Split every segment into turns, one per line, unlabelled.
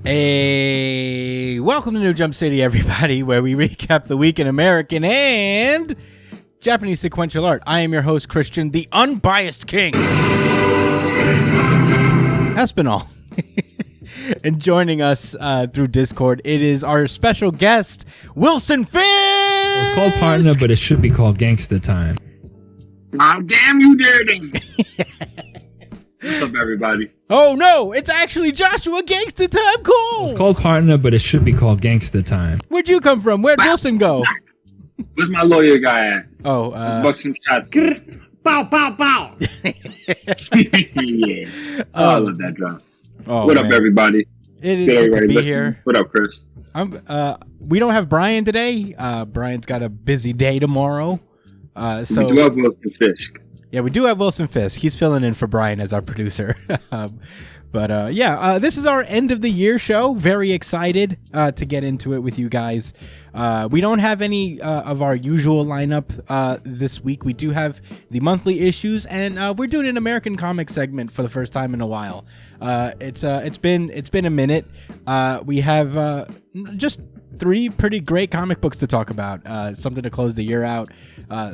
Hey, welcome to New Jump City, everybody, where we recap the week in American and Japanese sequential art. I am your host, Christian, the unbiased king, Espinal. And joining us through Discord, it is our special guest, Wilson Fisk!
Well, it's called Partner, but it should be called Gangsta Time.
Oh, damn you, Daredevil! What's up, everybody?
Oh, no, it's actually Joshua Gangsta Time. Cool!
It's called Partner, but it should be called Gangsta Time.
Where'd you come from? Where'd Wilson go?
Where's my lawyer guy at?
Oh,
Let's buck some shots.
Bow, bow, bow.
Yeah. I love that drop.
Oh,
what
man.
up, everybody?
It is
Good
good to
everybody
be
listening.
here.
What up, Chris?
We don't have Brian today. Brian's got a busy day tomorrow. So
We do have Wilson Fisk.
yeah, we do have Wilson Fisk. He's filling in for Brian as our producer. This is our end of the year show. Very excited to get into it with you guys. We don't have any of our usual lineup this week. We do have the monthly issues, and we're doing an American comic segment for the first time in a while. It's been a minute. We have just 3 pretty great comic books to talk about. Something to close the year out.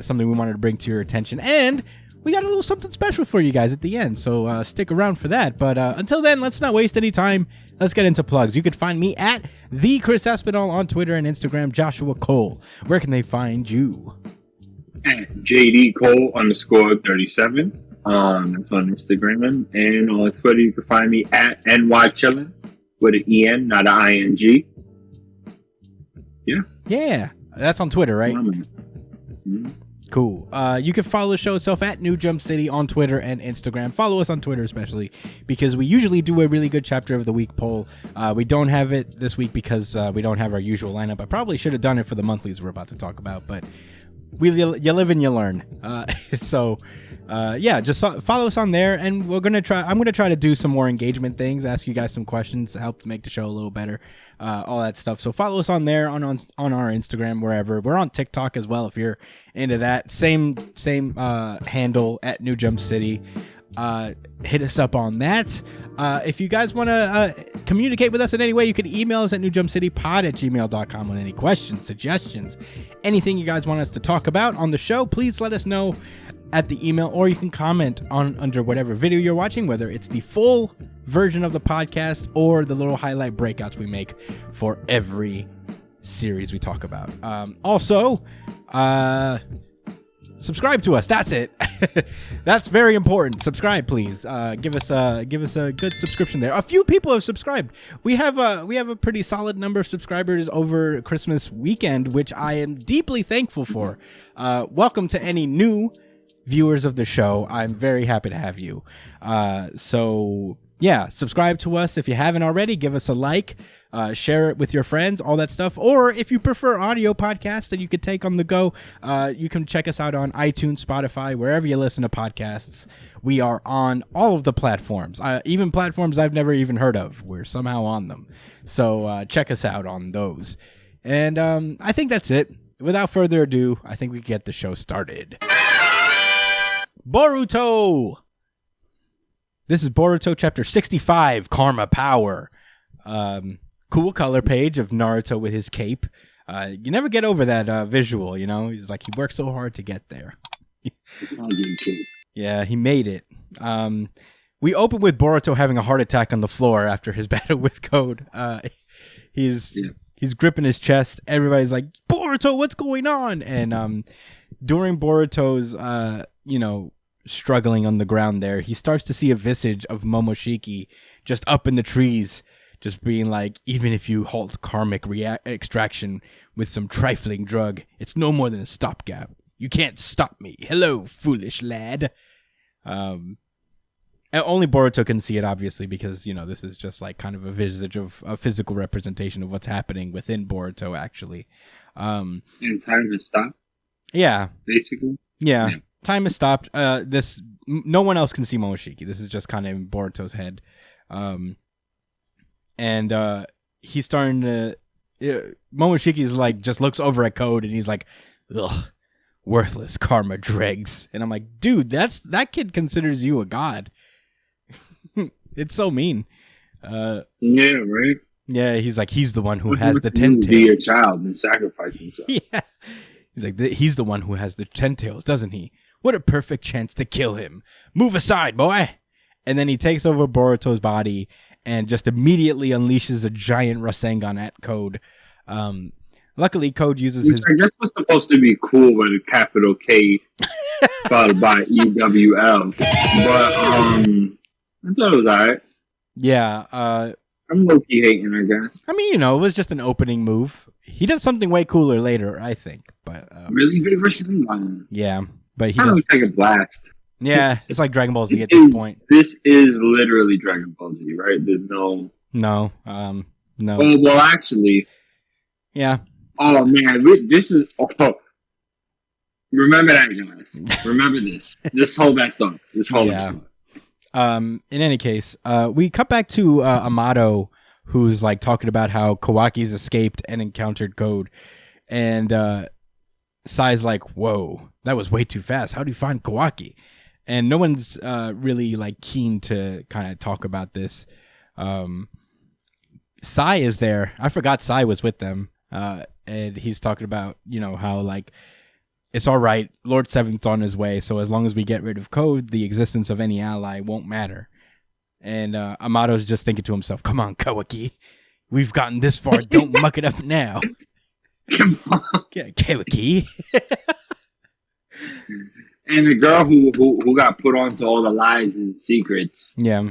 Something we wanted to bring to your attention, and we got a little something special for you guys at the end, so stick around for that. But until then, let's not waste any time. Let's get into plugs. You can find me at the Chris Espinal on Twitter and Instagram. Joshua Cole, where can they find you?
At JD Cole _37. That's on Instagram. And on Twitter, you can find me at NYChillin with an EN, not an ING.
Yeah, that's on Twitter, right?
Mm-hmm.
Cool. You can follow the show itself at New Jump City on Twitter and Instagram. Follow us on Twitter especially because we usually do a really good chapter of the week poll. We don't have it this week because we don't have our usual lineup. I probably should have done it for the monthlies we're about to talk about, but you live and you learn. Just follow us on there, and I'm gonna try to do some more engagement things, ask you guys some questions to help to make the show a little better, all that stuff. So follow us on there on our Instagram, wherever. We're on TikTok as well if you're into that. Same handle at New Jump City. Hit us up on that. If you guys want to communicate with us in any way, you can email us at newjumpcitypod@gmail.com with any questions, suggestions, anything you guys want us to talk about on the show. Please let us know at the email, or you can comment under whatever video you're watching, whether it's the full version of the podcast or the little highlight breakouts we make for every series we talk about. Also, subscribe to us. That's it. That's very important. Subscribe, please. Give us a good subscription there. A few people have subscribed. We have a pretty solid number of subscribers over Christmas weekend, which I am deeply thankful for. Welcome to any new viewers of the show. I'm very happy to have you. Subscribe to us if you haven't already. Give us a like. Share it with your friends, all that stuff. Or if you prefer audio podcasts that you could take on the go, you can check us out on iTunes, Spotify, wherever you listen to podcasts. We are on all of the platforms, even platforms I've never even heard of. We're somehow on them. So check us out on those. And I think that's it. Without further ado, I think we can get the show started. Boruto! This is Boruto chapter 65, Karma Power. Cool color page of Naruto with his cape. You never get over that visual, you know? He's like, he worked so hard to get there. Yeah, he made it. We open with Boruto having a heart attack on the floor after his battle with Code. He's gripping his chest. Everybody's like, Boruto, what's going on? And during Boruto's, struggling on the ground there, he starts to see a visage of Momoshiki just up in the trees, just being like, even if you halt karmic extraction with some trifling drug, it's no more than a stopgap. You can't stop me. Hello, foolish lad. And only Boruto can see it, obviously, because, this is just like kind of a visage of a physical representation of what's happening within Boruto, actually.
And time has stopped?
Yeah.
Basically?
Yeah. Time has stopped. No one else can see Momoshiki. This is just kind of in Boruto's head. And he's starting to... Momoshiki's like, just looks over at Code and he's like, ugh, worthless karma dregs. And I'm like, dude, that kid considers you a god. It's so mean.
Yeah, right?
Yeah, he's like, he's the one who has the
Be a
10 tails.
child and sacrifice himself.
Yeah. He's like, he's the one who has the 10 tails, doesn't he? What a perfect chance to kill him. Move aside, boy. And then he takes over Boruto's body and just immediately unleashes a giant Rasengan at Code. Luckily, Code uses his...
I guess was supposed to be cool with a capital K followed by EWL. But I thought it was alright.
Yeah.
I'm low-key hating, I guess.
I mean, it was just an opening move. He does something way cooler later, I think. But
really good Rasengan.
yeah, but he
Kind of
does...
looks like a blast.
Yeah, it's like Dragon Ball Z at this point.
This is literally Dragon Ball Z, right? There's no...
No. No.
Well, actually...
Yeah.
Oh, man. This is... Oh, remember that, guys. Remember this. Just hold that thought. Just hold that thought.
In any case, we cut back to Amato, who's like talking about how Kawaki's escaped and encountered Code. And Sai's like, whoa, that was way too fast. How do you find Kawaki? And no one's really like keen to kind of talk about this. Sai is there. I forgot Sai was with them. And he's talking about, how like it's all right. Lord Seventh's on his way. So as long as we get rid of Code, the existence of any ally won't matter. And Amato's just thinking to himself, come on, Kawaki. We've gotten this far. Don't muck it up now.
Come on.
Yeah, Kawaki.
And the girl who got put onto all the lies and secrets.
Yeah.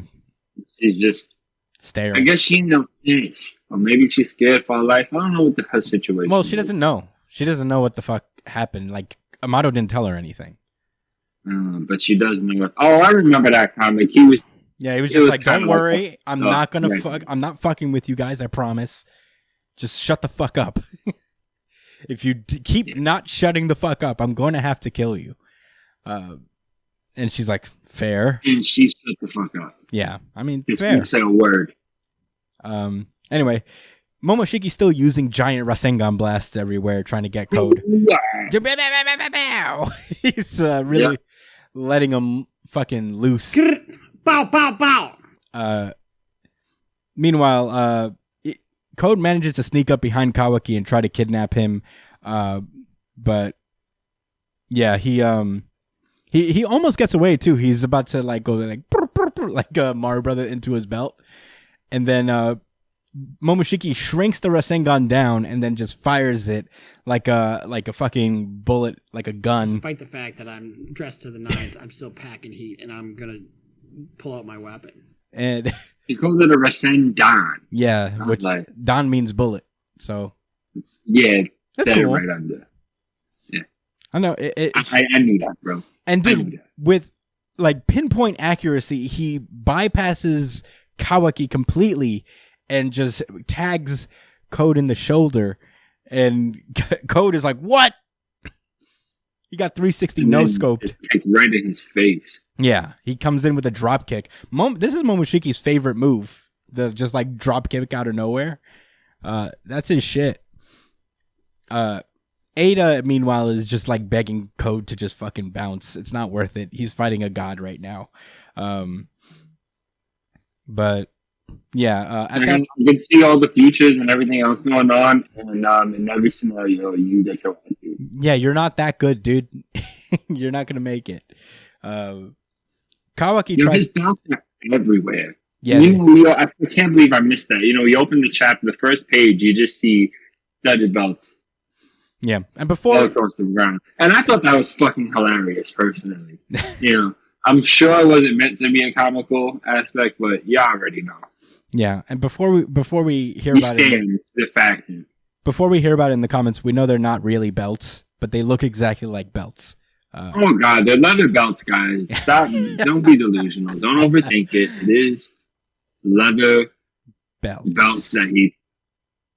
She's just
staring.
I guess she knows snitch. Or maybe she's scared for her life. I don't know what her situation
Well, she doesn't know. She doesn't know what the fuck happened. Like, Amato didn't tell her anything.
But she does know what... Oh, I remember that comic. He was
just like, don't worry. I'm not gonna fuck. I'm not fucking with you guys. I promise. Just shut the fuck up. If you keep not shutting the fuck up, I'm going to have to kill you. And she's like, fair.
And she shut the fuck up.
Yeah, I mean,
Just
fair.
didn't say a word.
Anyway, Momoshiki's still using giant Rasengan blasts everywhere, trying to get Code. He's really letting him fucking loose.
Bow, bow, bow.
Meanwhile, Code manages to sneak up behind Kawaki and try to kidnap him. But yeah, he almost gets away too. He's about to like go like Mario Brother into his belt, and then Momoshiki shrinks the Rasengan down and then just fires it like a fucking bullet, like a gun.
Despite the fact that I'm dressed to the nines, I'm still packing heat, and I'm gonna pull out my weapon.
And
he calls it a Rasengan.
Yeah, which
like,
Dan means bullet. So
yeah,
that's
cool.
right
under. Yeah,
I know.
I knew that, bro.
And dude, with like pinpoint accuracy, he bypasses Kawaki completely and just tags Code in the shoulder. And Code is like, what? He got 360 no-scoped.
It's right in his face.
Yeah, he comes in with a drop kick. This is Momoshiki's favorite move. The just like drop kick out of nowhere. That's his shit. Ada, meanwhile, is just like begging Code to just fucking bounce. It's not worth it. He's fighting a god right now. But yeah,
you can see all the futures and everything else going on, and in every scenario, you get your own.
Yeah, you're not that good, dude. You're not gonna make it. Kawaki tries.
His belts are everywhere.
Yeah,
I can't believe I missed that. You open the chapter, the first page, you just see studded belts.
Yeah, and before
all across the ground, and I thought that was fucking hilarious, personally. I'm sure it wasn't meant to be a comical aspect, but you already know.
Yeah, and before we hear about it,
the faction.
Before we hear about it in the comments, we know they're not really belts, but they look exactly like belts.
Oh god, they're leather belts, guys. Stop! Don't be delusional. Don't overthink it. It is leather belts that he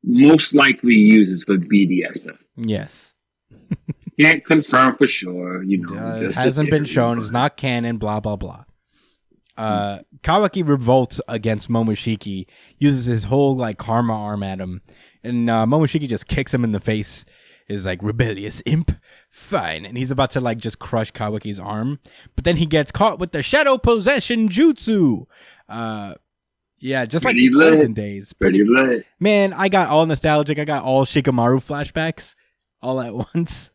most likely uses for BDSM.
Yes.
Can't confirm for sure.
Hasn't been shown. It's not canon. Blah blah blah. Kawaki revolts against Momoshiki, uses his whole like karma arm at him, and Momoshiki just kicks him in the face. Is like, rebellious imp, fine, and he's about to like just crush Kawaki's arm, but then he gets caught with the shadow possession jutsu. Yeah, just like
Pretty
the
lit.
olden days.
Pretty lit.
Man, I got all nostalgic. I got all Shikamaru flashbacks all at once.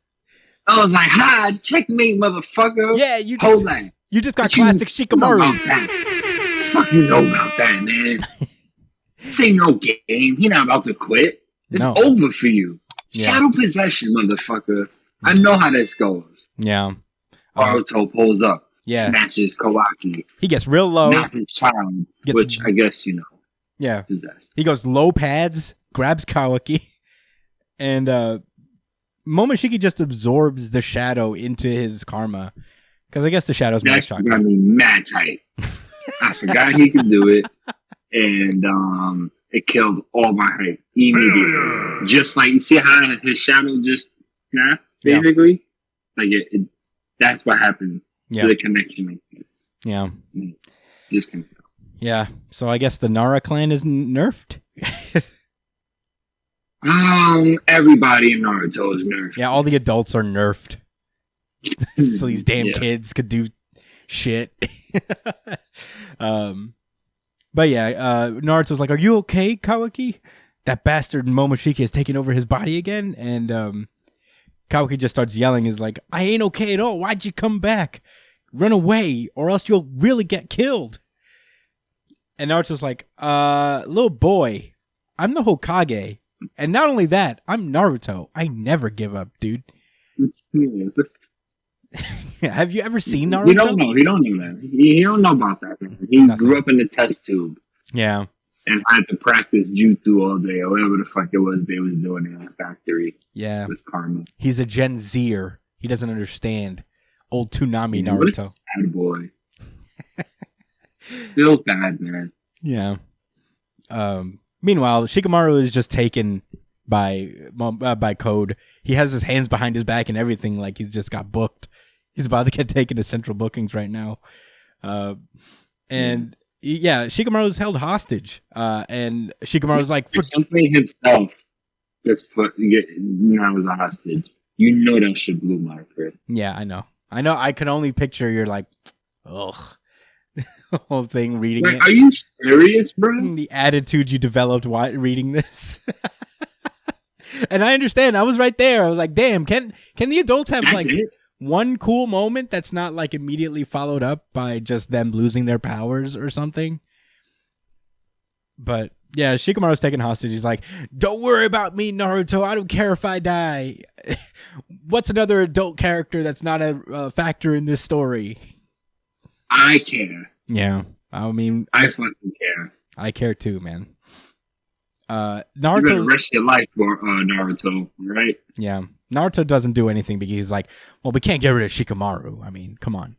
I was like, "Ha! Checkmate, motherfucker!"
Yeah, you
Hold
just
on.
you just got
What
classic
you know
Shikamaru.
about that? Fuck you know about that, man. This ain't no game. He not about to quit. It's
No.
over for you.
Yeah.
Shadow possession, motherfucker. I know how this goes.
Yeah.
Boruto pulls up,
Yeah.
snatches Kawaki,
He gets real low.
not his child,
Gets-
which I guess you know
Yeah.
possessed.
He goes low pads, grabs Kawaki, and Momoshiki just absorbs the shadow into his karma. Because I guess the shadow's more
That's
shocking.
got me mad tight. I forgot he could do it, and it killed all my hype immediately. Just like you see how his shadow just snapped,
Yeah.
basically. Like that's what happened.
Yeah.
To the connection.
Yeah.
Just connect.
Yeah. So I guess the Nara clan is nerfed.
Everybody in Naruto is nerfed.
Yeah, all the adults are nerfed. So these damn
Yeah.
kids could do shit. But yeah, Naruto's like, "Are you okay, Kawaki? That bastard Momoshiki has taken over his body again." And Kawaki just starts yelling, is like, "I ain't okay at all. Why'd you come back? Run away, or else you'll really get killed." And Naruto's like, little boy, I'm the Hokage. And not only that, I'm Naruto. I never give up, dude. Have you ever seen Naruto?
He don't know. He don't know that. He don't know about that. Man. He
Nothing.
grew up in the test tube
Yeah.
and had to practice jutsu all day or whatever the fuck it was they was doing in that factory
Yeah.
with karma.
He's a Gen Zer. He doesn't understand. Old Toonami
What a
Naruto.
sad boy. Feels bad, man.
Yeah. Meanwhile, Shikamaru is just taken by Code. He has his hands behind his back and everything, like he's just got booked. He's about to get taken to central bookings right now. And yeah, Shikamaru's held hostage. And Shikamaru's like,
If something himself gets put as a hostage, you know that shit blew my crib.
yeah, I know. I can only picture you're like, ugh. The whole thing reading
Like,
it.
are you serious, bro?
The attitude you developed while reading this. And I understand. I was right there. I was like, damn, can the adults have
That's
like
it.
one cool moment that's not like immediately followed up by just them losing their powers or something? But yeah, Shikamaru's taken hostage. He's like, don't worry about me, Naruto. I don't care if I die. What's another adult character that's not a factor in this story?
I care.
Yeah. I mean,
I fucking care.
I care too, man.
You better
Naruto.
risk your life for Naruto, right?
Yeah. Naruto doesn't do anything because he's like, well, we can't get rid of Shikamaru. I mean, come on.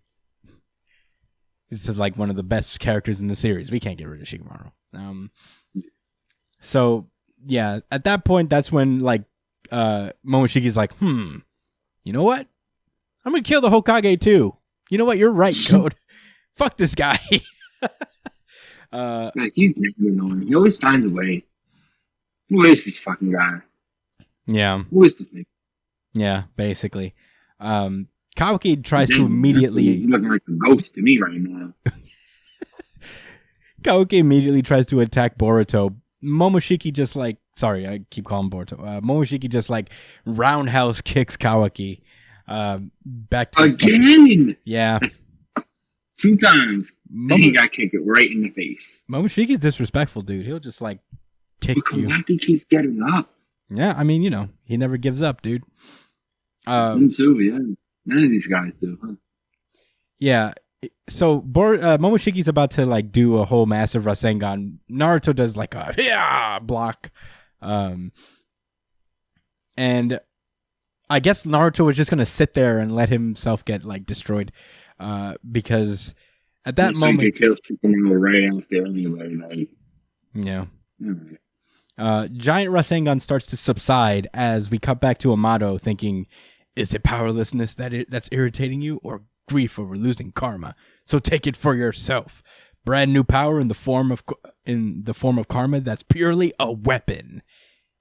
This is like one of the best characters in the series. We can't get rid of Shikamaru. So, yeah, at that point, that's when, like, Momoshiki's like, you know what? I'm going to kill the Hokage, too. You know what? You're right, Code. Fuck this guy.
Like, he's never annoying. He always finds a way. Who is this fucking guy?
Yeah.
Who is this nigga?
Yeah, basically. Kawaki tries to immediately...
He's looking like a ghost to me right now.
Kawaki immediately tries to attack Boruto. Momoshiki just like... Sorry, I keep calling Boruto. Momoshiki just like roundhouse kicks Kawaki. Back to...
Again!
Yeah.
2 times. Then he got kicked right in the face.
Momoshiki's disrespectful, dude. He'll just like kick
But
you.
Kawaki keeps getting up.
Yeah, I mean, you know, he never gives up, dude.
Him too, yeah. None of these guys do, huh?
Yeah. So Momoshiki's about to like do a whole massive Rasengan. Naruto does like a block. And I guess Naruto was just gonna sit there and let himself get like destroyed. Because at that moment,
he kills Shikamaru right out there anyway. Like,
yeah.
all right.
Giant Rasengan starts to subside as we cut back to Amato thinking, is it powerlessness that's irritating you or grief over losing karma? So take it for yourself. Brand new power in the form of karma that's purely a weapon.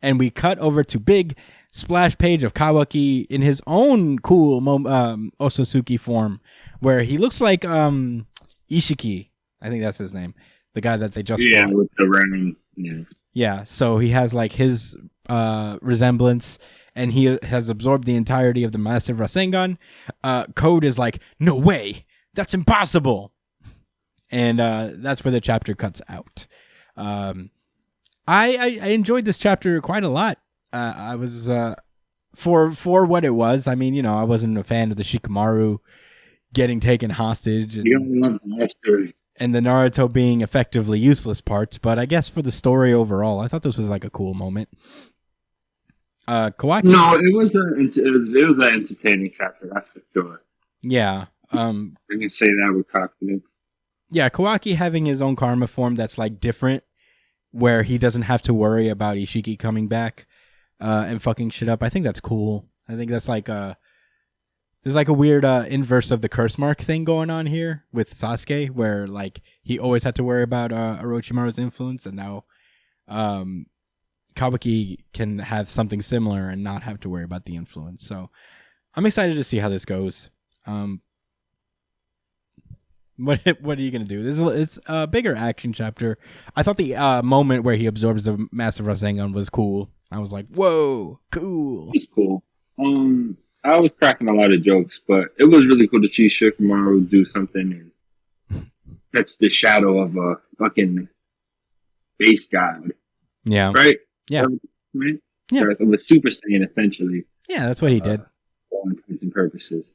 And we cut over to big splash page of Kawaki in his own cool Otsutsuki form where he looks like Ishiki. I think that's his name. the guy that they just
yeah,
fought.
with the random, yeah.
Yeah, so he has like his resemblance, and he has absorbed the entirety of the massive Rasengan. Code is like, no way, that's impossible, and that's where the chapter cuts out. I enjoyed this chapter quite a lot. I was for what it was. I mean, I wasn't a fan of the Shikamaru getting taken hostage. And,
You don't love that story.
and the Naruto being effectively useless parts, but I guess for the story overall, I thought this was like a cool moment. Kawaki.
No, it was an entertaining chapter, that's for sure.
Yeah.
I can say that with confidence.
Yeah, Kawaki having his own karma form that's like different, where he doesn't have to worry about Ishiki coming back and fucking shit up. I think that's cool. I think that's like there's like a weird inverse of the curse mark thing going on here with Sasuke, where like he always had to worry about Orochimaru's influence, and now Kawaki can have something similar and not have to worry about the influence. So I'm excited to see how this goes. What are you gonna do? It's a bigger action chapter. I thought the moment where he absorbs the massive Rasengan was cool. I was like, whoa, cool.
It's cool. I was cracking a lot of jokes, but it was really cool to see Shikamaru do something and catch the shadow of a fucking base god.
Yeah.
Right?
Yeah.
Right?
Yeah.
It was Super Saiyan, essentially.
Yeah, that's what he did.
For all intents and purposes.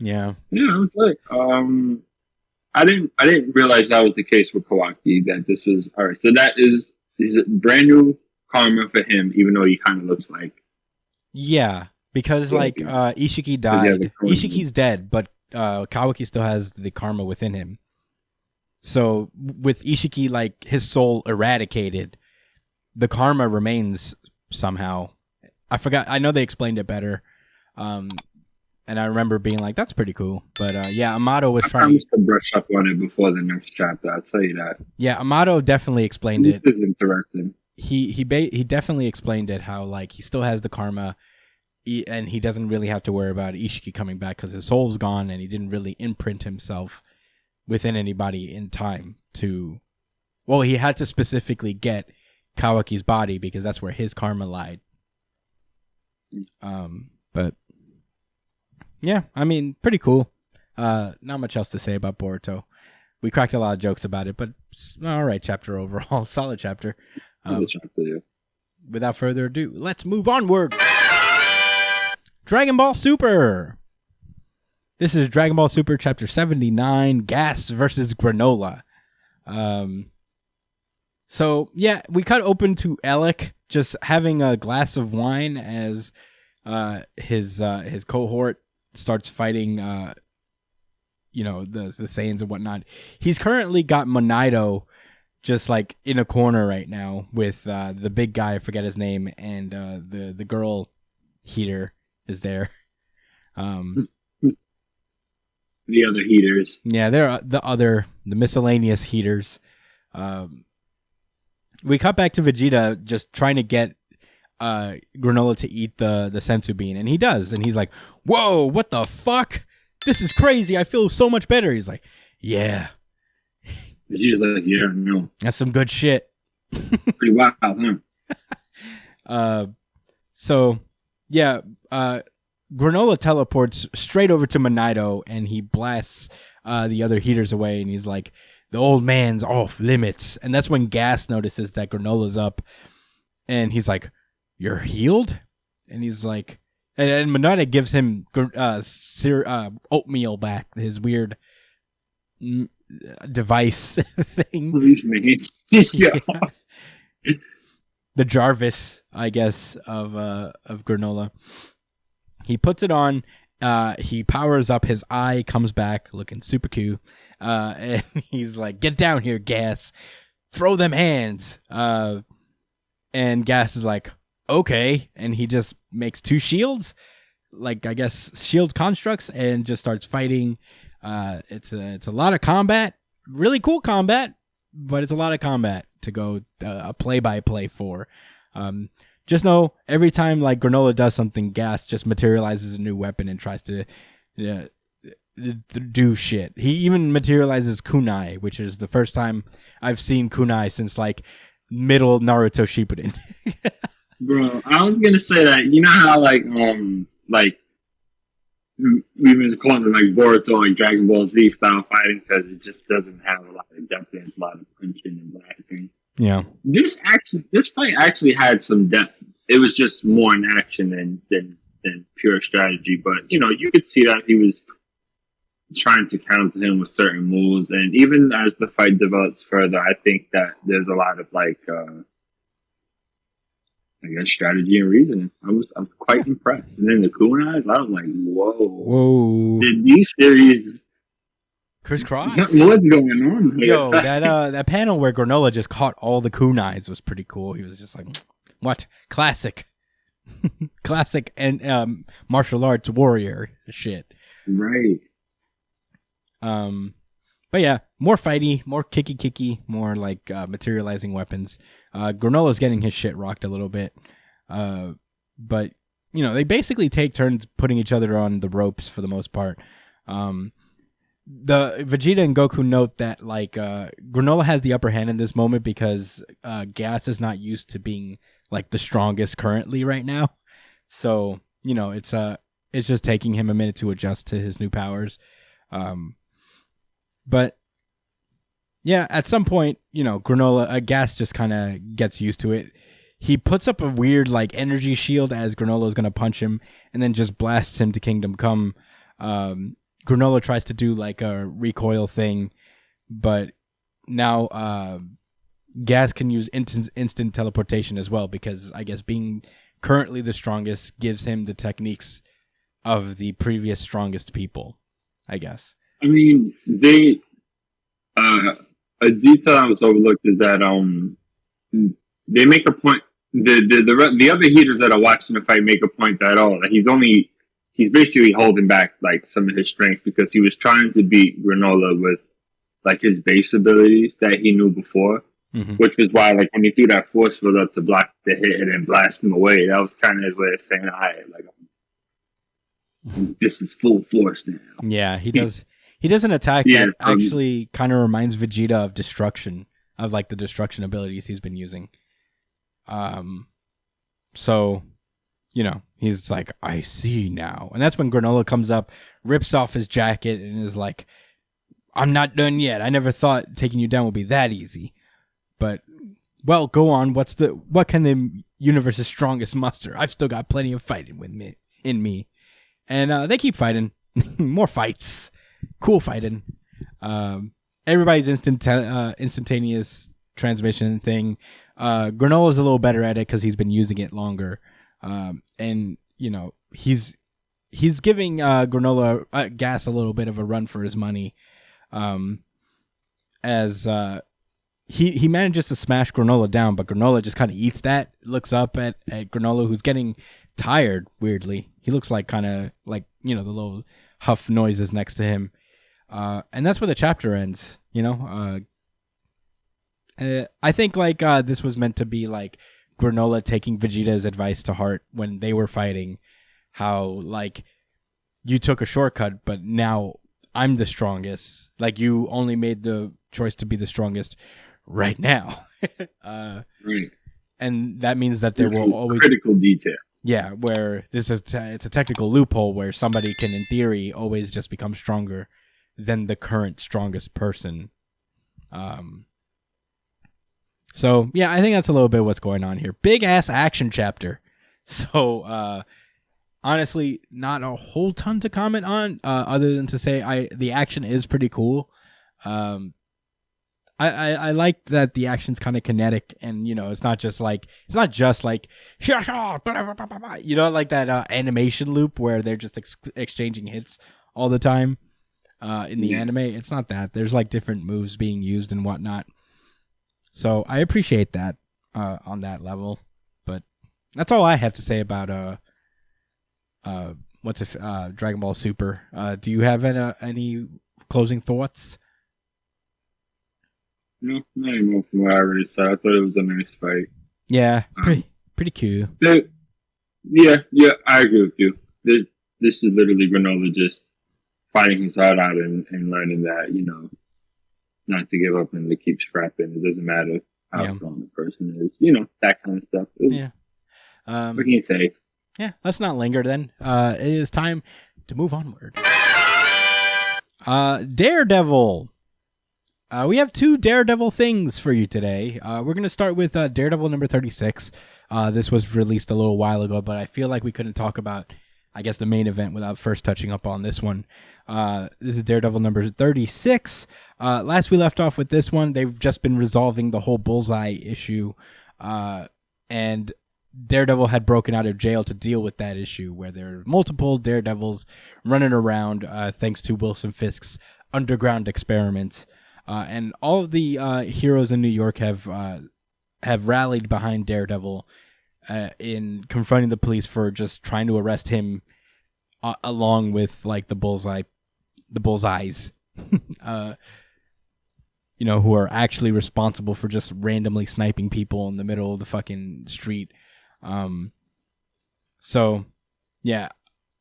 Yeah.
Yeah, it was like, I didn't realize that was the case with Kawaki, that this was, alright, so that is a brand new karma for him, even though he kind of looks like.
Yeah, because like Ishiki died. Ishiki's dead, but Kawaki still has the karma within him. So with Ishiki, like his soul eradicated, the karma remains somehow. I forgot. I know they explained it better. And I remember being like, that's pretty cool. But yeah, Amato was trying
to brush up on it before the next chapter, I'll tell you that.
Yeah, Amato definitely explained it.
This is interesting.
He definitely explained it, how like he still has the karma, and he doesn't really have to worry about Ishiki coming back because his soul's gone, and he didn't really imprint himself within anybody in time to. Well, he had to specifically get Kawaki's body because that's where his karma lied. But yeah, I mean, pretty cool. Not much else to say about Boruto. We cracked a lot of jokes about it, but all right, chapter overall, solid chapter. Without further ado, let's move onward. Dragon Ball Super. This is Dragon Ball Super chapter 79, Gas versus Granola. So yeah, we cut open to Alec just having a glass of wine as his cohort starts fighting the Saiyans and whatnot. He's currently got Monaido just like in a corner right now with the big guy, I forget his name, and the girl heater is there.
The other heaters.
Yeah, they're the miscellaneous heaters. We cut back to Vegeta just trying to get Granola to eat the sensu bean, and he does, and he's like, whoa, what the fuck? This is crazy. I feel so much better. He's like, yeah.
Vegeta's like, yeah, no.
That's some good shit.
Pretty wild, huh?
So, yeah, Granola teleports straight over to Monaido, and he blasts the other heaters away, and he's like, the old man's off limits. And that's when Gas notices that Granola's up, and he's like, you're healed? And he's like, and Monaido gives him oatmeal back, his weird device thing.
Yeah.
The Jarvis, I guess, of Granola. He puts it on. He powers up. His eye comes back, looking super cute. And he's like, "Get down here, Gas! Throw them hands!" And Gas is like, "Okay." And he just makes two shields, like I guess shield constructs, and just starts fighting. It's a lot of combat, really cool combat, but it's a lot of combat to go a play-by-play for. Just know every time like Granola does something, Gas just materializes a new weapon and tries to do shit. He even materializes kunai, which is the first time I've seen kunai since like middle Naruto Shippuden.
Bro, I was gonna say that, you know how like we've been calling it like Boruto and Dragon Ball Z style fighting because it just doesn't have a lot of depth and a lot of punching and blasting.
Yeah.
This fight actually had some depth. It was just more in action than pure strategy. But you know, you could see that he was trying to counter him with certain moves, and even as the fight develops further, I think that there's a lot of like I guess strategy and reasoning. I was quite impressed. And then the kunais, I was like, whoa. Did these series
crisscross?
What's going on here?
Yo, that panel where Granola just caught all the kunais was pretty cool. He was just like, what? Classic. Classic and martial arts warrior shit.
Right.
But yeah, more fighty, more kicky, more like materializing weapons. Granola's getting his shit rocked a little bit. But, you know, they basically take turns putting each other on the ropes for the most part. The Vegeta and Goku note that, like, Granola has the upper hand in this moment because Gas is not used to being, like, the strongest currently right now. So, you know, it's just taking him a minute to adjust to his new powers. But yeah, at some point, you know, Gas just kind of gets used to it. He puts up a weird like energy shield as Granola is going to punch him and then just blasts him to Kingdom Come. Granola tries to do like a recoil thing, but now Gas can use instant teleportation as well because I guess being currently the strongest gives him the techniques of the previous strongest people, I guess.
I mean, they a detail I was overlooked is that they make a point. The other heaters that are watching the fight make a point that he's basically holding back like some of his strength because he was trying to beat Granola with like his base abilities that he knew before, which was why like when he threw that force field up to block the hit and then blast him away, that was kind of his way of saying, "Alright, like this is full force now."
Yeah, he does. He does an attack that actually kind of reminds Vegeta of destruction, of like the destruction abilities he's been using. So, you know, he's like, I see now. And that's when Granola comes up, rips off his jacket, and is like, I'm not done yet. I never thought taking you down would be that easy. But, well, go on. What can the universe's strongest muster? I've still got plenty of fighting in me. And they keep fighting. More fights. Cool fighting. Everybody's instantaneous transmission thing. Granola's a little better at it because he's been using it longer. And you know he's giving Granola Gas a little bit of a run for his money. As he manages to smash Granola down, but Granola just kind of eats that. Looks up at Granola, who's getting tired. Weirdly, he looks like kind of like, you know, the little huff noises next to him. And that's where the chapter ends, you know. I think like this was meant to be like Granola taking Vegeta's advice to heart when they were fighting, how like you took a shortcut, but now I'm the strongest. Like you only made the choice to be the strongest right now.
Right.
And that means that there will always
critical detail.
Yeah, where it's a technical loophole where somebody can, in theory, always just become stronger than the current strongest person. So, yeah, I think that's a little bit what's going on here. Big-ass action chapter. So, honestly, not a whole ton to comment on, other than to say the action is pretty cool. I like that the action's kind of kinetic, and you know it's not just like you know, like that animation loop where they're just exchanging hits all the time in the anime. It's not that. There's like different moves being used and whatnot. So I appreciate that on that level. But that's all I have to say about Dragon Ball Super. Do you have any closing thoughts?
No, not anymore from what I already said. I thought it was a nice fight.
Yeah, pretty cool.
Yeah, I agree with you. This is literally Granola just fighting his heart out and learning that, not to give up and to keep scrapping. It doesn't matter how strong the person is, that kind of stuff. What can you say?
Yeah, let's not linger then. It is time to move onward. Daredevil. We have 2 Daredevil things for you today. We're going to start with Daredevil number 36. This was released a little while ago, but I feel like we couldn't talk about, I guess, the main event without first touching up on this one. This is Daredevil number 36. Last we left off with this one, they've just been resolving the whole Bullseye issue. And Daredevil had broken out of jail to deal with that issue, where there are multiple Daredevils running around thanks to Wilson Fisk's underground experiments. And all of the heroes in New York have rallied behind Daredevil in confronting the police for just trying to arrest him, along with like the Bullseyes, who are actually responsible for just randomly sniping people in the middle of the fucking street. So yeah,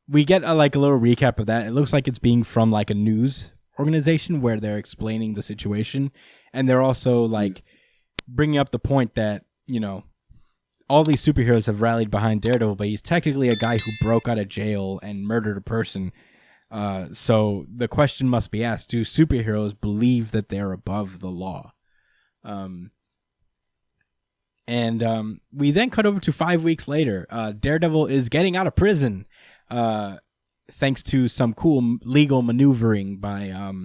we get a little recap of that. It looks like it's being from like a news organization where they're explaining the situation, and they're also like bringing up the point that all these superheroes have rallied behind Daredevil, but he's technically a guy who broke out of jail and murdered a person. So the question must be asked: do superheroes believe that they're above the law? And we then cut over to 5 weeks later. Daredevil is getting out of prison, thanks to some cool legal maneuvering by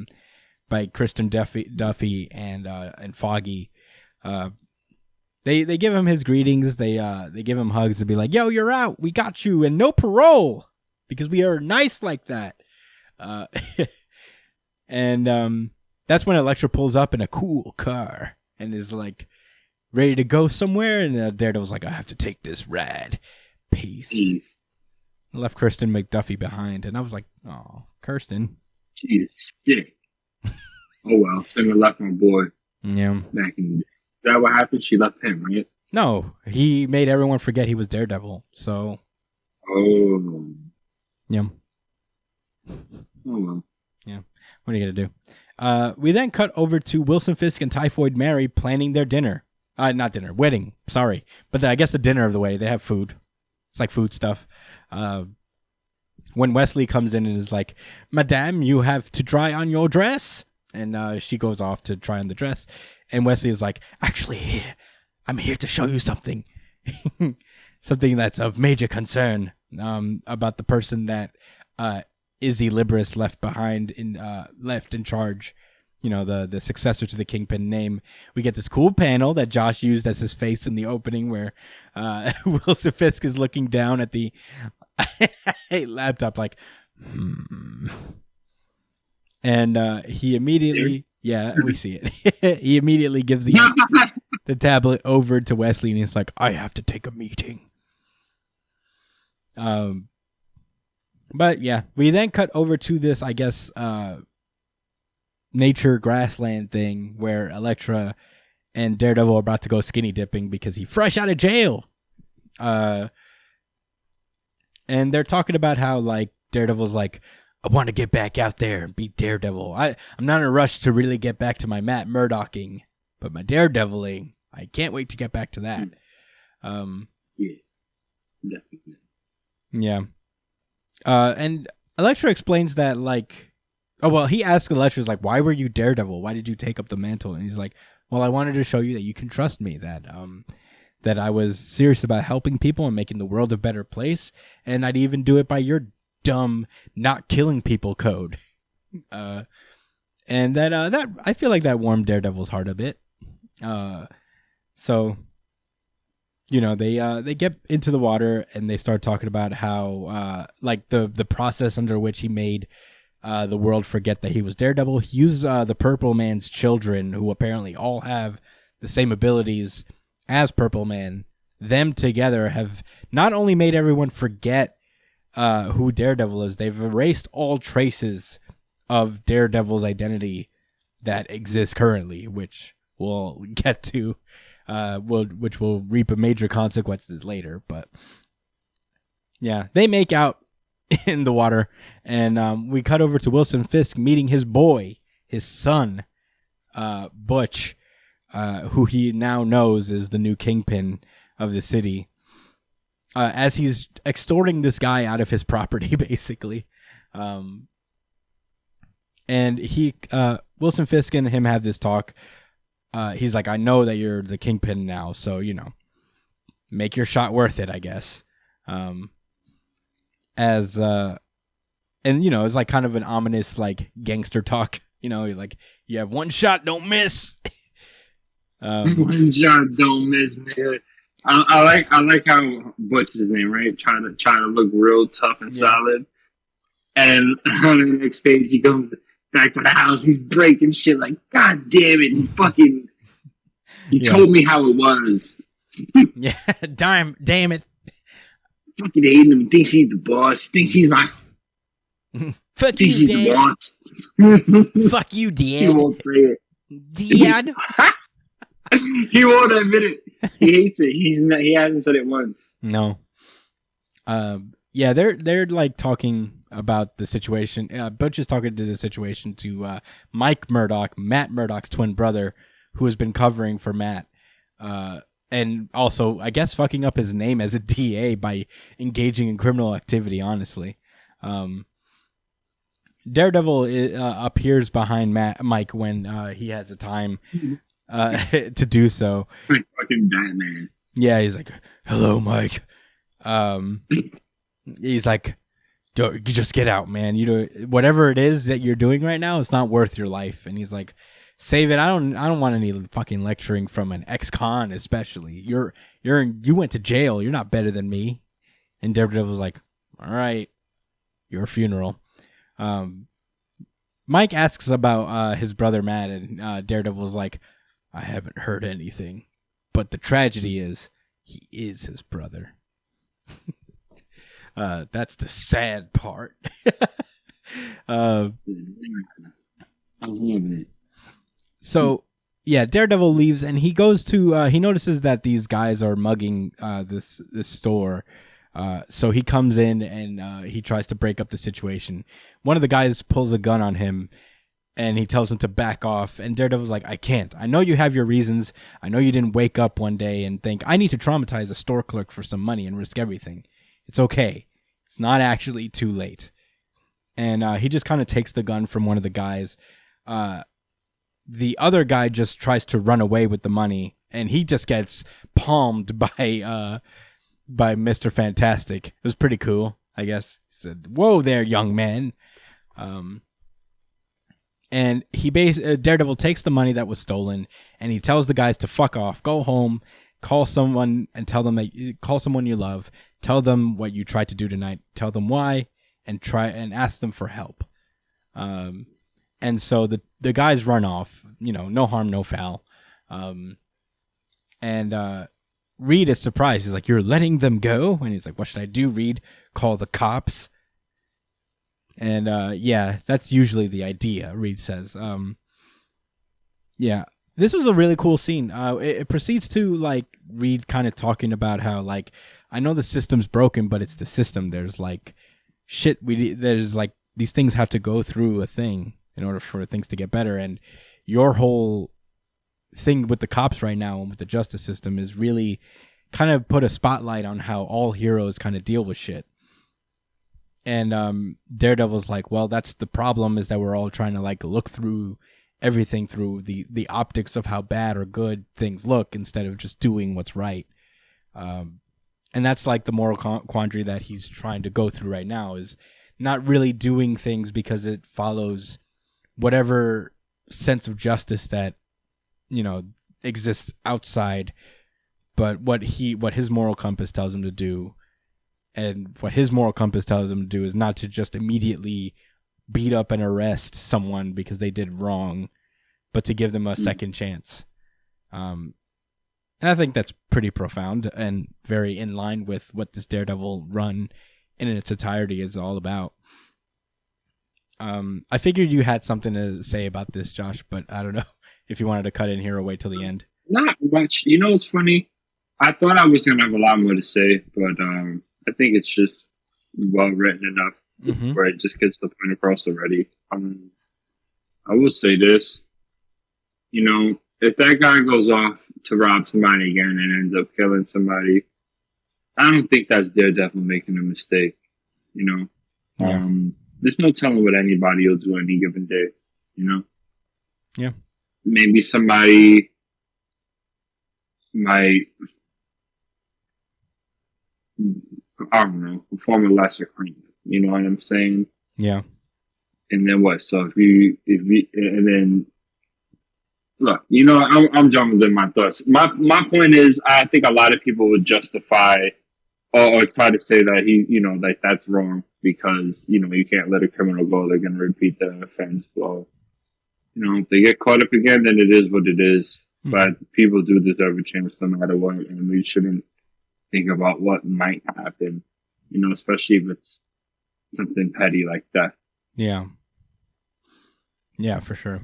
Kristen Duffy and Foggy. They give him his greetings. They give him hugs to be like, "Yo, you're out. We got you, and no parole because we are nice like that." And that's when Elektra pulls up in a cool car and is like ready to go somewhere. And Daredevil's like, "I have to take this ride. Peace." I left Kirsten McDuffie behind, and I was like, "Oh, Kirsten,
she's sick." Oh well, shouldn't have left my boy.
Yeah.
Back in the day. Is that what happened? She left him, right?
No, he made everyone forget he was Daredevil. So.
Oh.
Yeah.
Oh well.
Yeah. What are you gonna do? We then cut over to Wilson Fisk and Typhoid Mary planning their dinner. Not dinner, wedding. Sorry, but I guess the dinner of the wedding. They have food. It's like food stuff. When Wesley comes in and is like, "Madame, you have to try on your dress," and she goes off to try on the dress, and Wesley is like, "Actually, I'm here to show you something, something that's of major concern about the person that Izzy Libris left in charge. The successor to the Kingpin name." We get this cool panel that Josh used as his face in the opening where Wilson Fisk is looking down at the laptop like, And he immediately, we see it. He immediately gives the tablet over to Wesley and he's like, "I have to take a meeting." But yeah, we then cut over to this, I guess, nature grassland thing where Elektra and Daredevil are about to go skinny dipping because he's fresh out of jail. And they're talking about how like Daredevil's like, "I want to get back out there and be Daredevil. I'm not in a rush to really get back to my Matt Murdocking, but my Daredeviling, I can't wait to get back to that."
Yeah, definitely.
Yeah. And Elektra explains that like, he asks Elektra's like, "Why were you Daredevil? Why did you take up the mantle?" And he's like, "Well, I wanted to show you that you can trust me, that I was serious about helping people and making the world a better place, and I'd even do it by your dumb not killing people code." And that I feel like that warmed Daredevil's heart a bit. So they get into the water and they start talking about how like the process under which he made the world forget that he was Daredevil. He used the Purple Man's children, who apparently all have the same abilities as Purple Man. Them together have not only made everyone forget who Daredevil is, they've erased all traces of Daredevil's identity that exists currently, which we'll get to, which will reap a major consequences later. But yeah, they make out in the water. And we cut over to Wilson Fisk meeting his boy, his son, Butch, who he now knows is the new kingpin of the city. As he's extorting this guy out of his property, basically. And Wilson Fisk and him have this talk. He's like, I know that you're the kingpin now, so, you know, make your shot worth it, I guess. And, you know, it's like kind of an ominous, like, gangster talk. You know, like, you have one shot, don't miss.
One shot, don't miss, man. I like how Butch's name, right? Trying to look real tough and solid. And on the next page, he comes back to the house. He's breaking shit like, God damn it! You told me how it was.
Yeah, damn it!
Fucking hating him. Thinks he's the boss. Thinks he's my.
Fuck
thinks
you,
he's
Dad.
the boss.
Fuck you, Dad.
He won't say it.
Dad.
He won't admit it. He hates it. He hasn't said it once.
No. Yeah, they're like talking about the situation. Butch is talking to the situation to Mike Murdoch, Matt Murdoch's twin brother, who has been covering for Matt, and also I guess fucking up his name as a DA by engaging in criminal activity. Honestly, Daredevil appears behind Mike when he has the time to do so.
Like fucking Batman.
Yeah, he's like, "Hello, Mike." He's like, just get out, man. You know, whatever it is that you're doing right now, it's not worth your life. And he's like, save it. I don't want any fucking lecturing from an ex-con, especially. You went to jail. You're not better than me. And Daredevil's like, all right, your funeral. Mike asks about his brother Matt, and Daredevil's like, I haven't heard anything. But the tragedy is, he is his brother. That's the sad part.
I love it.
So, yeah, Daredevil leaves and he goes to, he notices that these guys are mugging this store. So he comes in and he tries to break up the situation. One of the guys pulls a gun on him and he tells him to back off. And Daredevil's like, I can't. I know you have your reasons. I know you didn't wake up one day and think, I need to traumatize a store clerk for some money and risk everything. It's okay. It's not actually too late. And he just kind of takes the gun from one of the guys. The other guy just tries to run away with the money, and he just gets palmed by Mr. Fantastic. It was pretty cool, I guess. He said, "Whoa there, young man." And Daredevil takes the money that was stolen, and he tells the guys to fuck off, go home, call someone and tell them call someone you love, tell them what you tried to do tonight, tell them why, and try and ask them for help. And so the guys run off, you know, no harm, no foul. And Reed is surprised. He's like, "You're letting them go?" And he's like, "What should I do, Reed? Call the cops?" And yeah, that's usually the idea, Reed says. Yeah, this was a really cool scene. It proceeds to like Reed kind of talking about how like, I know the system's broken, but it's the system. There's like shit. There's like these things have to go through a thing in order for things to get better. And your whole thing with the cops right now and with the justice system is really kind of put a spotlight on how all heroes kind of deal with shit. And Daredevil's like, well, that's the problem, is that we're all trying to like look through everything through the optics of how bad or good things look instead of just doing what's right. And that's like the moral quandary that he's trying to go through right now, is not really doing things because it follows whatever sense of justice that, you know, exists outside, but what his moral compass tells him to do. And what his moral compass tells him to do is not to just immediately beat up and arrest someone because they did wrong, but to give them a second chance. And I think that's pretty profound and very in line with what this Daredevil run in its entirety is all about. I figured you had something to say about this, Josh, but I don't know if you wanted to cut in here or wait till the end.
Not much. You know what's funny? I thought I was going to have a lot more to say, but I think it's just well written enough. where it just gets the point across already. I will say this, you know, if that guy goes off to rob somebody again and ends up killing somebody, I don't think that's Daredevil making a mistake, you know.
Yeah.
There's no telling what anybody will do any given day, you know.
Yeah.
Maybe somebody might, I don't know, perform a lesser crime. You know what I'm saying?
Yeah.
And then what? So if we, and then look, you know, I'm jumping in my thoughts. My point is, I think a lot of people would justify or try to say that he, you know, like that's wrong because, you know, you can't let a criminal go. They're going to repeat the offense. Well, you know, if they get caught up again, then it is what it is. But people do deserve a chance no matter what. And we shouldn't think about what might happen, you know, especially if it's something petty like that.
Yeah. Yeah, for sure.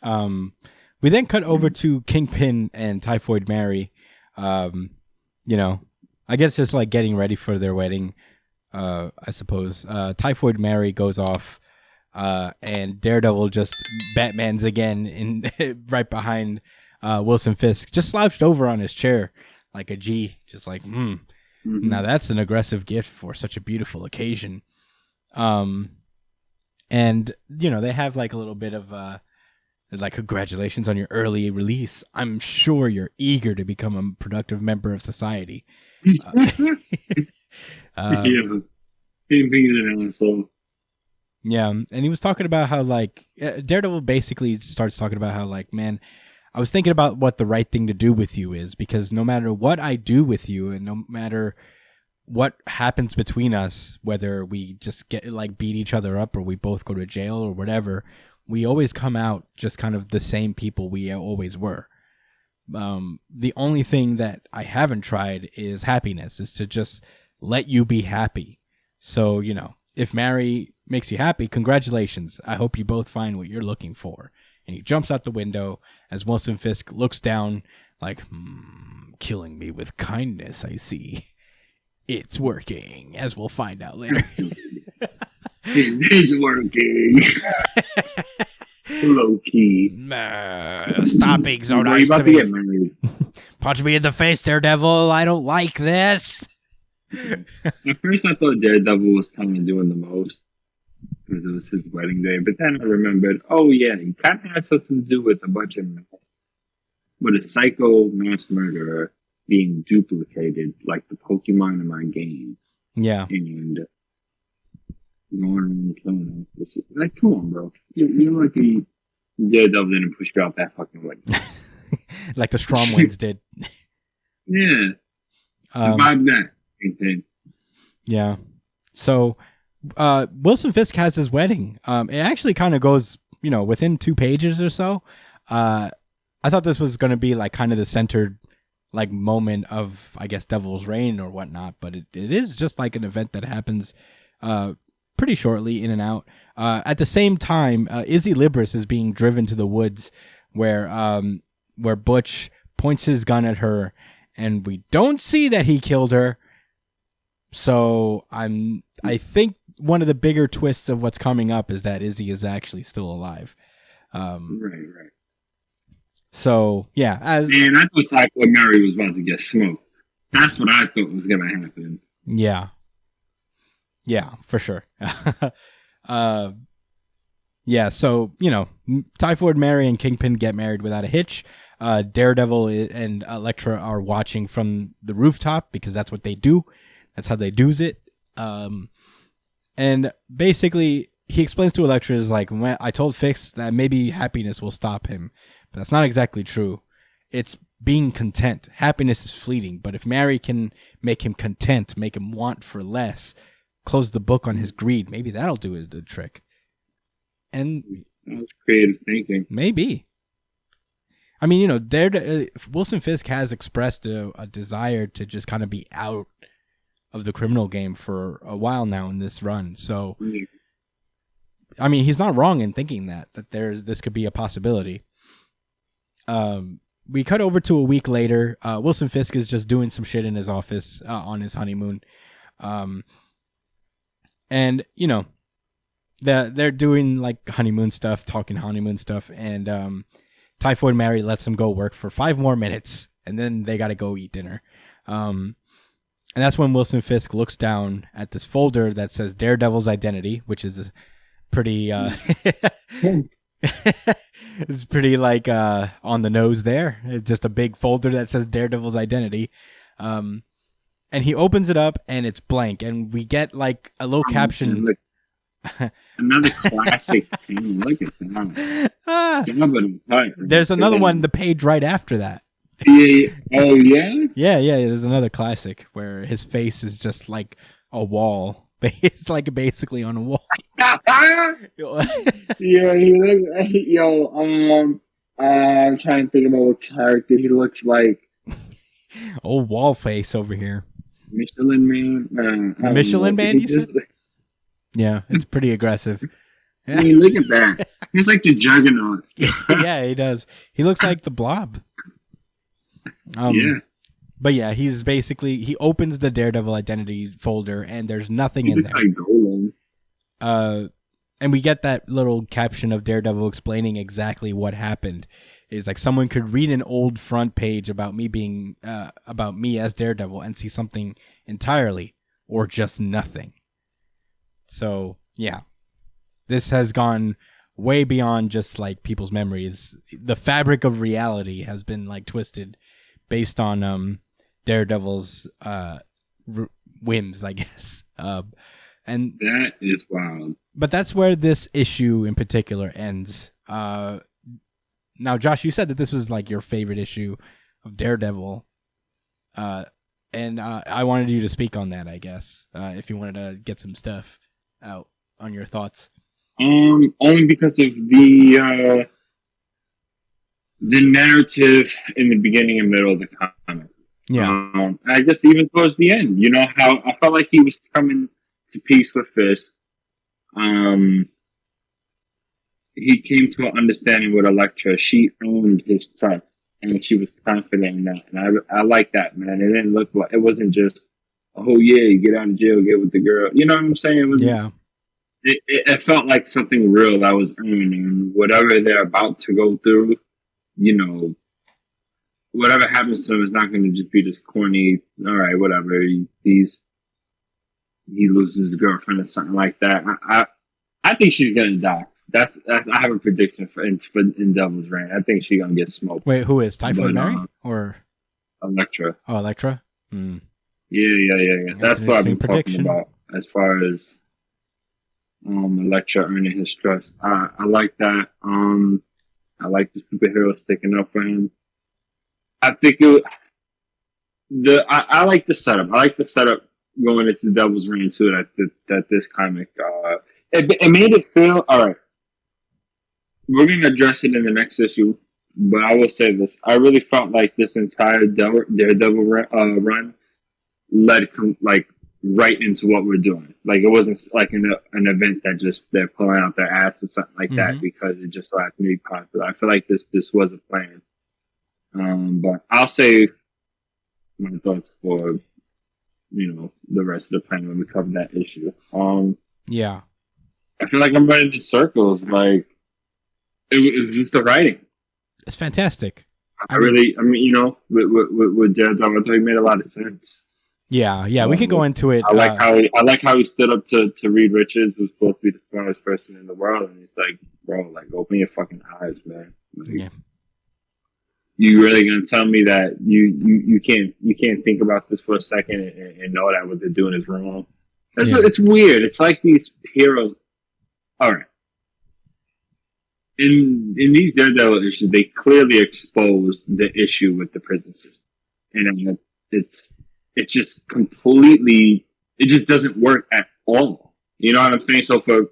We then cut over to Kingpin and Typhoid Mary. You know, I guess just like getting ready for their wedding, I suppose. Typhoid Mary goes off, and Daredevil just Batman's again in right behind Wilson Fisk, just slouched over on his chair like a G, just like, now that's an aggressive gift for such a beautiful occasion. And, you know, they have like a little bit of like, congratulations on your early release. I'm sure you're eager to become a productive member of society.
Yeah. Him being an asshole.
Yeah. And he was talking about how, like, Daredevil basically starts talking about how, like, man, I was thinking about what the right thing to do with you is, because no matter what I do with you and no matter what happens between us, whether we just get like beat each other up or we both go to jail or whatever, we always come out just kind of the same people we always were. The only thing that I haven't tried is happiness, is to just let you be happy. So, you know, if Mary makes you happy, congratulations. I hope you both find what you're looking for. And he jumps out the window as Wilson Fisk looks down like, killing me with kindness, I see. It's working, as we'll find out later.
It's working. Low key.
Stop being so nice to me. Punch me in the face, Daredevil. I don't like this.
At first, I thought Daredevil was kind of doing the most because it was his wedding day. But then I remembered, oh yeah, he kind of had something to do with a bunch of with a psycho mass murderer being duplicated, like the Pokemon in my game.
Yeah.
And going killing them. Like, come on, bro. You're lucky Daredevil didn't push you out that fucking way.
Like the Stromwinds did.
Yeah. Survive that.
Yeah. So, Wilson Fisk has his wedding. It actually kind of goes, you know, within 2 pages or so. I thought this was going to be like kind of the centered like moment of, I guess, Devil's Reign or whatnot, but it is just like an event that happens pretty shortly, in and out. At the same time, Izzy Libris is being driven to the woods where Butch points his gun at her, and we don't see that he killed her. So I think one of the bigger twists of what's coming up is that Izzy is actually still alive.
Right.
So yeah,
and I thought Typhoid Mary was about to get smoked. That's what I thought was gonna happen.
Yeah, for sure. Yeah, so you know, Typhoid Mary and Kingpin get married without a hitch. Daredevil and Elektra are watching from the rooftop because that's what they do. That's how they do's it. And basically, he explains to Elektra is like, I told Fix that maybe happiness will stop him. But that's not exactly true. It's being content. Happiness is fleeting. But if Mary can make him content, make him want for less, close the book on his greed, maybe that'll do it the trick. And
that's creative thinking.
Maybe. I mean, you know, Wilson Fisk has expressed a desire to just kind of be out of the criminal game for a while now in this run. So, I mean, he's not wrong in thinking that this could be a possibility. We cut over to a week later. Wilson Fisk is just doing some shit in his office on his honeymoon. And, you know, they're doing like honeymoon stuff, talking honeymoon stuff, and Typhoid Mary lets him go work for 5 more minutes, and then they got to go eat dinner. And that's when Wilson Fisk looks down at this folder that says Daredevil's identity, which is pretty it's pretty like on the nose there. It's just a big folder that says Daredevil's identity. And he opens it up and it's blank, and we get like a little caption.
Another classic thing. Look at that.
There's another one, the page right after that.
Yeah. Oh, yeah?
Yeah. There's another classic where his face is just like a wall. It's like basically on a wall.
Yeah, I'm trying to think about what character he looks like.
Old wall face over here.
Michelin Man?
Michelin Man, you said? Yeah, it's pretty aggressive.
I mean, look at that. He's like the Juggernaut.
Yeah, he does. He looks like the Blob.
Yeah.
But yeah, he's basically, he opens the Daredevil identity folder and there's nothing in there.
Like Golem.
And we get that little caption of Daredevil explaining exactly what happened. It's like someone could read an old front page about me being about me as Daredevil and see something entirely or just nothing. So yeah, this has gone way beyond just like people's memories. The fabric of reality has been like twisted based on Daredevil's whims, I guess. And
that is wild.
But that's where this issue in particular ends. Now, Josh, you said that this was like your favorite issue of Daredevil. And I wanted you to speak on that, I guess, if you wanted to get some stuff out on your thoughts.
Only because of the narrative in the beginning and middle of the comic.
Yeah.
I guess even towards the end, you know, how I felt like he was coming to peace with Fisk. He came to an understanding with Elektra. She owned his trust, and she was confident in that. And I like that, man. It didn't look like, it wasn't just, oh yeah, you get out of jail, get with the girl. You know what I'm saying? It was,
yeah.
It felt like something real that was earning. Whatever they're about to go through, you know, whatever happens to him is not going to just be this corny, all right, whatever. He loses his girlfriend or something like that. I think she's going to die. That's I have a prediction for in Devil's Reign. I think she's going to get smoked.
Wait, who is? Typhoid Mary? Or
Elektra?
Oh, Elektra? Mm.
Yeah. That's what I've been talking about as far as Elektra earning his trust. I like that. I like the superhero sticking up for him. I think I like the setup. I like the setup going into Devil's Reign too. That this comic it made it feel all right. We're gonna address it in the next issue, but I will say this: I really felt like this entire Daredevil run led like right into what we're doing. Like it wasn't like an event that just they're pulling out their ass or something like that because it just so happened to be popular. I feel like this was a plan. But I'll say my thoughts for the rest of the plan when we cover that issue.
Yeah,
I feel like I'm running in circles. Like it was just the writing.
It's fantastic.
With Daredevil, I thought he made a lot of sense.
Yeah, we can go into it.
I like how he stood up to Reed Richards, who's supposed to be the smartest person in the world, and he's like, bro, like open your fucking eyes, man. Like,
yeah.
You really gonna tell me that you can't think about this for a second and know that what they're doing is wrong? It's weird. It's like these heroes. All right. In these Daredevil issues, they clearly exposed the issue with the prison system, and it's just completely. It just doesn't work at all. You know what I'm saying? So for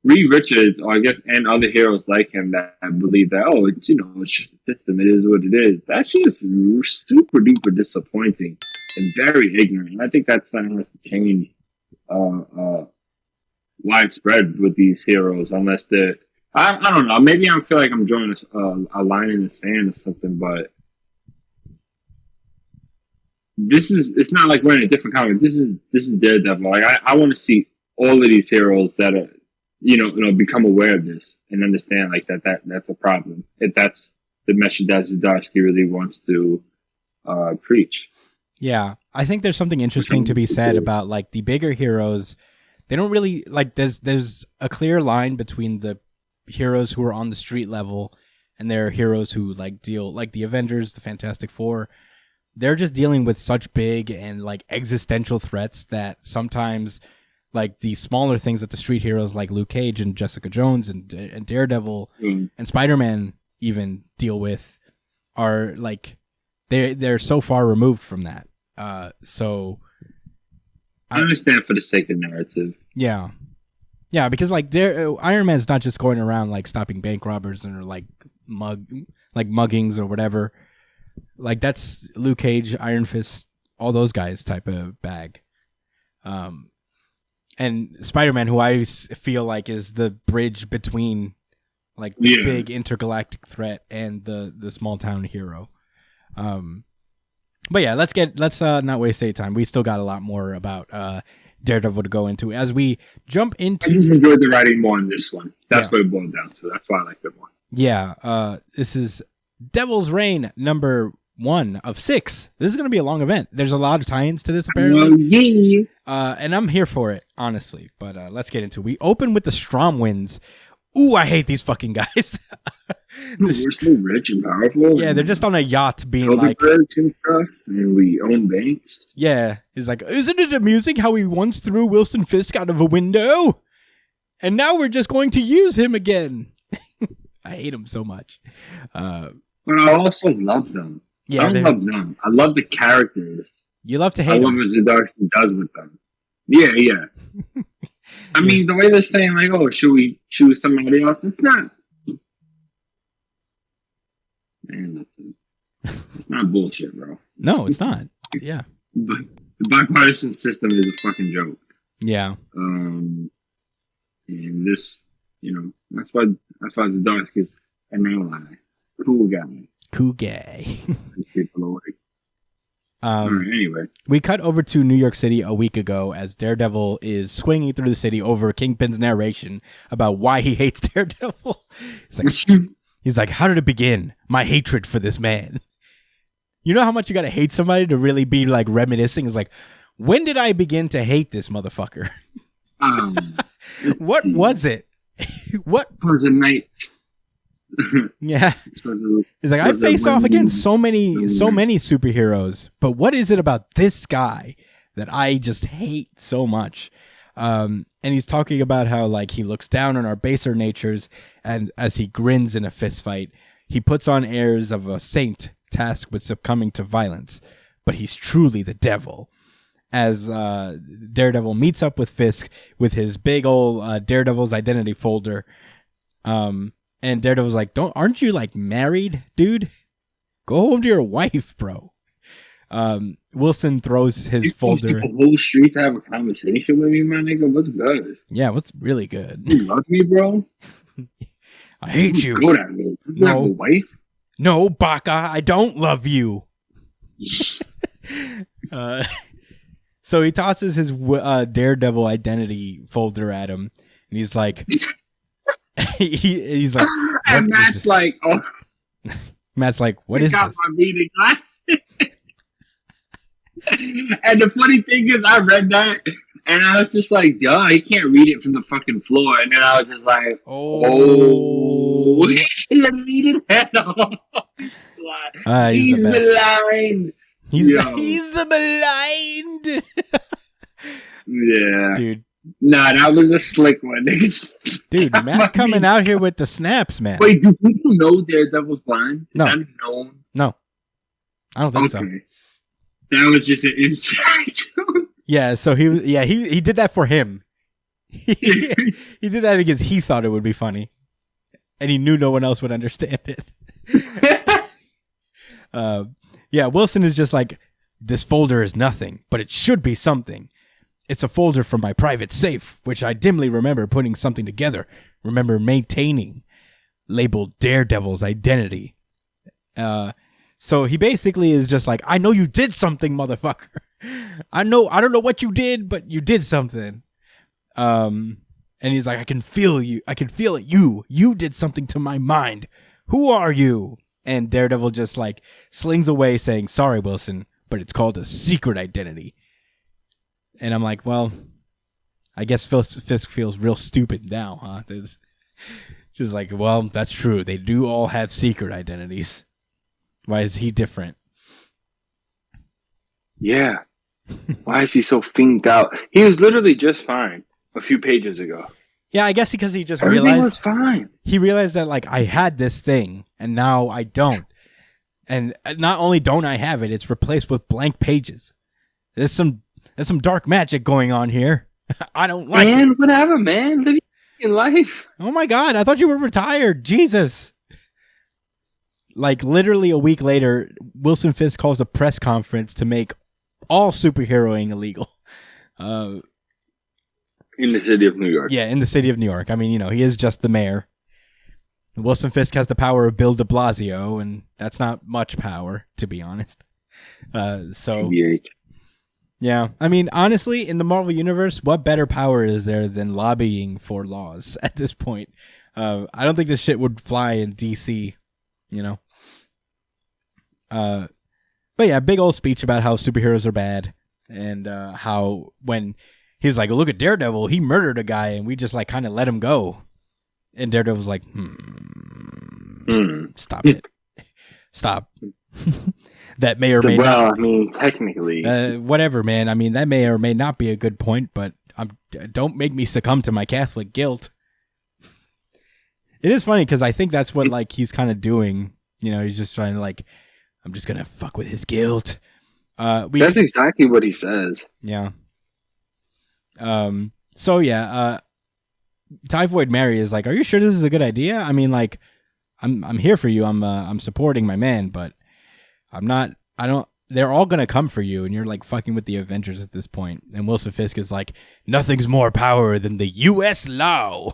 Reed Richards, or I guess, and other heroes like him that believe that, it's just a system. It is what it is. That shit is super duper disappointing and very ignorant. I think that's something that has to change widespread with these heroes, unless they're. I don't know. Maybe I feel like I'm drawing a line in the sand or something, but it's not like we're in a different comic. This is Daredevil. Like I want to see all of these heroes that are, become aware of this and understand like that's a problem. If that's the message that Zdarsky really wants to preach.
Yeah, I think there's something interesting to be said about like the bigger heroes. They don't really like. There's a clear line between the heroes who are on the street level and there are heroes who like deal like the Avengers, the Fantastic Four. They're just dealing with such big and like existential threats that sometimes like the smaller things that the street heroes like Luke Cage and Jessica Jones and Daredevil and Spider-Man even deal with are like they're so far removed from that. So
I understand for the sake of narrative.
Yeah. Yeah, because like Iron Man's not just going around like stopping bank robbers or like muggings or whatever. Like that's Luke Cage, Iron Fist, all those guys type of bag. And Spider-Man, who I feel like is the bridge between like the big intergalactic threat and the small town hero. But yeah, let's not waste any time. We still got a lot more about Daredevil to go into as we jump into.
I just enjoyed the writing more on this one. That's what it boiled down to. That's why I like it more.
Yeah, this is Devil's Reign number 1 of 6. This is going to be a long event. There's a lot of tie-ins to this apparently. And I'm here for it, honestly. But let's get into it. We open with the Strom Winds. Ooh, I hate these fucking guys.
We're so rich and powerful.
Yeah, they're just on a yacht being like...
and stuff, and we own banks.
Yeah, he's like, isn't it amusing how we once threw Wilson Fisk out of a window? And now we're just going to use him again. I hate him so much.
But I also love them.
Yeah,
I love them. I love the characters.
You love to hate them.
I love what Zdarsky does with them. Yeah. I mean, the way they're saying, like, oh, should we choose somebody else? It's not. Man, it's not bullshit, bro.
No, it's not. Yeah.
But the bipartisan system is a fucking joke.
Yeah.
And this, that's why Zdarsky's an ally. Cool guy.
Cool guy.
Anyway,
we cut over to New York City a week ago as Daredevil is swinging through the city over Kingpin's narration about why he hates Daredevil. He's like, how did it begin? My hatred for this man. You know how much you got to hate somebody to really be like reminiscing? It's like, when did I begin to hate this motherfucker? What was it? What
was a night?
Yeah. He's like, I face off against so many superheroes, but what is it about this guy that I just hate so much? And he's talking about how like he looks down on our baser natures, and as he grins in a fist fight, he puts on airs of a saint tasked with succumbing to violence, but he's truly the devil. As Daredevil meets up with Fisk with his big old Daredevil's identity folder, and Daredevil's like, aren't you like married, dude? Go home to your wife, bro. Wilson throws his folder.
The whole street to have a conversation with me, my nigga. What's good?
Yeah, what's really good?
You love me, bro?
I hate you.
Go that way. You have a wife?
No, Baka, I don't love you. So he tosses his Daredevil identity folder at him, and he's like, he's like,
and Matt's like, oh.
Matt's like, what is this?
My reading glasses. And the funny thing is, I read that, and I was just like, duh, he can't read it from the fucking floor. And then I was just like, oh. He didn't read it at all. He's blind.
He's blind.
Yeah.
Dude.
Nah, that was a slick one.
Dude, Matt coming out here with the snaps, man.
Wait, do people know Daredevil's blind?
No.
Is that known?
No. I don't think so.
That was just an inside joke.
Yeah, so he did that for him. He did that because he thought it would be funny. And he knew no one else would understand it. Yeah, Wilson is just like, this folder is nothing, but it should be something. It's a folder from my private safe, which I dimly remember putting something together, remember maintaining, labeled Daredevil's identity. So he basically is just like, I know you did something, motherfucker. I don't know what you did, but you did something. And he's like, I can feel you. I can feel it. You did something to my mind. Who are you? And Daredevil just like slings away saying, sorry, Wilson, but it's called a secret identity. And I'm like, well, I guess Fisk feels real stupid now, huh? Just like, well, that's true. They do all have secret identities. Why is he different?
Yeah. Why is he so fiended out? He was literally just fine a few pages ago.
Yeah, I guess because he just
Everything was fine.
He realized that, like, I had this thing, and now I don't. And not only don't I have it, it's replaced with blank pages. There's some dark magic going on here. I don't like it.
Man, whatever, man. Live your life.
Oh my God, I thought you were retired. Jesus. Like, literally a week later, Wilson Fisk calls a press conference to make all superheroing illegal.
In the city of New York.
Yeah, in the city of New York. I mean, he is just the mayor. Wilson Fisk has the power of Bill de Blasio, and that's not much power, to be honest. Yeah. I mean, honestly, in the Marvel Universe, what better power is there than lobbying for laws at this point? I don't think this shit would fly in DC, But yeah, big old speech about how superheroes are bad, and how when he was like, look at Daredevil, he murdered a guy, and we just like kind of let him go. And Daredevil's like, stop it. Stop. That may or may not.
Well, I mean, technically.
Whatever, man. I mean, that may or may not be a good point, but don't make me succumb to my Catholic guilt. It is funny because I think that's what like he's kind of doing. He's just trying to like, I'm just going to fuck with his guilt.
That's exactly what he says.
Yeah. So yeah, Typhoid Mary is like, are you sure this is a good idea? I mean, like, I'm here for you. I'm supporting my man, but they're all gonna come for you, and you're like fucking with the Avengers at this point. And Wilson Fisk is like, nothing's more power than the U.S. law.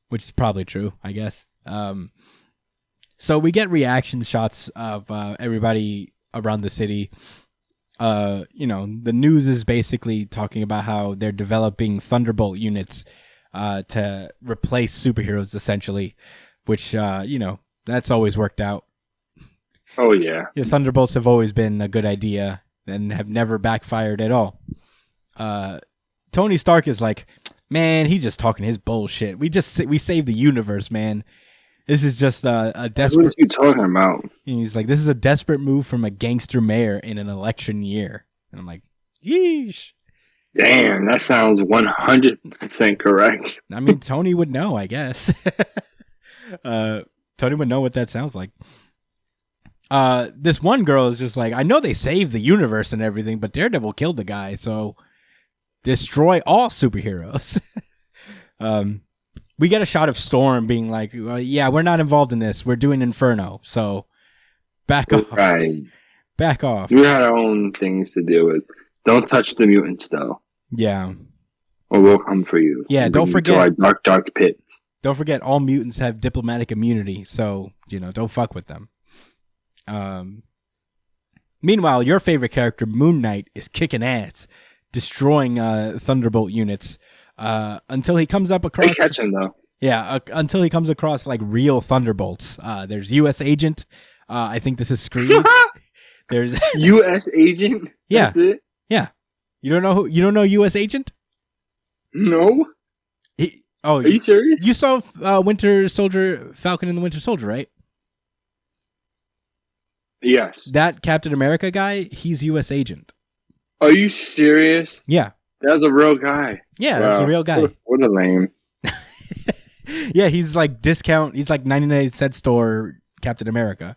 Which is probably true, I guess. So we get reaction shots of everybody around the city. The news is basically talking about how they're developing Thunderbolt units to replace superheroes, essentially, which, that's always worked out.
Oh, yeah.
The Thunderbolts have always been a good idea and have never backfired at all. Tony Stark is like, man, he's just talking his bullshit. We saved the universe, man. This is just a desperate...
What are you talking about?
And he's like, this is a desperate move from a gangster mayor in an election year. And I'm like, yeesh.
Damn, that sounds 100% correct.
I mean, Tony would know, I guess. Tony would know what that sounds like. This one girl is just like, I know they saved the universe and everything, but Daredevil killed the guy, so destroy all superheroes. We get a shot of Storm being like, yeah, we're not involved in this. We're doing Inferno. So back off.
Right.
Back off.
We had our own things to deal with. Don't touch the mutants, though.
Yeah.
Or we'll come for you.
Yeah, don't forget.
To our dark, dark pits.
Don't forget, all mutants have diplomatic immunity. So, don't fuck with them. Meanwhile, your favorite character, Moon Knight, is kicking ass, destroying Thunderbolt units. Until he comes up across...
They catch him, though.
Yeah, until he comes across, like, real Thunderbolts. There's U.S. Agent. I think this is Screed. There's...
U.S. Agent?
Yeah.
That's it?
Yeah. You don't know U.S. Agent?
No. Are you serious?
You saw Winter Soldier, Falcon and the Winter Soldier, right?
Yes.
That Captain America guy, he's U.S. Agent.
Are you serious?
Yeah.
That's a real guy.
Yeah, that's a real guy.
What a lame.
Yeah, he's like discount. He's like 99-cent store Captain America.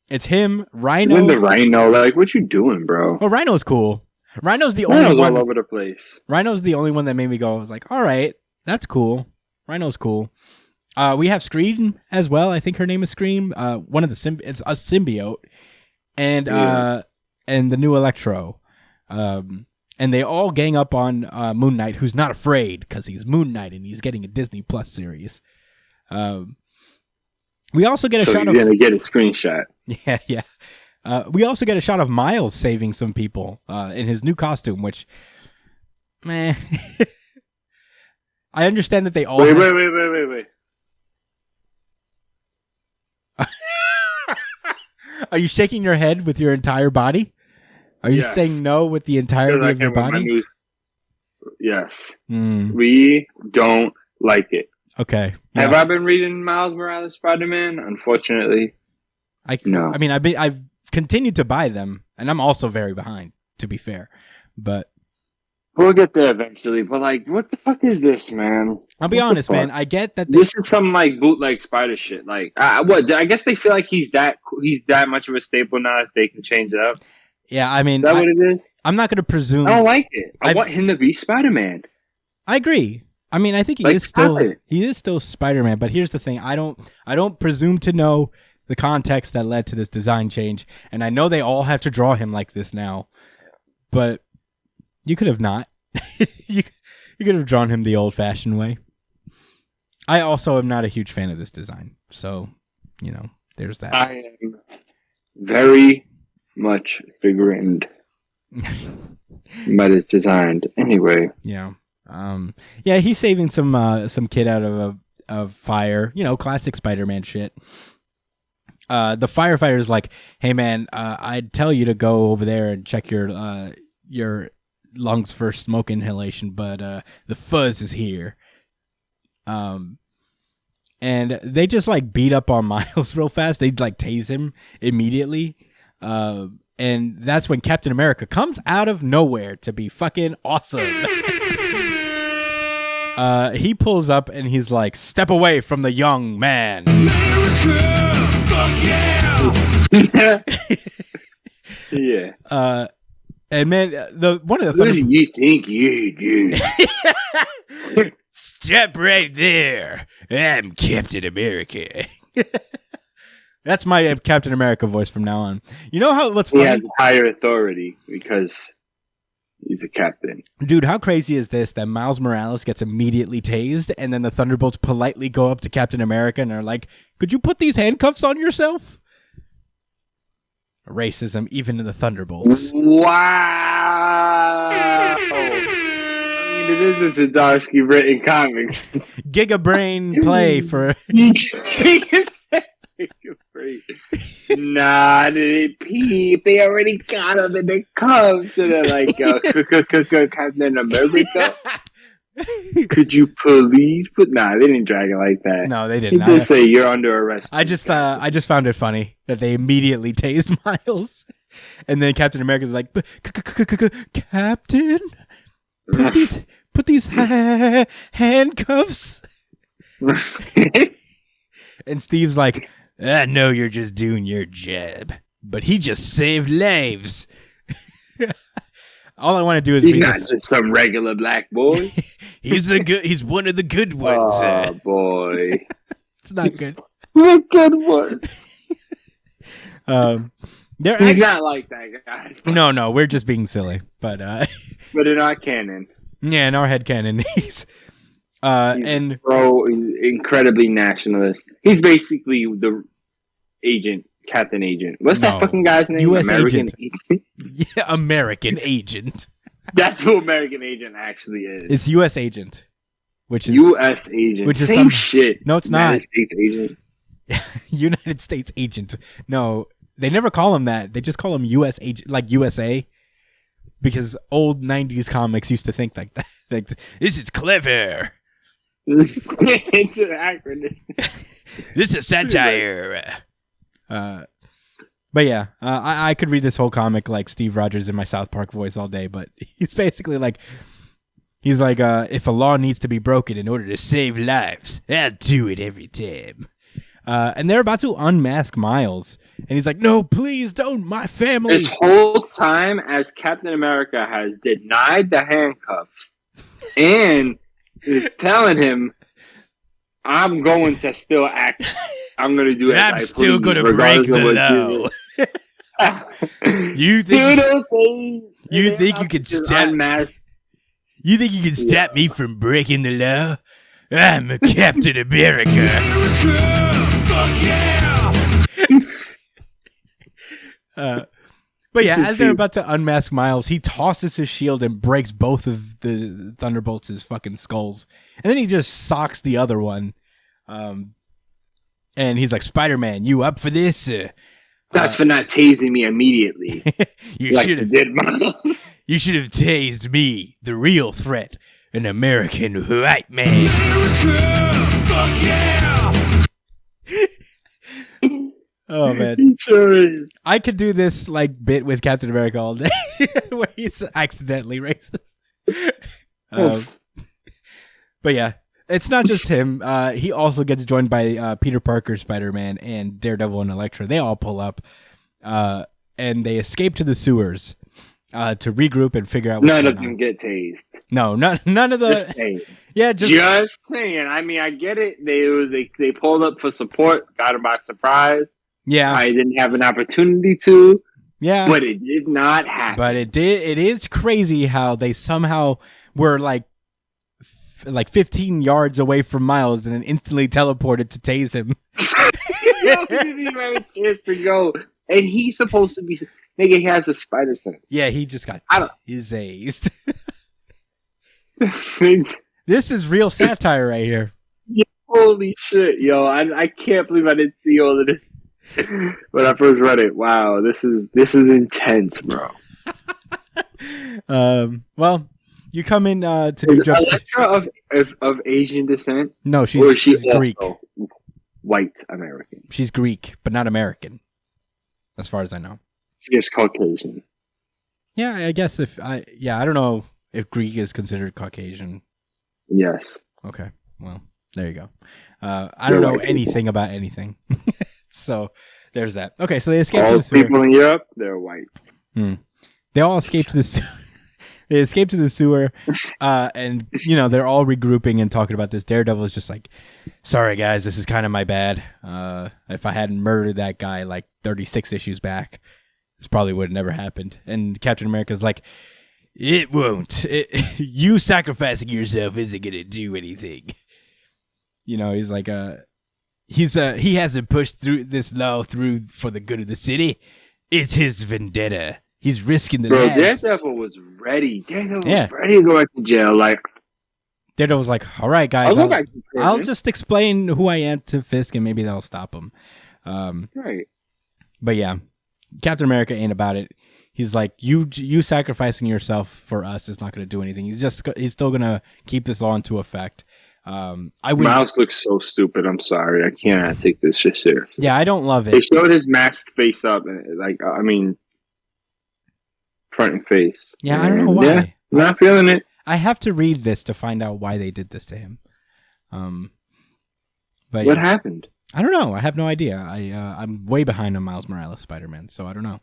It's him, Rhino.
Even the Rhino, like, what you doing, bro?
Oh, Rhino's cool. Rhino's the only one
all over the place.
Rhino's the only one that made me go, like, all right, that's cool. Rhino's cool. We have Scream as well. I think her name is Scream. One of the it's a symbiote, and the new Electro. And they all gang up on Moon Knight, who's not afraid because he's Moon Knight and he's getting a Disney Plus series. We also get a shot of...
You're going to get a screenshot.
Yeah. We also get a shot of Miles saving some people in his new costume, which, meh. I understand that they all.
Wait.
Are you shaking your head with your entire body? Are you saying no with the entirety of your body?
Yes.
Mm.
We don't like it.
Okay. Yeah.
Have I been reading Miles Morales Spider-Man? Unfortunately, no.
I mean, I've continued to buy them, and I'm also very behind, to be fair. But
we'll get there eventually. But like, what the fuck is this, man?
I'll be honest, man. I get that
this is some like bootleg Spider shit. Like, what? I guess they feel like he's that much of a staple now that they can change it up.
Yeah, I mean,
is that what it is?
I'm not going to presume.
I don't like it. I want him to be Spider-Man.
I agree. I mean, I think he is still Spider-Man. But here's the thing: I don't presume to know the context that led to this design change, and I know they all have to draw him like this now. But you could have not. you could have drawn him the old-fashioned way. I also am not a huge fan of this design, so there's that.
I am very much chagrined but it's designed anyway.
Yeah. He's saving some kid out of fire, classic Spider-Man shit. The firefighter's like, "Hey man, I'd tell you to go over there and check your lungs for smoke inhalation, but the fuzz is here." And they just like beat up on Miles real fast. They like tase him immediately. And that's when Captain America comes out of nowhere to be fucking awesome. He pulls up and he's like, "Step away from the young man." America, fuck yeah.
Yeah.
And man, one of the
what do you think you do?
Step right there. I'm Captain America. That's my Captain America voice from now on. You know what's funny?
He has higher authority because he's a captain.
Dude, how crazy is this that Miles Morales gets immediately tased and then the Thunderbolts politely go up to Captain America and are like, "Could you put these handcuffs on yourself?" Racism, even in the Thunderbolts.
Wow. I mean, it isn't a Darsky written comics.
Giga Brain play for...
Nah, they already got him in the cuffs, and they're like, Captain America. Could you please put? Nah, they didn't drag it like that.
No, they didn't.
They did say you're under arrest.
I just found it funny that they immediately tased Miles, and then Captain America's like, "Captain, put these handcuffs." And Steve's like, "I know you're just doing your job, but he just saved lives." All I want to do is
he's not just some regular black boy.
He's one of the good ones.
Oh boy,
it's not good.
The good ones.
He's
not like that guy.
No, we're just being silly. But
in our canon,
yeah, in our head canon, he's
incredibly nationalist. He's basically the Captain Agent. What's that fucking guy's name?
U.S.
American
Agent. Yeah, American Agent.
That's who American Agent actually is.
It's U.S. Agent, which is
U.S. Agent.
Which is
same shit.
No, it's
United
not.
States Agent.
United States Agent. No, they never call him that. They just call him U.S. Agent, like USA, because old '90s comics used to think like that. Like, this is clever.
It's an acronym.
This is satire. But yeah, I could read this whole comic like Steve Rogers in my South Park voice all day, but he's basically like, if a law needs to be broken in order to save lives, I'll do it every time. And they're about to unmask Miles, and he's like, "No, please don't, my family."
This whole time, as Captain America has denied the handcuffs and is telling him, "I'm going to still act. I'm going to do it.
I'm still going to break the law." You think you can stop? You think you can stop me from breaking the law? I'm a Captain America. Fuck yeah! But yeah, as they're about to unmask Miles, he tosses his shield and breaks both of the Thunderbolts' fucking skulls. And then he just socks the other one. And he's like, Spider-Man, you up for this?
That's for not tasing me immediately.
You should have
did, Miles.
You should have tased me, the real threat, an American white man. Fuck yeah! Oh man,
He sure is.
I could do this like bit with Captain America all day, where he's accidentally racist. But yeah, it's not just him. He also gets joined by Peter Parker, Spider-Man, and Daredevil and Elektra. They all pull up, and they escape to the sewers to regroup and figure out.
None of them get tased.
No, none of the.
Just saying.
Yeah,
just saying. I mean, I get it. They pulled up for support, got him by surprise.
Yeah,
I didn't have an opportunity to.
Yeah,
but it did not happen.
But it did. It is crazy how they somehow were like 15 yards away from Miles and then instantly teleported to tase him.
He didn't even have a chance to go, and he's supposed to be. Nigga, he has a spider sense.
Yeah, he just got tased. This is real satire right here.
Yeah, holy shit, yo! I can't believe I didn't see all of this when I first read it. Wow, this is intense, bro.
Well, you come in to
is Elektra of Asian descent?
No, she's Greek.
White American.
She's Greek, but not American, as far as I know.
She's Caucasian.
Yeah, I guess I don't know if Greek is considered Caucasian.
Yes.
Okay. Well, there you go. I don't know anything about anything. So there's that. Okay, so they escape to the sewer.
All people in Europe, they're white.
They all escape to the sewer. They escape to the sewer, and they're all regrouping and talking about this. Daredevil is just like, "Sorry guys, this is kind of my bad. If I hadn't murdered that guy like 36 issues back, this probably would have never happened." And Captain America's like, "It won't. You sacrificing yourself isn't gonna do anything." He's like, he hasn't pushed through this law through for the good of the city. It's his vendetta. He's risking the lives.
Daredevil was ready. Daredevil was ready to go back to jail. Like,
Daredevil's like, all right, guys, I'll just explain who I am to Fisk, and maybe that'll stop him.
Right.
But yeah, Captain America ain't about it. He's like, you sacrificing yourself for us is not going to do anything. He's still going to keep this law into effect.
Miles looks so stupid. I'm sorry. I cannot take this shit seriously.
Yeah, I don't love it.
They showed his masked face up, and front and face.
Yeah, I don't know why.
Yeah, not feeling it.
I have to read this to find out why they did this to him. But
what happened?
I don't know. I have no idea. I'm way behind on Miles Morales Spider-Man, so I don't know.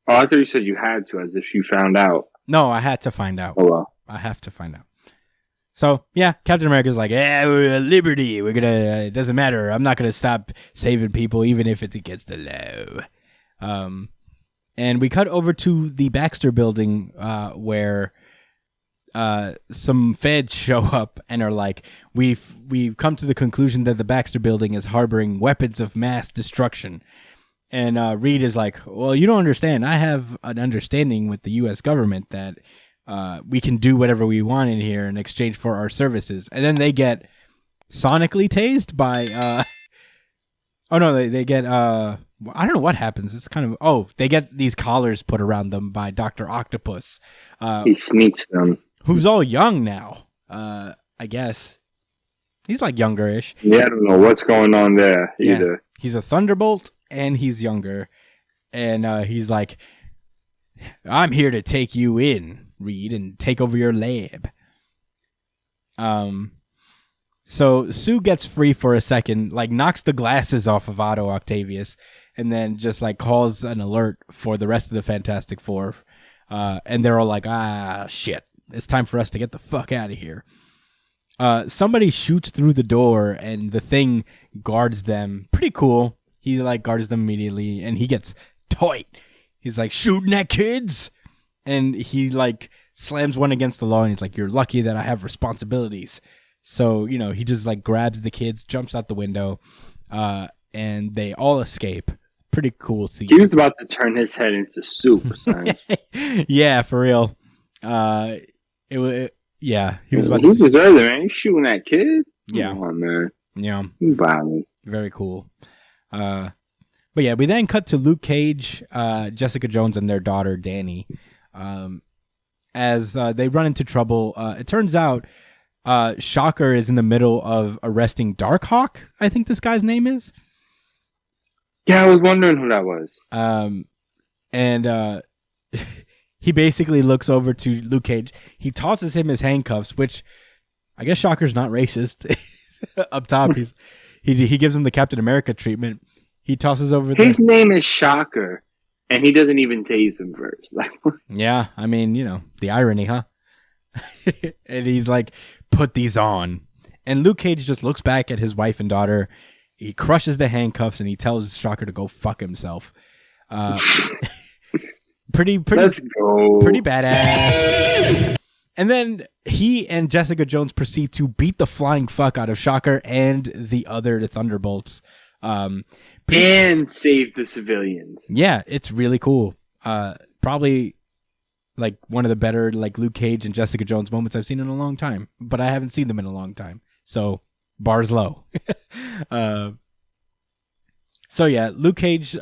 Oh, I thought you said you had to, as if you found out.
No, I had to find out.
Oh well.
I have to find out. So yeah, Captain America's like, yeah, we're at liberty. We're gonna. It doesn't matter. I'm not gonna stop saving people, even if it's against the law. And we cut over to the Baxter building, where some feds show up and are like, we've come to the conclusion that the Baxter building is harboring weapons of mass destruction. And Reed is like, well, you don't understand. I have an understanding with the U.S. government that we can do whatever we want in here in exchange for our services. And then they get sonically tased by... oh, no, they get... I don't know what happens. It's kind of... Oh, they get these collars put around them by Dr. Octopus.
He sneaks them.
Who's all young now, I guess. He's like younger-ish.
Yeah, I don't know what's going on there either.
Yeah. He's a Thunderbolt, and he's younger. And he's like, I'm here to take you in, Reed, and take over your lab. So Sue gets free for a second, like knocks the glasses off of Otto Octavius, and then just like calls an alert for the rest of the Fantastic Four. And they're all like, shit, it's time for us to get the fuck out of here. Somebody shoots through the door, and the Thing guards them. Pretty cool. He like guards them immediately, and he gets tight. He's like, shooting at kids? And he like slams one against the law, and he's like, you're lucky that I have responsibilities. So, he just like grabs the kids, jumps out the window, and they all escape. pretty cool scene.
He was about to turn his head into soup, son.
Yeah, for real. It was. Yeah, he was about
He
to.
deserved it, man. He's shooting at kids.
Yeah.
Come on, man.
Yeah.
He's violent.
Very cool. But yeah, we then cut to Luke Cage, Jessica Jones, and their daughter Danny. As they run into trouble, it turns out Shocker is in the middle of arresting Darkhawk. I think this guy's name is.
Yeah, I was wondering who that was.
And he basically looks over to Luke Cage. He tosses him his handcuffs, which I guess Shocker's not racist. Up top, he gives him the Captain America treatment. He tosses over
his name is Shocker, and he doesn't even tase him first.
Yeah, I mean, the irony, huh? And he's like, put these on. And Luke Cage just looks back at his wife and daughter. He crushes the handcuffs and he tells Shocker to go fuck himself. Pretty
Let's go.
Pretty badass. And then he and Jessica Jones proceed to beat the flying fuck out of Shocker and the Thunderbolts.
And save the civilians.
Yeah, it's really cool. Probably like one of the better like Luke Cage and Jessica Jones moments I've seen in a long time. But I haven't seen them in a long time. So bar's low. So yeah, Luke Cage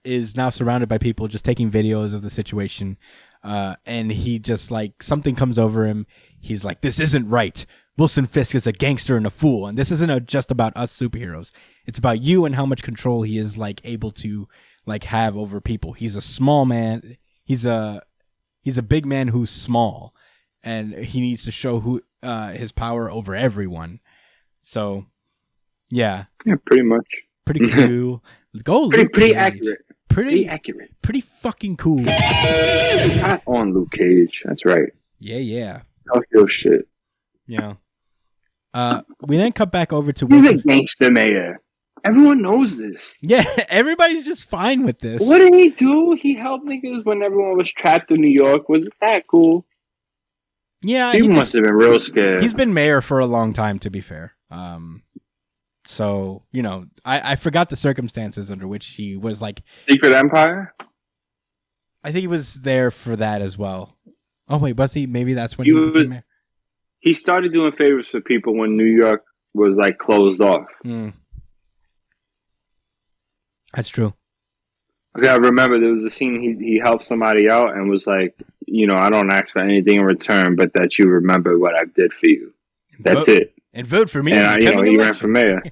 is now surrounded by people just taking videos of the situation. And he just like something comes over him. He's like, this isn't right. Wilson Fisk is a gangster and a fool. And this isn't just about us superheroes. It's about you and how much control he is like able to like have over people. He's a small man. He's a big man who's small, and he needs to show his power over everyone. So yeah,
pretty much.
Pretty cool. Go,
pretty accurate. Pretty accurate.
Pretty fucking cool.
Hot on Luke Cage. That's right.
Yeah.
Talk your shit.
Yeah. We then cut back over to
He's a gangster mayor. Everyone knows this.
Yeah, everybody's just fine with this.
What did he do? He helped niggas when everyone was trapped in New York. Was it that cool?
Yeah,
he must have been real scared.
He's been mayor for a long time, to be fair. So, I forgot the circumstances under which he was like...
Secret Empire?
I think he was there for that as well. Oh, wait, was he? Maybe that's when he became mayor?
He started doing favors for people when New York was like closed off.
That's true.
Okay, I remember there was a scene he helped somebody out and was like, I don't ask for anything in return, but that you remember what I did for you. That's it.
And vote for me.
And he ran for mayor.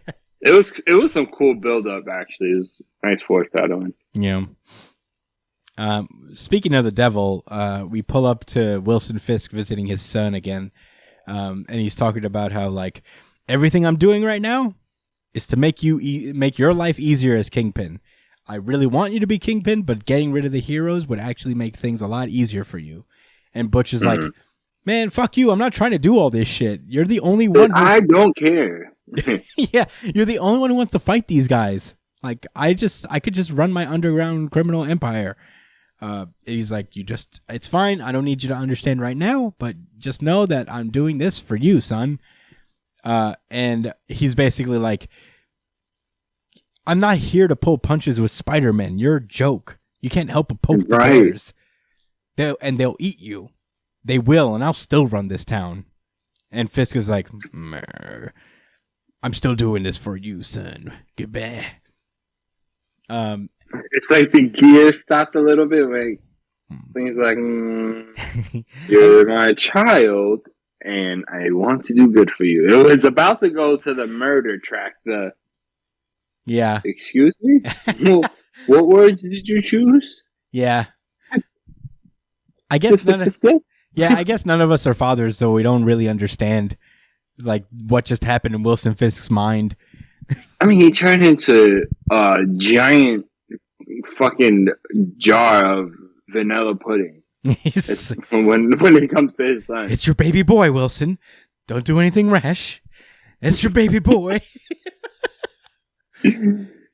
It was some cool build up actually. It was nice foreshadowing.
Yeah. Speaking of the devil, we pull up to Wilson Fisk visiting his son again, and he's talking about how like everything I'm doing right now is to make your life easier as Kingpin. I really want you to be Kingpin, but getting rid of the heroes would actually make things a lot easier for you. And Butch is like, man, fuck you. I'm not trying to do all this shit. You're the only one.
I don't care.
Yeah, you're the only one who wants to fight these guys. Like, I could just run my underground criminal empire. He's like, it's fine. I don't need you to understand right now, but just know that I'm doing this for you, son. And he's basically like, I'm not here to pull punches with Spider-Man. You're a joke. You can't help but poke the bears. They'll eat you. They will, and I'll still run this town. And Fisk is like, I'm still doing this for you, son. Goodbye.
It's like the gear stopped a little bit. Like, he's like, you're my child, and I want to do good for you. It was about to go to the murder track.
Yeah.
Excuse me? What words did you choose?
Yeah. I guess I guess none of us are fathers, so we don't really understand like what just happened in Wilson Fisk's mind.
I mean, he turned into a giant fucking jar of vanilla pudding. When it comes to his son.
It's your baby boy, Wilson. Don't do anything rash. It's your baby boy.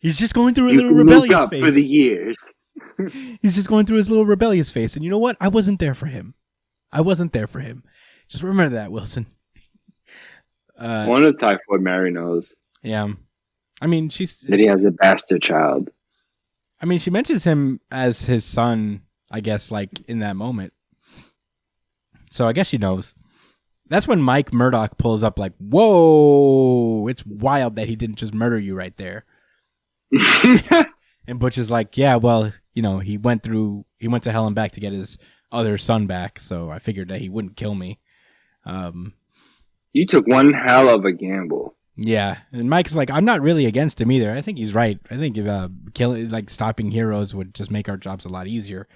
He's just going through a little rebellious phase.
For the years.
He's just going through his little rebellious phase. And you know what? I wasn't there for him. Just remember that, Wilson.
One of Typhoid Mary knows.
Yeah. I mean,
that he has a bastard child.
I mean, she mentions him as his son, I guess, like in that moment. So I guess she knows. That's when Mike Murdoch pulls up like, whoa, it's wild that he didn't just murder you right there. And Butch is like, yeah, well, you know, he went to hell and back to get his other son back. So I figured that he wouldn't kill me.
You took one hell of a gamble.
Yeah. And Mike's like, I'm not really against him either. I think he's right. I think stopping heroes would just make our jobs a lot easier.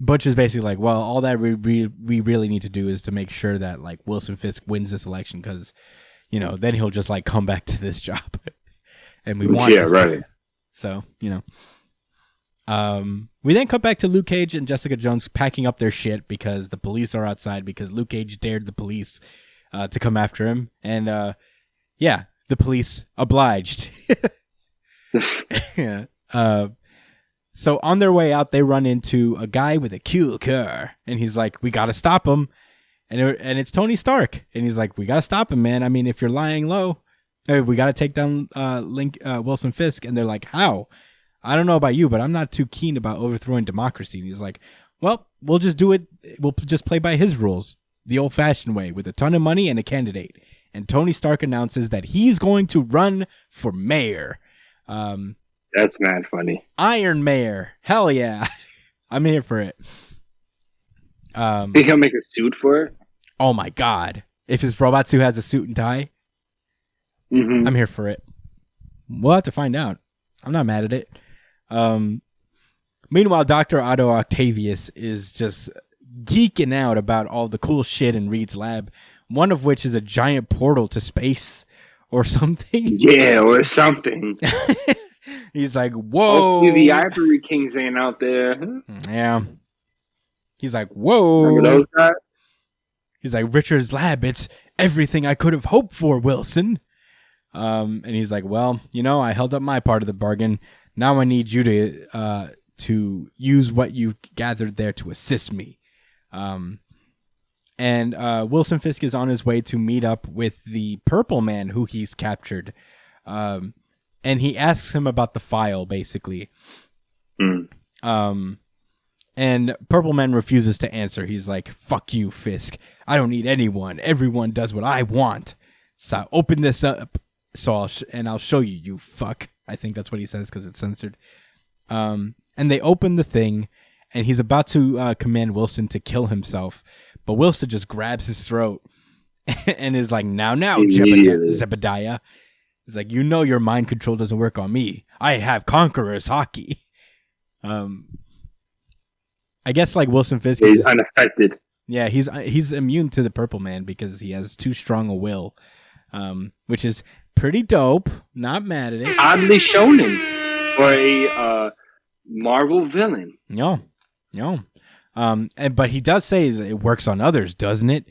Butch is basically like, well, all that we really need to do is to make sure that like Wilson Fisk wins this election because, you know, then he'll just like come back to this job, and we want.
Yeah, right.
So you know, we then cut back to Luke Cage and Jessica Jones packing up their shit because the police are outside because Luke Cage dared the police to come after him, and the police obliged. Yeah. So on their way out, they run into a guy with a cool car, and he's like, "We gotta stop him," and it's Tony Stark, and he's like, "We gotta stop him, man. I mean, if you're lying low, we gotta take down Wilson Fisk." And they're like, "How? I don't know about you, but I'm not too keen about overthrowing democracy." And he's like, "Well, we'll just do it. We'll just play by his rules, the old-fashioned way, with a ton of money and a candidate." And Tony Stark announces that he's going to run for mayor.
That's mad funny.
Iron Mayor. Hell yeah. I'm here for it.
Think he'll make a suit for it?
Oh my God. If his robot suit has a suit and tie, I'm here for it. We'll have to find out. I'm not mad at it. Meanwhile, Dr. Otto Octavius is just geeking out about all the cool shit in Reed's lab, one of which is a giant portal to space or something.
Yeah, or something.
He's like, whoa.
Hopefully the Ivory Kings ain't out there.
Yeah. He's like, whoa.
Remember those guys?
He's like, Richard's lab, it's everything I could have hoped for, Wilson. And he's like, well, you know, I held up my part of the bargain. Now I need you to use what you gathered there to assist me. And Wilson Fisk is on his way to meet up with the Purple Man who he's captured. And he asks him about the file, basically. And Purple Man refuses to answer. He's like, fuck you, Fisk. I don't need anyone. Everyone does what I want. So open this up, and I'll show you, you fuck. I think that's what he says because it's censored. And they open the thing, and he's about to command Wilson to kill himself. But Wilson just grabs his throat and is like, now, Zebediah. He's like, you know your mind control doesn't work on me. I have Conqueror's hockey. I guess like Wilson Fisk.
He's unaffected.
Yeah, he's immune to the Purple Man because he has too strong a will, which is pretty dope. Not mad at it.
Oddly shonen for a Marvel villain.
No. But he does say it works on others, doesn't it?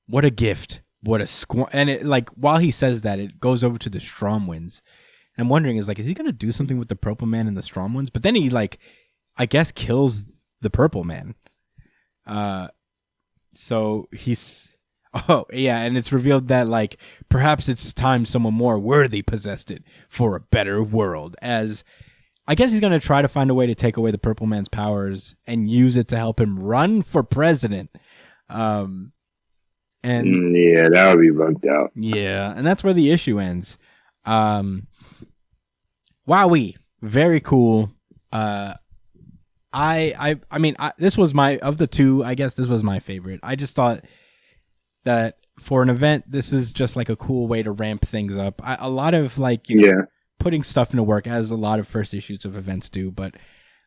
What a gift. What a and it like while he says that, it goes over to the Stromwinds. And I'm wondering, is he going to do something with the Purple Man and the Stromwinds? But then he I guess kills the Purple Man. So he's and it's revealed that perhaps it's time someone more worthy possessed it for a better world. As I guess he's going to try to find a way to take away the Purple Man's powers and use it to help him run for president. And
yeah, that would be bugged out.
Yeah, and that's where the issue ends. Wowee, very cool. I mean, this was of the two, I guess this was my favorite. I just thought that for an event, this is just a cool way to ramp things up. A lot of putting stuff into work, as a lot of first issues of events do, but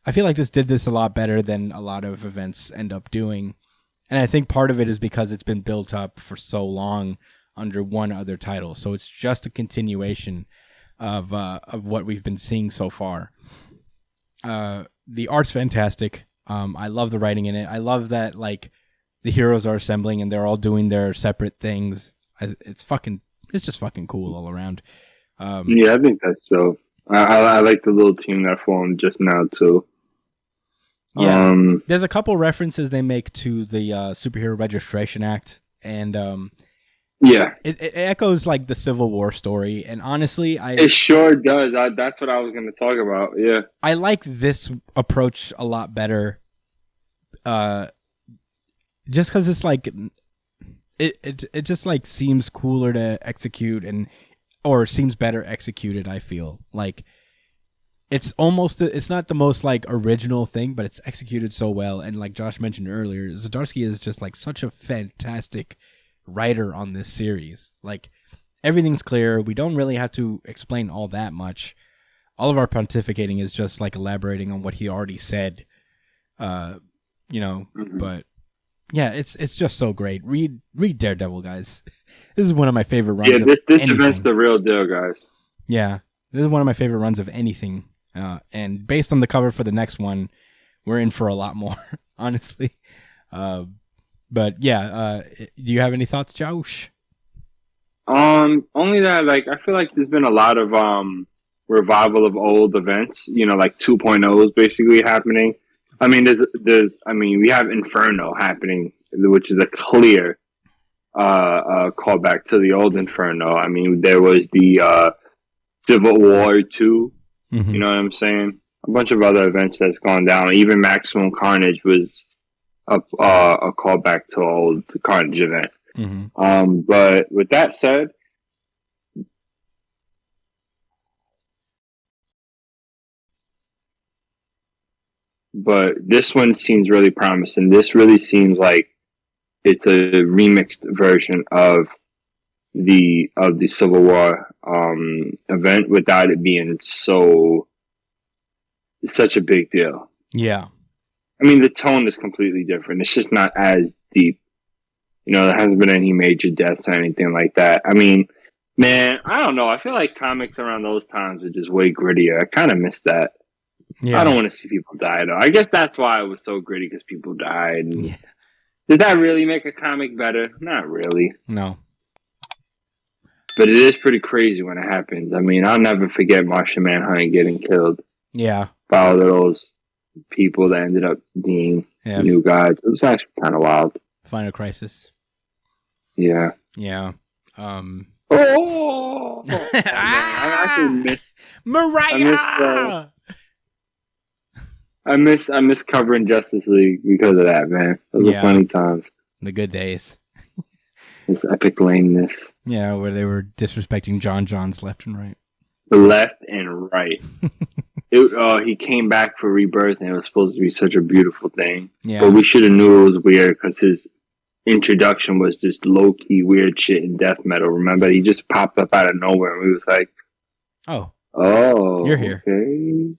I feel like this did this a lot better than a lot of events end up doing. And I think part of it is because it's been built up for so long under one other title. So it's just a continuation of what we've been seeing so far. The art's fantastic. I love the writing in it. I love that the heroes are assembling and they're all doing their separate things. It's just fucking cool all around.
Yeah, I think that's dope. I like the little team that formed just now too.
Yeah, there's a couple references they make to the Superhero Registration Act, and
Yeah,
it echoes like the Civil War story, and honestly,
it sure does. That's what I was going to talk about. Yeah,
I like this approach a lot better. Just because it's like it just like seems cooler to execute or seems better executed. I feel like it's not the most like original thing, but it's executed so well. And like Josh mentioned earlier, Zdarsky is just like such a fantastic writer on this series. Like everything's clear. We don't really have to explain all that much. All of our pontificating is just like elaborating on what he already said. But yeah, it's just so great. Read Daredevil, guys. This is one of my favorite runs.
Yeah, this event's the real deal, guys.
Yeah, this is one of my favorite runs of anything. And based on the cover for the next one, we're in for a lot more, honestly. But yeah, do you have any thoughts, Josh?
Only that, like, I feel like there's been a lot of revival of old events. Like 2.0s basically happening. I mean, we have Inferno happening, which is a clear callback to the old Inferno. I mean, there was the Civil War 2.
Mm-hmm.
You know what I'm saying? A bunch of other events that's gone down. Even Maximum Carnage was a callback to old Carnage event.
Mm-hmm.
But with that said, but this one seems really promising. This really seems like it's a remixed version of the Civil War event without it being such a big deal.
Yeah.
I mean, the tone is completely different. It's just not as deep. There hasn't been any major deaths or anything like that. I mean, man, I don't know. I feel like comics around those times were just way grittier. I kind of miss that. Yeah. I don't want to see people die, though. I guess that's why it was so gritty, because people died. Yeah. Does that really make a comic better? Not really.
No.
But it is pretty crazy when it happens. I mean, I'll never forget Martian Manhunter getting killed.
Yeah.
By all of those people that ended up being new gods. It was actually kind of wild.
Final Crisis.
Yeah.
Yeah.
Oh! I actually miss
Mariah!
I miss covering Justice League because of that, man. Those were funny times.
The good days.
This epic lameness.
Yeah, where they were disrespecting Johns left and right.
Left and right. He came back for Rebirth, and it was supposed to be such a beautiful thing. Yeah. But we should have knew it was weird, because his introduction was just low-key weird shit in death metal. Remember? He just popped up out of nowhere, and we was like,
Oh,
you're
here.
Okay.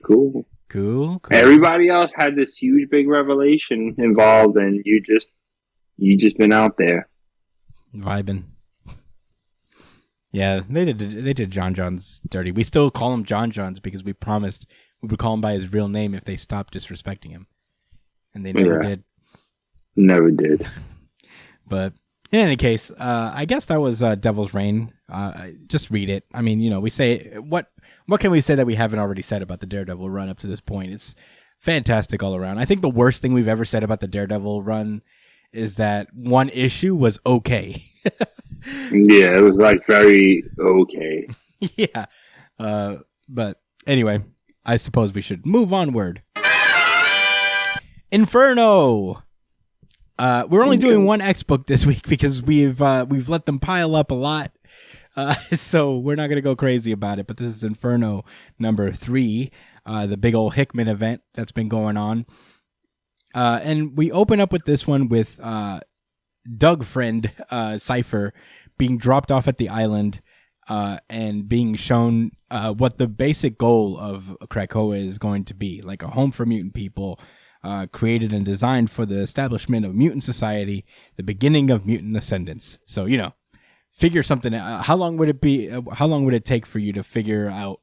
Cool.
Cool.
Everybody else had this huge, big revelation involved, and you just been out there
vibing. Yeah, they did Johns dirty. We still call him Johns because we promised we would call him by his real name if they stopped disrespecting him, and they never did.
Never did.
But in any case, I guess that was Devil's Reign. Just read it. I mean, we say what can we say that we haven't already said about the Daredevil run up to this point? It's fantastic all around. I think the worst thing we've ever said about the Daredevil run is that one issue was okay.
Yeah, it was like very okay.
Yeah. But anyway, I suppose we should move onward. Inferno. We're only doing one X book this week because we've let them pile up a lot. So we're not going to go crazy about it, but this is Inferno number 3, the big old Hickman event that's been going on. And we open up with this one with Doug friend Cypher being dropped off at the island and being shown what the basic goal of Krakoa is going to be, like a home for mutant people, created and designed for the establishment of mutant society, the beginning of mutant ascendance. So, figure something out. How long would it take for you to figure out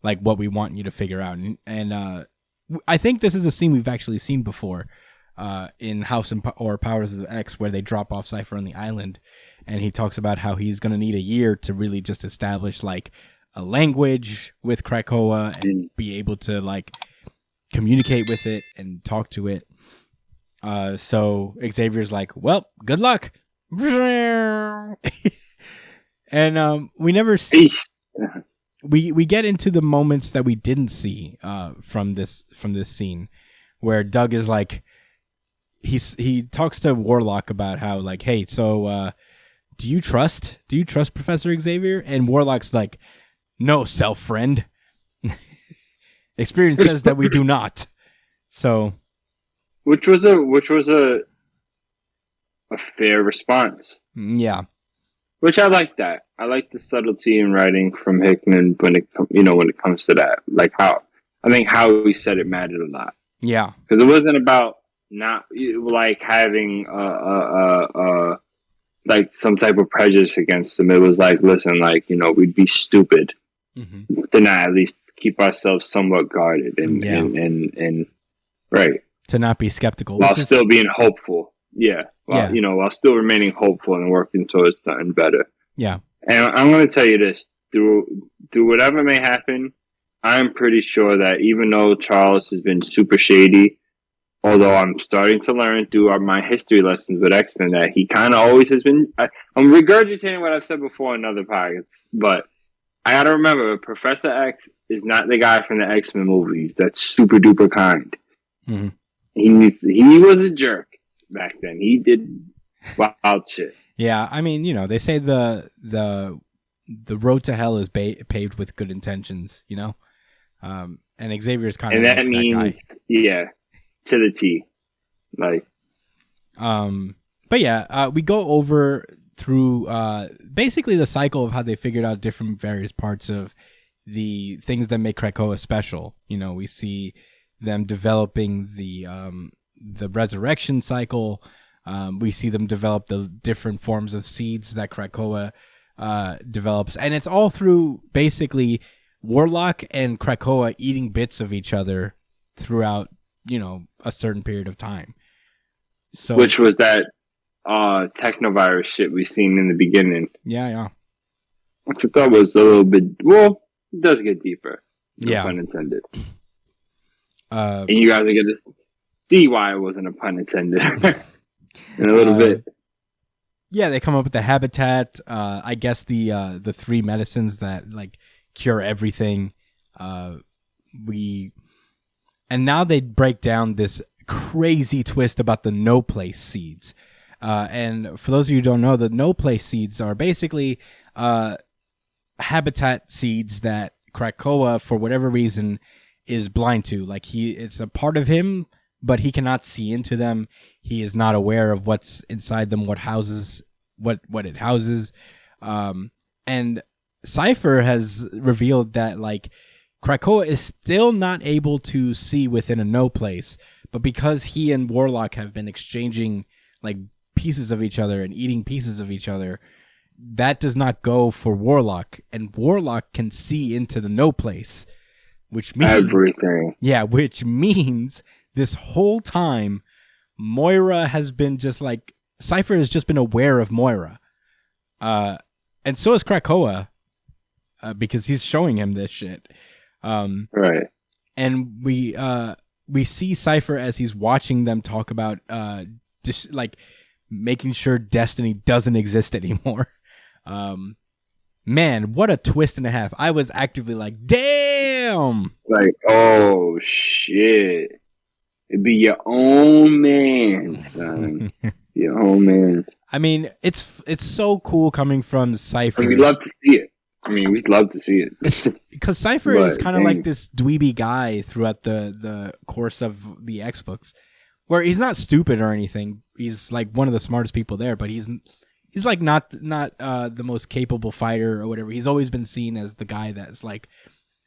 like what we want you to figure out? And I think this is a scene we've actually seen before in House or Powers of X, where they drop off Cypher on the island, and he talks about how he's going to need a year to really just establish like a language with Krakoa and be able to like communicate with it and talk to it. So Xavier's like, well, good luck. And we never see. We get into the moments that we didn't see from this scene, where Doug is like, he talks to Warlock about how like, hey, so do you trust Professor Xavier? And Warlock's like, no, self friend. Experience says that we do not. So,
which was a fair response.
Yeah.
Which I like that. I like the subtlety in writing from Hickman when it comes to that. Like how he said it mattered a lot.
Yeah.
Because it wasn't about not like having like some type of prejudice against him. It was like, listen, like, we'd be stupid to not at least keep ourselves somewhat guarded and right.
To not be skeptical.
While still being hopeful. Yeah. While still remaining hopeful and working towards something better.
Yeah.
And I'm going to tell you this, through whatever may happen, I'm pretty sure that even though Charles has been super shady, although I'm starting to learn through my history lessons with X-Men that he kind of always has been, I'm regurgitating what I've said before in other podcasts, but I got to remember, Professor X is not the guy from the X-Men movies that's super duper kind.
Mm-hmm.
He was a jerk back then. He did wild shit.
Yeah, I mean, they say the road to hell is paved with good intentions, and Xavier's kind of,
and that means
guy.
Yeah, to the T, like.
But yeah, we go over through basically the cycle of how they figured out different various parts of the things that make Krakoa special. We see them developing the resurrection cycle. We see them develop the different forms of seeds that Krakoa develops. And it's all through basically Warlock and Krakoa eating bits of each other throughout, a certain period of time. So,
which was that technovirus shit we seen in the beginning.
Yeah.
Which I thought was a little bit, well, it does get deeper. No pun intended. And you guys are going to see why it wasn't a pun intended. In a little bit.
Yeah, they come up with the habitat. I guess the 3 medicines that like cure everything. And now they break down this crazy twist about the no place seeds. And for those of you who don't know, the no place seeds are basically habitat seeds that Krakoa, for whatever reason, is blind to. Like it's a part of him, but he cannot see into them. He is not aware of what's inside them, what it houses. And Cypher has revealed that like Krakoa is still not able to see within a no place, but because he and Warlock have been exchanging like pieces of each other and eating pieces of each other, that does not go for Warlock, and Warlock can see into the no place, which means
everything. Yeah,
which means this whole time Moira has been just like, Cypher has just been aware of Moira. And so is Krakoa, because he's showing him this shit.
Right.
And we see Cypher as he's watching them talk about like making sure Destiny doesn't exist anymore. Man, what a twist and a half. I was actively like, damn.
Like, oh shit. It'd be your own man, son. Your own man.
I mean, it's so cool coming from Cypher.
We'd love to see it. We'd love to see it.
Because Cypher is kind of like this dweeby guy throughout the course of the X books, where he's not stupid or anything. He's like one of the smartest people there, but he's like not the most capable fighter or whatever. He's always been seen as the guy that's like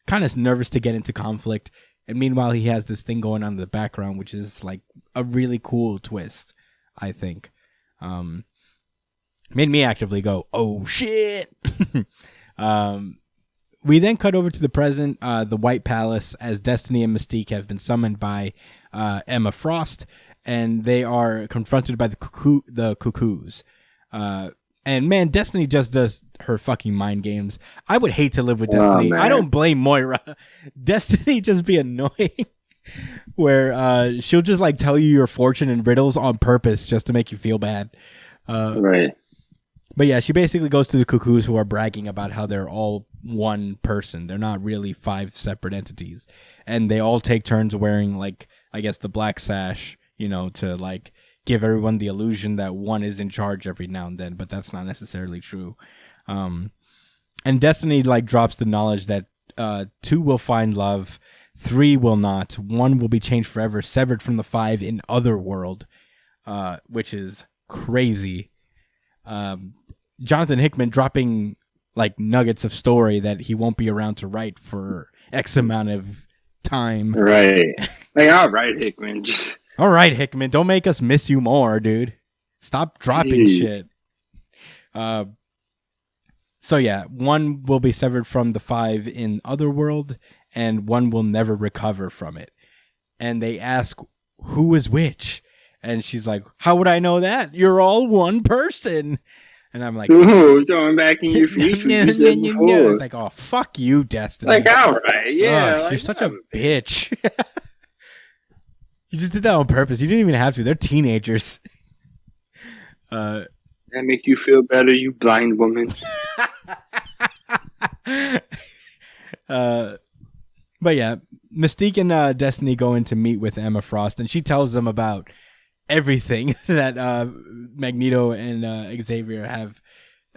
kind of nervous to get into conflict. And meanwhile, he has this thing going on in the background, which is like a really cool twist, I think. Made me actively go, oh shit. We then cut over to the present, the White Palace, as Destiny and Mystique have been summoned by Emma Frost, and they are confronted by the Cuckoos. And man, Destiny just does her fucking mind games. I would hate to live with Destiny. I don't blame Moira. Destiny just be annoying. Where she'll just like tell you your fortune in riddles on purpose just to make you feel bad.
Right.
But yeah, she basically goes to the Cuckoos, who are bragging about how they're all one person. They're not really 5 separate entities. And they all take turns wearing, like, I guess the black sash, you know, to, like, give everyone the illusion that one is in charge every now and then. But that's not necessarily true. And Destiny, like, drops the knowledge that 2 will find love, 3 will not, 1 will be changed forever, severed from the 5 in Otherworld, which is crazy. Jonathan Hickman dropping like nuggets of story that he won't be around to write for X amount of time.
Right. Like, all right, Hickman.
All right, Hickman. Don't make us miss you more, dude. Stop dropping shit. So yeah, 1 will be severed from the 5 in Otherworld, and 1 will never recover from it. And they ask, who is which? And she's like, how would I know that? You're all one person. And I'm like,
ooh, throwing back in your feet.
It's like, oh, fuck you, Destiny.
Like, all right, yeah.
You're such a bitch. You just did that on purpose. You didn't even have to. They're teenagers.
That make you feel better, you blind woman.
But yeah, Mystique and Destiny go in to meet with Emma Frost, and she tells them about everything that Magneto and Xavier have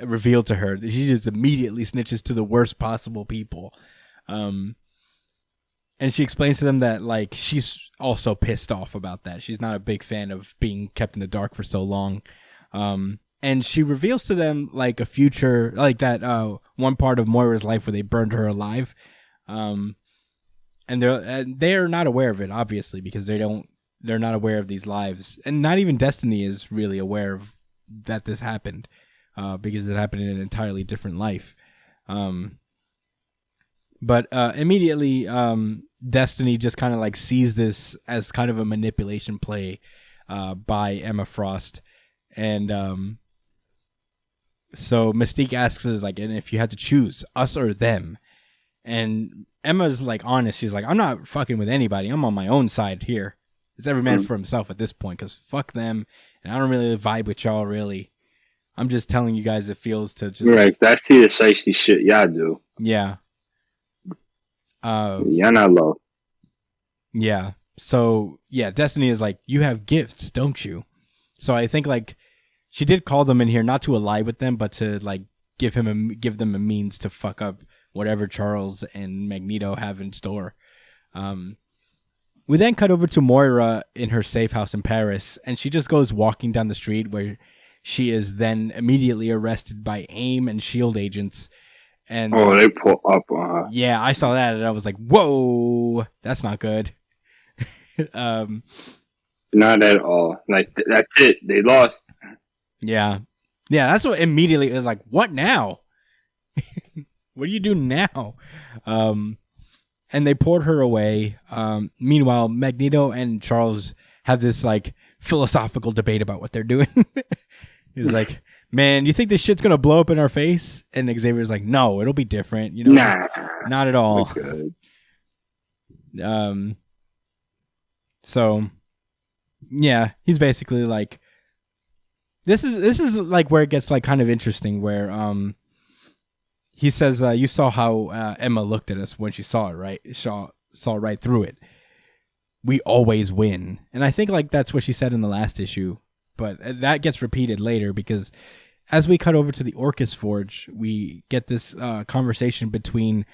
revealed to her. She just immediately snitches to the worst possible people. And she explains to them that, like, she's also pissed off about that. She's not a big fan of being kept in the dark for so long. And she reveals to them, like, a future, like that one part of Moira's life where they burned her alive. And they're not aware of it, obviously, because they're not aware of these lives. And not even Destiny is really aware of that this happened, because it happened in an entirely different life. But immediately, Destiny just kind of like sees this as kind of a manipulation play by Emma Frost. And so Mystique asks us, like, and if you had to choose us or them, and Emma's like honest. She's like, I'm not fucking with anybody. I'm on my own side here. It's every man for himself at this point, because fuck them, and I don't really vibe with y'all, really. I'm just telling you guys it feels to just...
Right, I see the shiesty shit y'all do.
Yeah.
Y'all not low.
Yeah. So, yeah, Destiny is like, you have gifts, don't you? So I think, like, she did call them in here, not to ally with them, but to, like, give them a means to fuck up whatever Charles and Magneto have in store. We then cut over to Moira in her safe house in Paris, and she just goes walking down the street, where she is then immediately arrested by AIM and SHIELD agents. And
they pull up on her.
Yeah, I saw that, and I was like, whoa, that's not good.
Not at all. Like, that's it. They lost.
Yeah. Yeah, that's what immediately is like, what now? What do you do now? And they poured her away. Meanwhile, Magneto and Charles have this, like, philosophical debate about what they're doing. He's like, man, you think this shit's going to blow up in our face? And Xavier's like, no, it'll be different. You know,
nah,
not at all. So, yeah, he's basically like, this is like where it gets like kind of interesting, where he says, you saw how Emma looked at us when she saw it, right? Saw right through it. We always win. And I think like that's what she said in the last issue, but that gets repeated later, because as we cut over to the Orcus Forge, we get this conversation between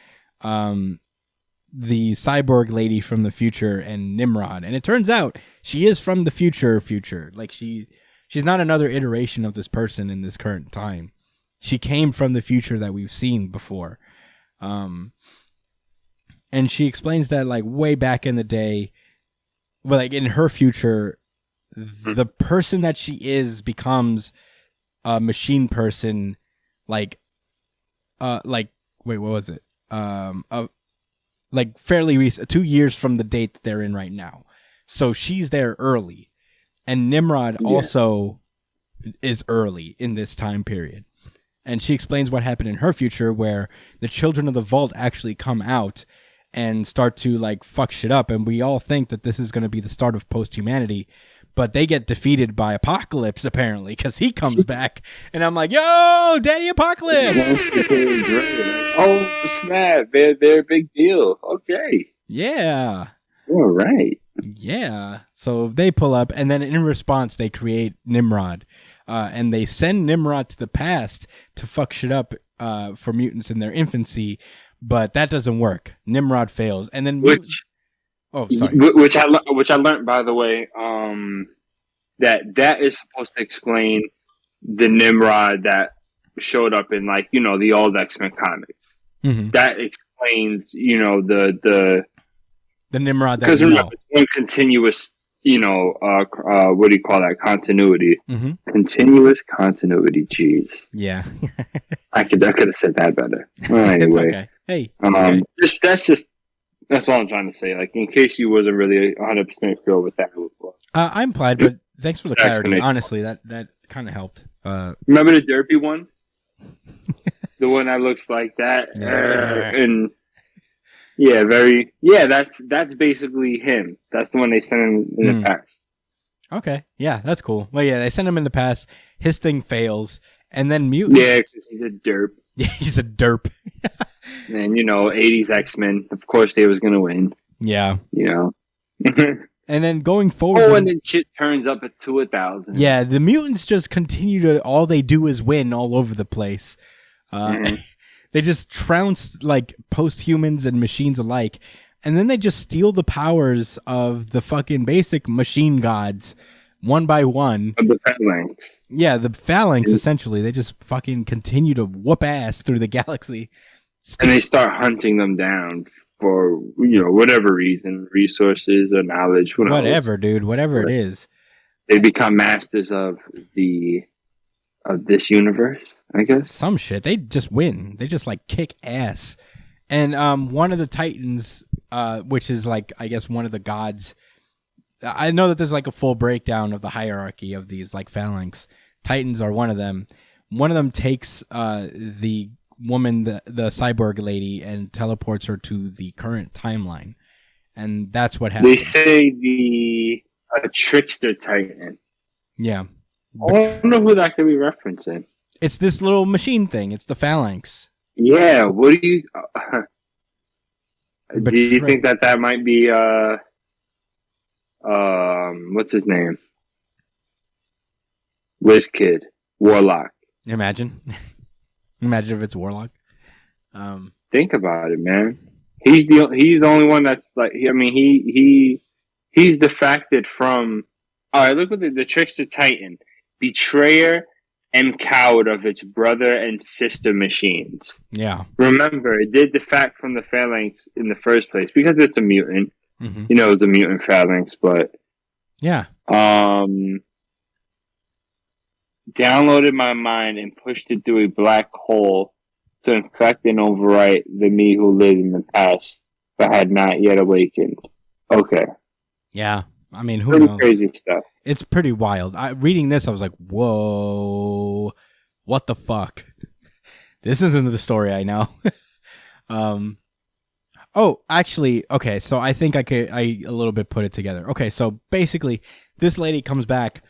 the cyborg lady from the future and Nimrod. And it turns out she is from the future. Like she's not another iteration of this person in this current time. She came from the future that we've seen before. And she explains that like way back in the day, well, like in her future, the person that she is becomes a machine person, wait, what was it? Like fairly recent, 2 years from the date that they're in right now. So she's there early. And Nimrod also is early in this time period. And she explains what happened in her future, where the children of the Vault actually come out and start to like fuck shit up. And we all think that this is going to be the start of post-humanity. but they get defeated by Apocalypse apparently because he comes back, and I'm like, yo, Daddy Apocalypse.
Oh snap! They're a big deal. Okay.
Yeah.
All right.
Yeah. So they pull up, and then in response, they create Nimrod, and they send Nimrod to the past to fuck shit up for mutants in their infancy, but that doesn't work. Nimrod fails, and then
which I learned, by the way, that is supposed to explain the Nimrod that showed up in the old X-Men comics.
Mm-hmm.
That explains the
Nimrod that
because remember it's one continuous what do you call that, continuity?
Mm-hmm.
Continuous continuity. Jeez.
Yeah.
I could have said that better. Well, anyway,
it's okay. Hey, it's okay.
That's all I'm trying to say. Like, in case you wasn't really 100% sure with that.
I'm implied, but thanks for the clarity. Honestly, that kind of helped.
Remember the derpy one? The one that looks like that, and that's basically him. That's the one they sent him in the past.
Okay, yeah, that's cool. Well, yeah, they sent him in the past. His thing fails, and then mutant.
Yeah, because he's a derp.
Yeah, he's a derp.
And 80s X-Men, of course they was gonna win.
Yeah.
And
then going forward.
Oh, and then shit turns up to 1,000.
Yeah, the mutants just continue to. All they do is win all over the place. They just trounce like post-humans and machines alike, and then they just steal the powers of the fucking basic machine gods one by one.
Of the phalanx.
Yeah, the phalanx, essentially. They just fucking continue to whoop ass through the galaxy.
And they start hunting them down for, whatever reason, resources or knowledge.
Whatever, dude. Whatever it is.
They become masters of this universe, I guess.
Some shit. They just win. They just like kick ass. And one of the Titans, which is like, I guess, one of the gods. I know that there's like a full breakdown of the hierarchy of these like phalanx. Titans are one of them. One of them takes the woman, the cyborg lady, and teleports her to the current timeline. And that's what happens.
They say a trickster Titan.
Yeah.
I wonder who that could be referencing.
It's this little machine thing. It's the phalanx.
Yeah. What do you... do you think that might be... what's his name? WizKid. Warlock.
Imagine if it's Warlock.
Think about it, man. He's the only one that's like... he's defected from... Alright, look at the trickster Titan. Betrayer and coward of its brother and sister machines.
Yeah.
Remember, it did defect from the phalanx in the first place because it's a mutant.
Mm-hmm.
It's a mutant phalanx, but
yeah.
Downloaded my mind and pushed it through a black hole to infect and overwrite the me who lived in the past but had not yet awakened. Okay.
Yeah. I mean, who knows?
Crazy stuff. It's
pretty wild. Reading this, I was like, whoa, what the fuck? This isn't the story I know. Oh, actually, okay, so I think I a little bit put it together. Okay, so basically, this lady comes back,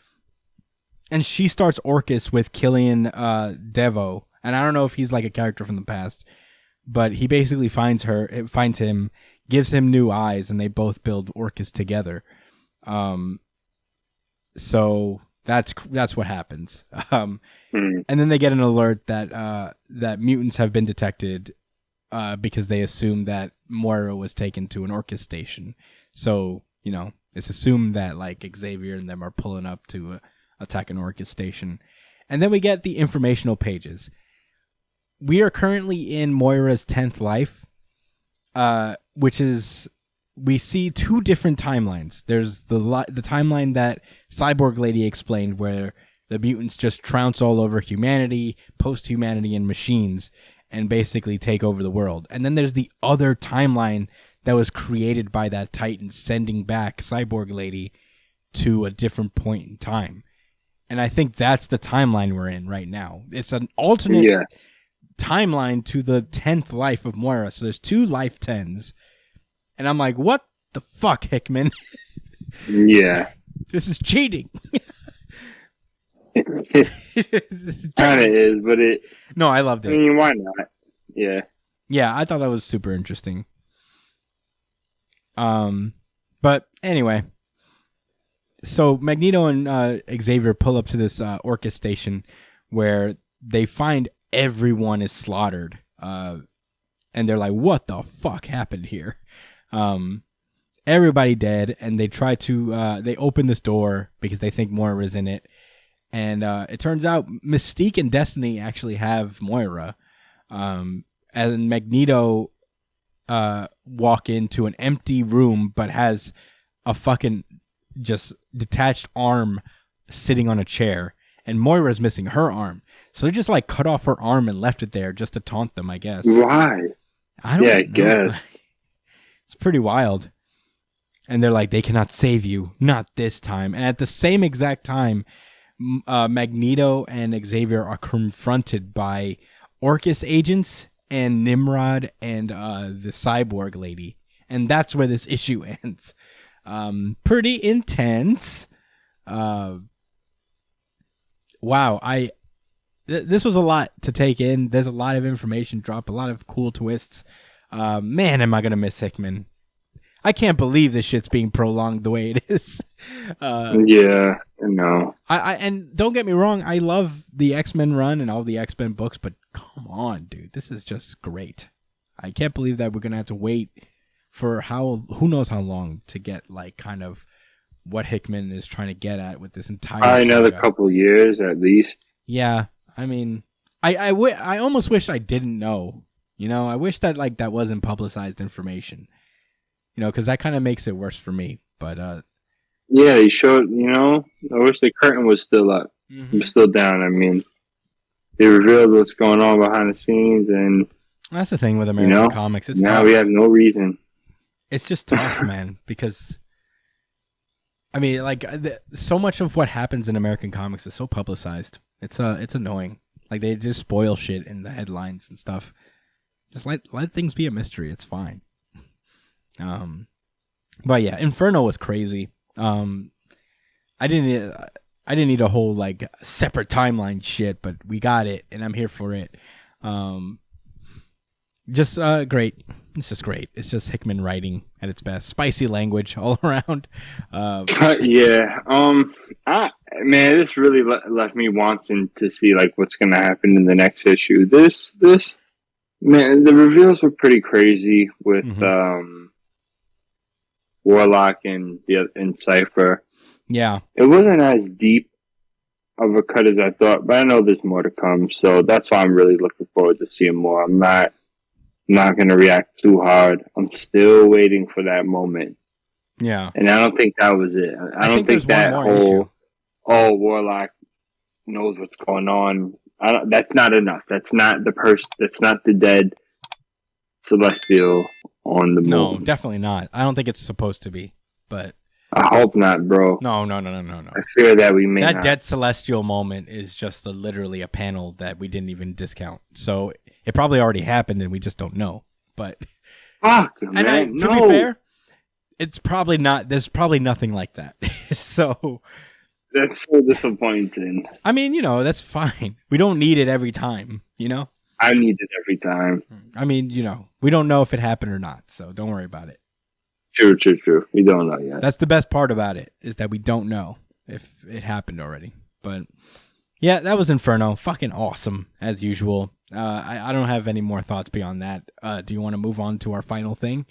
and she starts Orcus with Killian Devo, and I don't know if he's like a character from the past, but he basically finds him, gives him new eyes, and they both build Orcus together. So that's what happens. And then they get an alert that mutants have been detected, because they assume that Moira was taken to an Orcus station. So, it's assumed that like Xavier and them are pulling up to attack an Orcus station. And then we get the informational pages. We are currently in Moira's 10th life, which is... We see two different timelines. There's the timeline that Cyborg Lady explained, where the mutants just trounce all over humanity, post-humanity, and machines, and basically take over the world. And then there's the other timeline that was created by that Titan sending back Cyborg Lady to a different point in time. And I think that's the timeline we're in right now. It's an alternate timeline to the 10th life of Moira. So there's two life 10s. And I'm like, what the fuck, Hickman?
Yeah.
This is cheating.
It kind of is, but it.
No, I loved
I
it.
mean, why not? Yeah.
Yeah, I thought that was super interesting. But anyway, so Magneto and Xavier pull up to this Orcus station where they find everyone is slaughtered. And they're like, "What the fuck happened here?" Everybody dead, and they try to they open this door because they think Moira's in it, and it turns out Mystique and Destiny actually have Moira, and Magneto walk into an empty room but has a fucking just detached arm sitting on a chair, and Moira's missing her arm, so they just like cut off her arm and left it there just to taunt them, I guess.
Why?
I don't know.
I guess.
It's pretty wild. And they're like, they cannot save you, not this time. And at the same exact time, Magneto and Xavier are confronted by Orcus agents and Nimrod and the cyborg lady. And that's where this issue ends. Pretty intense. Wow. This was a lot to take in. There's a lot of information drop, a lot of cool twists. Man, am I going to miss Hickman. I can't believe this shit's being prolonged the way it is.
Yeah, no.
And don't get me wrong, I love the X-Men run and all the X-Men books, but come on, dude, this is just great. I can't believe that we're gonna have to wait for who knows how long to get like kind of what Hickman is trying to get at with this entire
Another
saga.
couple years at least.
Yeah, I mean, I almost wish I didn't know. You know, I wish that like that wasn't publicized information. You know, because that kind of makes it worse for me. But
yeah, he showed. I wish the curtain was still up, was still down. I mean, they revealed what's going on behind the scenes, and
that's the thing with American comics. It's
now
tough.
we have no reason.
It's just tough, man. Because I mean, like so much of what happens in American comics is so publicized. It's annoying. Like they just spoil shit in the headlines and stuff. Just let things be a mystery. It's fine. But yeah, Inferno was crazy. I didn't need a whole like separate timeline shit, but we got it, and I'm here for it. Just great. It's just great. It's just Hickman writing at its best. Spicy language all around.
Yeah. Man, this really left me wanting to see like what's gonna happen in the next issue. This man, the reveals were pretty crazy with Warlock and Cypher.
Yeah.
It wasn't as deep of a cut as I thought, but I know there's more to come, so that's why I'm really looking forward to seeing more. I'm not gonna react too hard. I'm still waiting for that moment.
Yeah.
And I don't think that was it. I don't think that whole Warlock knows what's going on. That's not enough. That's not the person. That's not the dead Celestial on the moon.
No, definitely not. I don't think it's supposed to be, but
I hope not, bro.
No.
I fear that we may
that
not.
dead Celestial moment is just literally a panel that we didn't even discount. So it probably already happened and we just don't know. But
fuck, man.
To be fair, it's probably not. There's probably nothing like that. So
that's so disappointing.
I mean, that's fine. We don't need it every time,
I need it every time.
I mean, we don't know if it happened or not, so don't worry about it.
True. We don't know yet.
That's the best part about it, is that we don't know if it happened already. But yeah, that was Inferno. Fucking awesome, as usual. I don't have any more thoughts beyond that. Do you want to move on to our final thing?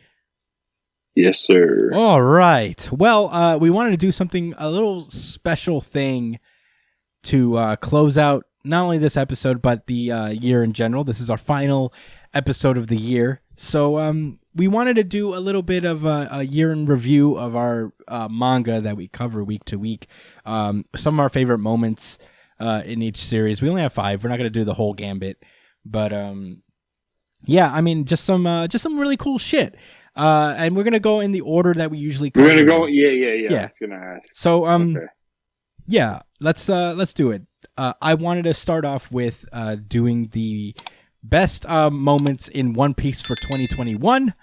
Yes, sir.
All right. Well, we wanted to do a little special thing to close out not only this episode, but the year in general. This is our final episode of the year. So we wanted to do a little bit of a year in review of our manga that we cover week to week. Some of our favorite moments in each series. We only have 5. We're not going to do the whole gambit. But yeah, I mean, just some really cool shit. And we're going to go in the order that we usually cover.
We're going to go, yeah. I was going to ask.
So,
okay.
Yeah, let's do it. I wanted to start off with doing the best moments in One Piece for 2021.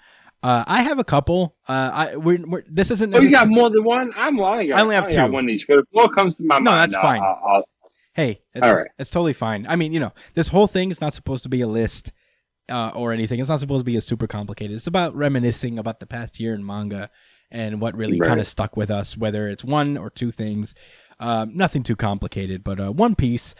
I have a couple. This isn't.
Oh, you got more than one? I
only have two.
Got one each. But if more comes to my mind,
that's fine.
I'll
Hey,
all right.
It's totally fine. I mean, this whole thing is not supposed to be a list or anything. It's not supposed to be a super complicated. It's about reminiscing about the past year in manga and what really kind of stuck with us, whether it's one or two things. Nothing too complicated, but One Piece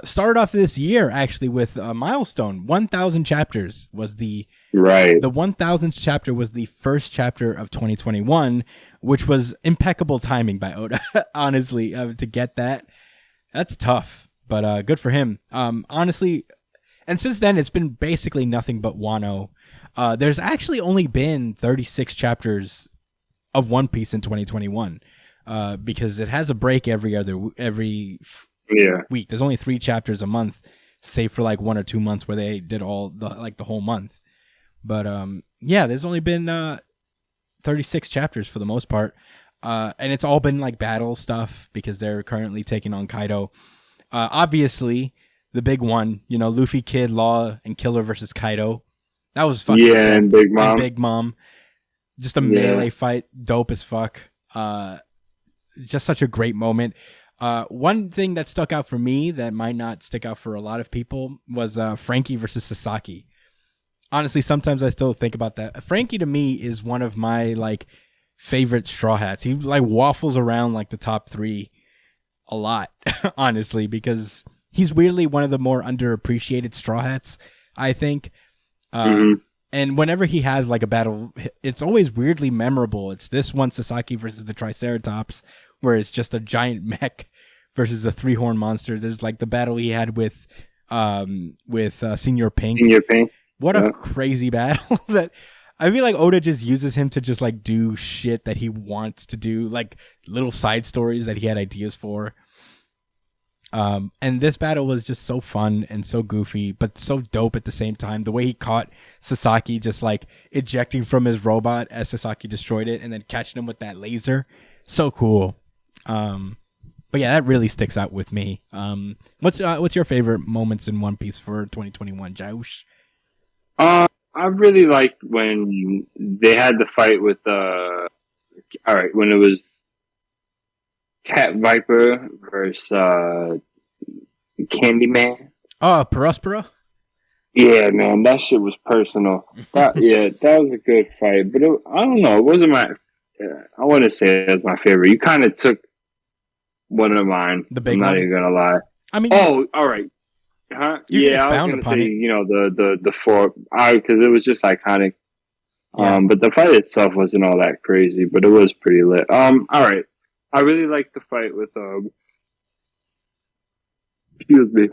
started off this year actually with a milestone. 1,000 chapters was the 1,000th chapter was the first chapter of 2021, which was impeccable timing by Oda. Honestly, to get that, that's tough, but good for him. Honestly, and since then it's been basically nothing but Wano. There's actually only been 36 chapters of One Piece in 2021. Because it has a break every week. There's only 3 chapters a month, save for like 1 or 2 months where they did all the whole month. But there's only been 36 chapters for the most part, and it's all been like battle stuff because they're currently taking on Kaido. Obviously, the big one, Luffy, Kid, Law, and Killer versus Kaido. That was fucking
and Big Mom.
And Big Mom, just a melee fight, dope as fuck. Just such a great moment. One thing that stuck out for me that might not stick out for a lot of people was Frankie versus Sasaki. Honestly, sometimes I still think about that. Frankie to me is one of my favorite Straw Hats. He waffles around the top 3 a lot, honestly, because he's weirdly one of the more underappreciated Straw Hats, I think. And whenever he has a battle, it's always weirdly memorable. It's this one, Sasaki versus the Triceratops, where it's just a giant mech versus a 3-horn monster. There's the battle he had with Senior Pink. What a crazy battle that I feel like Oda just uses him to just do shit that he wants to do, little side stories that he had ideas for. And this battle was just so fun and so goofy, but so dope at the same time. The way he caught Sasaki just ejecting from his robot as Sasaki destroyed it and then catching him with that laser. So cool. But yeah, that really sticks out with me. What's your favorite moments in One Piece for 2021, Jaush?
I really liked when they had the fight with when it was Cat Viper versus Candyman.
Oh, Perospero?
Yeah, man, that shit was personal. That was a good fight, but I don't know, it wasn't my. I want to say it was my favorite. You kind of took one of mine.
The big
I'm not
one?
even gonna lie.
I mean,
all right. Huh?
Yeah,
I was gonna say, the 4, because it was just iconic.
Yeah.
But the fight itself wasn't all that crazy, but it was pretty lit. All right. I really liked the fight with with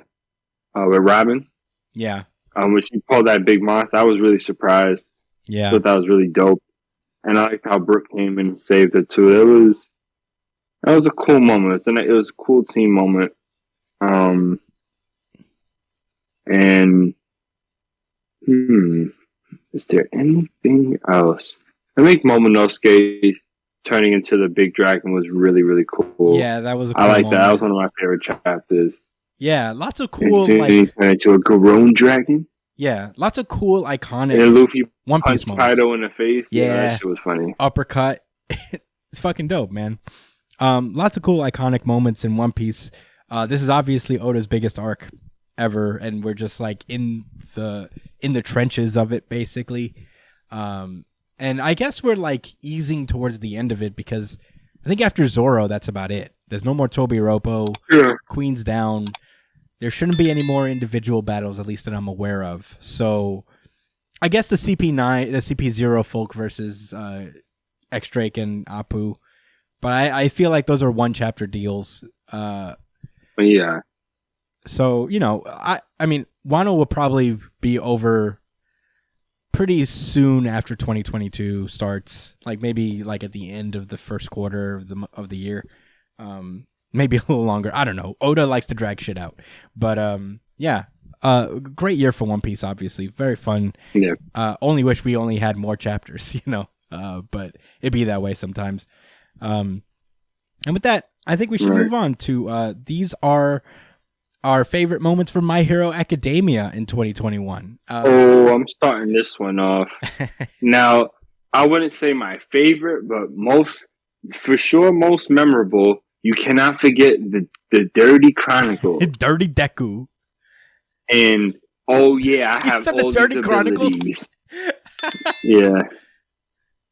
Robin.
Yeah.
When she pulled that big monster, I was really surprised.
Yeah.
I thought that was really dope. And I liked how Brooke came in and saved it too. That was a cool moment. It was a cool team moment. And is there anything else? I think Momonosuke turning into the big dragon was really, really cool.
Yeah, that was a cool
I like
moment.
that. That was one of my favorite chapters.
Yeah, lots of cool
Turn into a grown dragon.
Yeah, lots of cool iconic
And Luffy
One Piece
punched
moments.
Kaido in the face.
Yeah.
That shit was funny.
Uppercut. It's fucking dope, man. Lots of cool iconic moments in One Piece. This is obviously Oda's biggest arc ever, and we're just in the trenches of it, basically. And I guess we're easing towards the end of it because I think after Zoro, that's about it. There's no more Toby Roppo.
Yeah. Queen's
down. There shouldn't be any more individual battles, at least that I'm aware of. So I guess the CP0 folk versus X-Drake and Apu. But I feel like those are one chapter deals.
Yeah.
So, I mean, Wano will probably be over pretty soon after 2022 starts. Maybe at the end of the first quarter of the year. Maybe a little longer. I don't know. Oda likes to drag shit out. But great year for One Piece, obviously. Very fun.
Yeah.
Only wish we only had more chapters, but it'd be that way sometimes. And with that, I think we should move on to these are our favorite moments from My Hero Academia in 2021.
I'm starting this one off. Now, I wouldn't say my favorite, but most memorable. You cannot forget the Dirty Chronicle.
Dirty Deku.
And I have all these abilities. Yeah,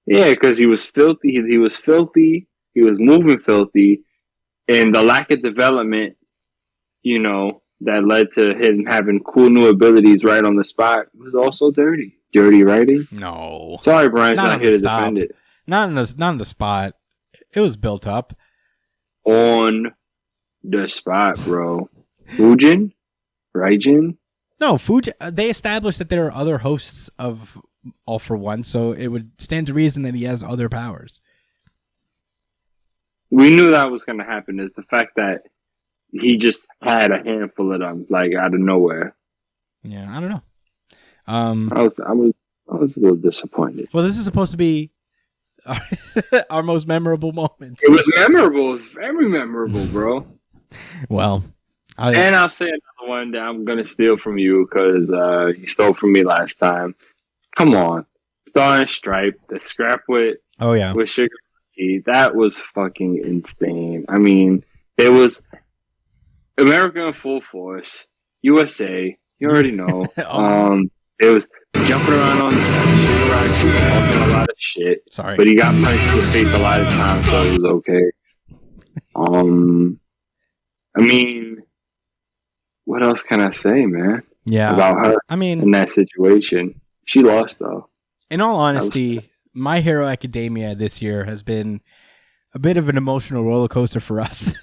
because he was filthy. He was filthy. He was moving filthy, and the lack of development, that led to him having cool new abilities right on the spot was also dirty. Dirty writing.
No,
sorry, Brian's not here to defend it.
Not in the spot. It was built up
on the spot, bro. Fujin, Raijin.
No, they established that there are other hosts of All for One, so it would stand to reason that he has other powers.
We knew that was going to happen, is the fact that he just had a handful of them, like, out of nowhere.
Yeah, I don't know.
I was a little disappointed.
Well, this is supposed to be our most memorable moments.
It was memorable. It was very memorable, bro.
Well,
I'll say another one that I'm gonna steal from you because you stole from me last time. Come on, Star and Stripe, the scrap with Sugar. That was fucking insane. I mean, it was America in full force, USA. You already know. It was jumping around on talking a lot of shit.
Sorry,
but he got punched in the face a lot of times, so it was okay. I mean, what else can I say, man?
Yeah,
about her.
I mean,
in that situation, she lost though.
In all honesty, My Hero Academia this year has been a bit of an emotional roller coaster for us.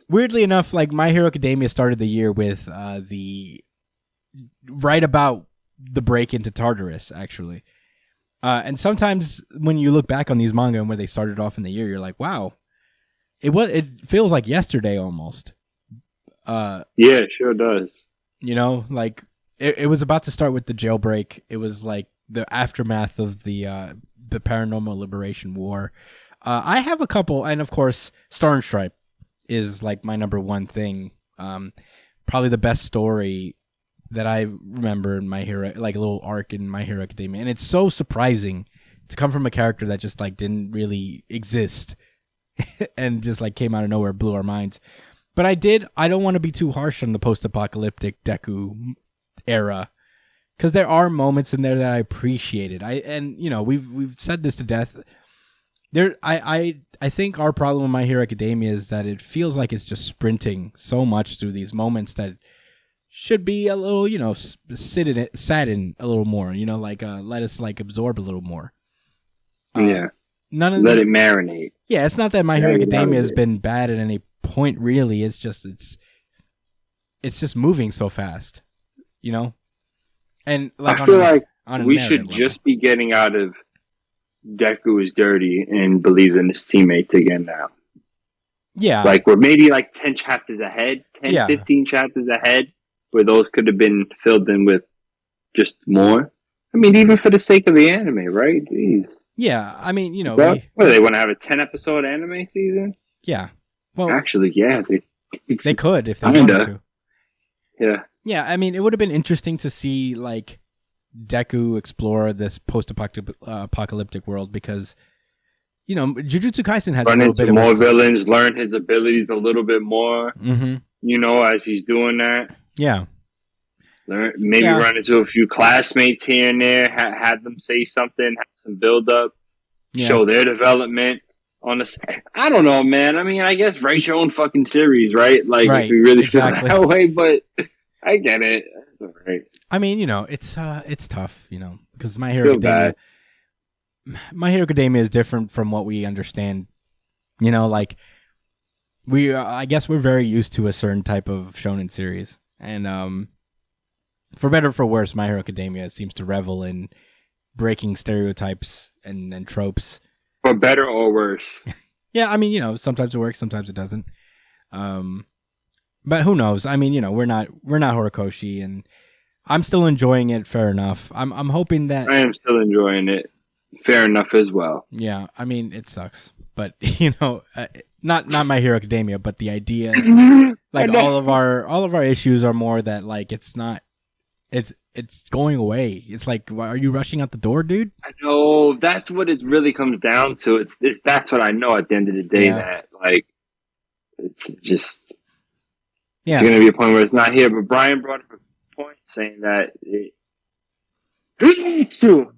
Weirdly enough, like My Hero Academia started the year with right about the break into Tartarus, actually. And sometimes when you look back on these manga and where they started off in the year, you're like, wow, it feels like yesterday almost.
Yeah, it sure does.
Like it was about to start with the jailbreak. It was like the aftermath of the Paranormal Liberation War. I have a couple, and of course, Star and Stripe is like my number one thing. Probably the best story that I remember in My Hero, like a little arc in My Hero Academia. And it's so surprising to come from a character that just like didn't really exist and just like came out of nowhere, blew our minds. But I don't want to be too harsh on the post-apocalyptic Deku era, because there are moments in there that I appreciated. We've said this to death. I think our problem with My Hero Academia is that it feels like it's just sprinting so much through these moments that should be a little, sat in a little more, let us like absorb a little more.
Let it marinate.
Yeah, it's not that My Hero Academia has been bad at any point, really. It's just it's just moving so fast, And like
I feel like we should just be getting out of Deku is dirty and believes in his teammates again now.
Yeah.
Like we're maybe like 10 chapters ahead, 15 chapters ahead, where those could have been filled in with just more. I mean, even for the sake of the anime, right? Jeez.
Yeah, I mean,
what do they want to have a 10-episode anime season?
Yeah. Well,
actually, yeah.
They could if they wanted to.
Yeah.
Yeah, I mean, it would have been interesting to see, like, Deku explore this post-apocalyptic world because, Jujutsu Kaisen has
run
a little
into
bit
more
of
villains, learn his abilities a little bit more, as he's doing that.
Yeah.
Run into a few classmates here and there, have them say something, have some build-up, show their development. I don't know, man. I mean, I guess write your own fucking series, right? Like, if you really feel that way, but I get it. That's all right.
I mean, it's tough, because My Hero Academia is different from what we understand. Like I guess we're very used to a certain type of shonen series, and for better or for worse, My Hero Academia seems to revel in breaking stereotypes and tropes.
For better or worse.
Yeah, I mean, sometimes it works, sometimes it doesn't. But who knows? I mean, we're not Horikoshi, and I'm still enjoying it. Fair enough. I'm hoping that
I am still enjoying it. Fair enough as well.
Yeah, I mean, it sucks, but not My Hero Academia, but the idea, like all of our issues are more that like it's going away. It's like, are you rushing out the door, dude?
I know, that's what it really comes down to. It's that's what I know at the end of the day, that like it's just it's going to be a point where it's not here. But Brian brought up a point saying that excuse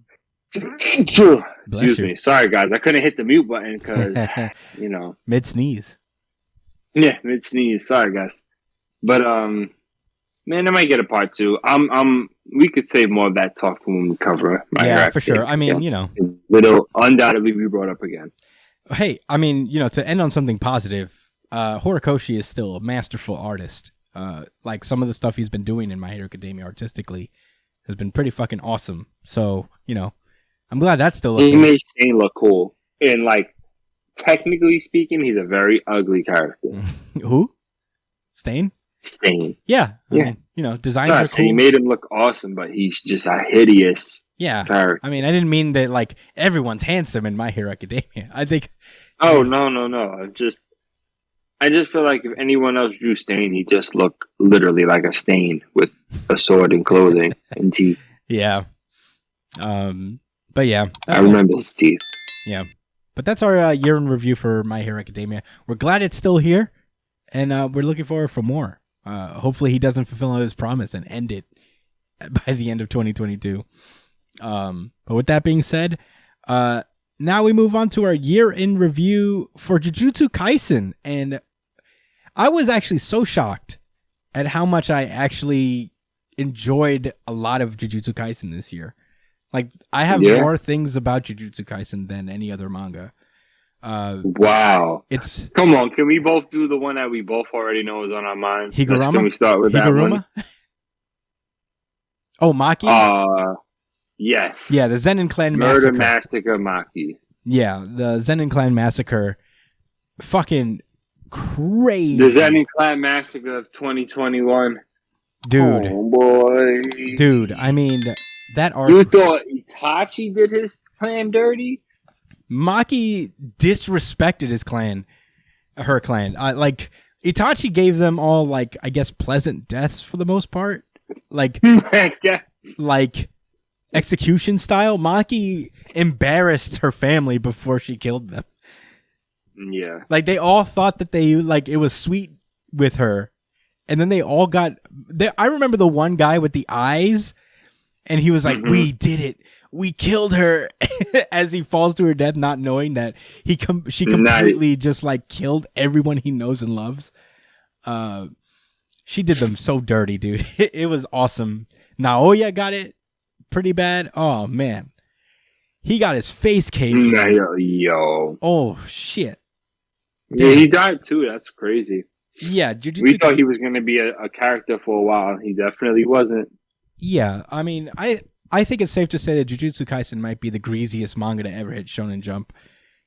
me, sorry guys, I couldn't hit the mute button because
mid sneeze.
Yeah, mid sneeze. Sorry guys, but man, I might get a part 2. We could save more of that talk for when we cover.
For sure. I mean,
it'll undoubtedly be brought up again.
Hey, I mean, to end on something positive, Horikoshi is still a masterful artist. Like some of the stuff he's been doing in My Hero Academia artistically has been pretty fucking awesome. So, I'm glad that's still
He made Stain look cool. And like, technically speaking, he's a very ugly character.
Who? Stain? Yeah. I mean, designs are cool.
He made him look awesome, but he's just a hideous character.
I mean, I didn't mean that like everyone's handsome in My Hero Academia. I think.
Oh no! I just feel like if anyone else drew Stain, he just looked literally like a stain with a sword and clothing and teeth.
Yeah. But yeah,
I remember his teeth.
Yeah, but that's our year in review for My Hero Academia. We're glad it's still here, and we're looking forward for more. Hopefully he doesn't fulfill his promise and end it by the end of 2022. But with that being said, now we move on to our year in review for Jujutsu Kaisen. And I was actually so shocked at how much I actually enjoyed a lot of Jujutsu Kaisen this year. Like, I have more things about Jujutsu Kaisen than any other manga.
Wow. Come on, can we both do the one that we both already know is on our mind?
Higuruma?
Can we start with that one?
Oh, Maki?
Yes.
Yeah, the Zenin Clan
Murder
Massacre.
Massacre Maki.
Yeah, the Zenin Clan Massacre. Fucking crazy.
The Zenin Clan Massacre of 2021.
Dude.
Oh, boy.
Dude, I mean, that arc.
You thought Itachi did his clan dirty?
Maki disrespected her clan. Like, Itachi gave them all, like, I guess, pleasant deaths for the most part. Like, like execution style. Maki embarrassed her family before she killed them.
Yeah.
Like, they all thought that it was sweet with her. And then they all got... I remember the one guy with the eyes, and he was like, we did it. We killed her, as he falls to her death, not knowing that she completely just like killed everyone he knows and loves. She did them so dirty, dude. It was awesome. Naoya got it pretty bad. Oh man, he got his face caved in.
Yo.
Oh shit.
Damn. Yeah, he died too. That's crazy.
Yeah,
we thought he was going to be a character for a while. He definitely wasn't.
Yeah, I mean, I think it's safe to say that Jujutsu Kaisen might be the greasiest manga to ever hit Shonen Jump,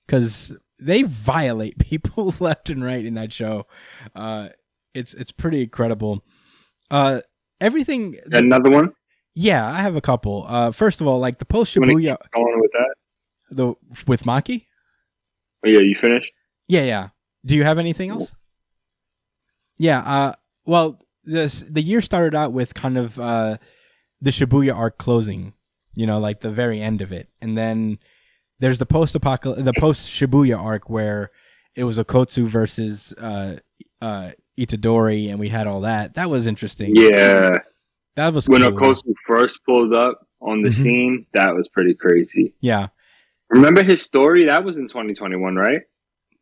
because they violate people left and right in that show. It's pretty incredible. Everything.
Another one?
Yeah, I have a couple. First of all, like the post Shibuya.
Going with that?
With Maki?
Oh, yeah, you finished?
Yeah. Do you have anything else? Yeah. Well, the year started out with kind of the Shibuya arc closing, like the very end of it, and then there's the post Shibuya arc where it was Okotsu versus Itadori, and we had all that. That was interesting.
Yeah,
that was
when
cool.
Okotsu first pulled up on the scene. That was pretty crazy.
Yeah,
remember his story? That was in 2021, right?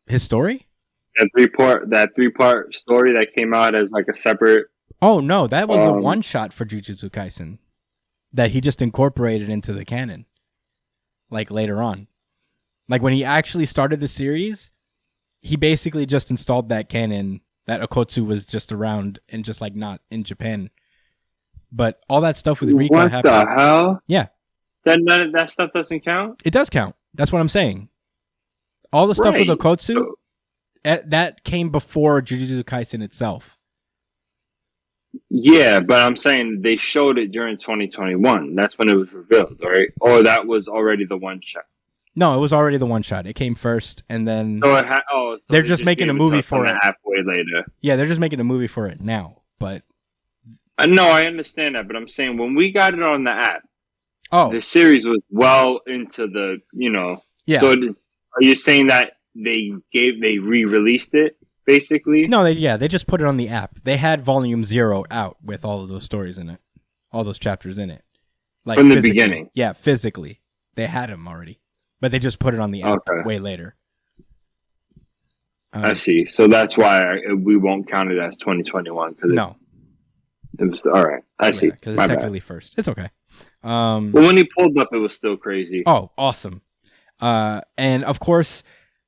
His story?
That three part story that came out as like a separate.
Oh no, that was a one shot for Jujutsu Kaisen that he just incorporated into the canon, like later on. Like when he actually started the series, he basically just installed that canon that Okotsu was just around and just like not in Japan. But all that stuff with Rika happened.
What the hell?
Yeah.
None of that stuff doesn't count?
It does count. That's what I'm saying. All the stuff with Okotsu, that came before Jujutsu Kaisen itself.
Yeah, but I'm saying they showed it during 2021. That's when it was revealed, right? Or that was already the one shot.
No, it was already the one shot. It came first, and then
so
they're just making a movie for it.
Halfway later.
Yeah, they're just making a movie for it now. But
no, I understand that, but I'm saying when we got it on the app, the series was well into the
Yeah.
So are you saying that they re-released it basically?
No, they just put it on the app. They had Volume 0 out with all of those stories in it, all those chapters in it, like
from the beginning.
Yeah, physically they had them already, but they just put it on the app way later.
I see. So that's why we won't count it as 2021.
No.
It was, all right. I see.
Because it's technically first. It's okay.
But when he pulled up, it was still crazy.
Oh, awesome. And of course,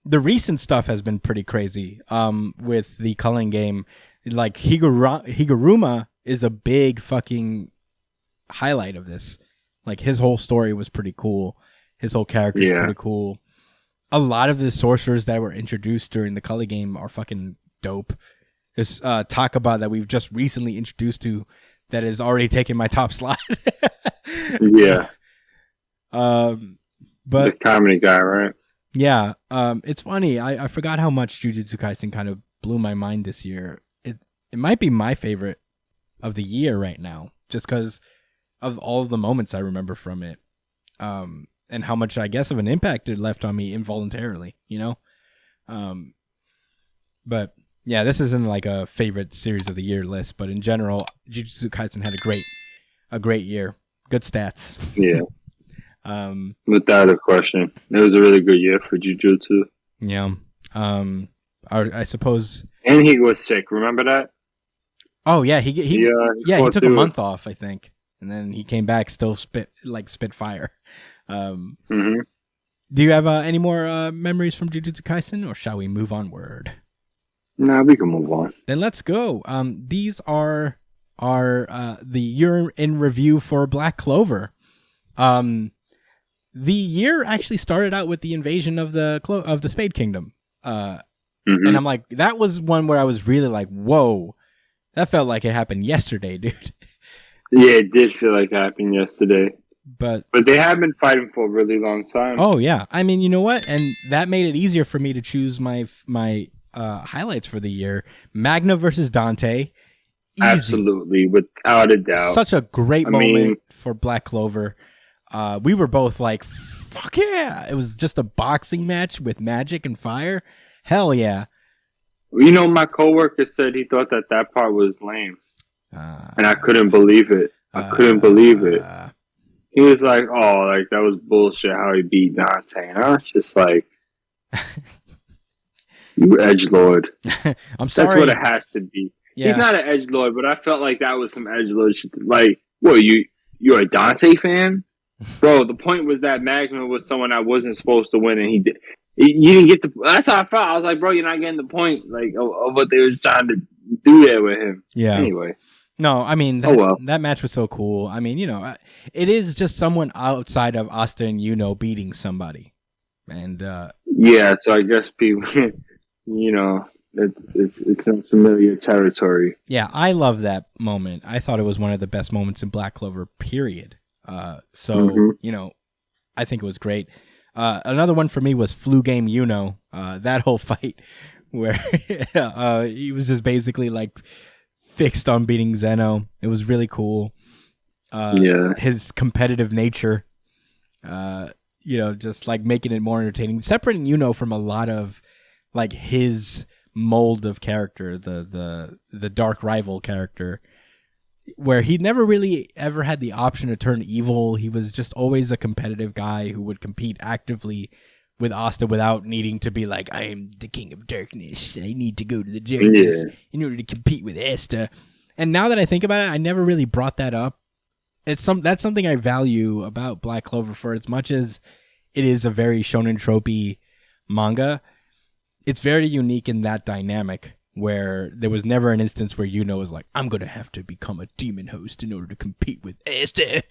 the recent stuff has been pretty crazy. With the Culling game, like Higuruma is a big fucking highlight of this. Like his whole story was pretty cool. His whole character is pretty cool. A lot of the sorcerers that were introduced during the Culling game are fucking dope. There's Takaba that we've just recently introduced to that has already taken my top slot.
Yeah.
But
the comedy guy, right?
Yeah. It's funny. I forgot how much Jujutsu Kaisen kind of blew my mind this year. It might be my favorite of the year right now, just because of all of the moments I remember from it. And how much, I guess, of an impact it left on me involuntarily, But yeah, this isn't like a favorite series of the year list, but in general, Jujutsu Kaisen had a great year. Good stats.
Yeah. Without a question, it was a really good year for Jujutsu.
Yeah. I suppose.
And he was sick. Remember that?
Oh yeah, he took a month off, I think, and then he came back still spit fire.
Mm-hmm.
Do you have any more memories from Jujutsu Kaisen, or shall we move onward?
No, we can move on.
Then let's go. These are the year in review for Black Clover. The year actually started out with the invasion of the Spade Kingdom. And I'm like, that was one where I was really like, whoa, that felt like it happened yesterday, dude.
Yeah, it did feel like it happened yesterday.
But
they have been fighting for a really long time.
Oh yeah, I mean, you know what? And that made it easier for me to choose my highlights for the year. Magna versus Dante. Easy.
Absolutely, without a doubt.
Such a great moment for Black Clover. We were both like, fuck yeah. It was just a boxing match with magic and fire. Hell yeah.
My coworker said he thought that part was lame. And I couldn't believe it. He was like, oh, like that was bullshit how he beat Dante. And I was just like, you edgelord.
I'm sorry.
That's what it has to be. Yeah. He's not an edgelord, but I felt like that was some edgelord shit. Like, what, you're a Dante fan? Bro, the point was that Magna was someone I wasn't supposed to win, and he did. You didn't get the. That's how I felt. I was like, bro, you're not getting the point, like of what they were trying to do there with him.
Yeah.
Anyway.
No, I mean that match was so cool. I mean, it is just someone outside of Asta and Yuno beating somebody, and
yeah. So I guess people, it's in familiar territory.
Yeah, I love that moment. I thought it was one of the best moments in Black Clover. Period. I think it was great. Another one for me was Flu Game Yuno. That whole fight where he was just basically like fixed on beating Zeno. It was really cool. His competitive nature, just like making it more entertaining, separating Yuno from a lot of like his mold of character, the dark rival character, where he never really ever had the option to turn evil. He was just always a competitive guy who would compete actively with Asta without needing to be like, I am the king of darkness. I need to go to the darkness in order to compete with Asta. And now that I think about it, I never really brought that up. That's something I value about Black Clover, for as much as it is a very shonen tropey manga. It's very unique in that dynamic where there was never an instance where Yuno was like, I'm going to have to become a demon host in order to compete with Asta.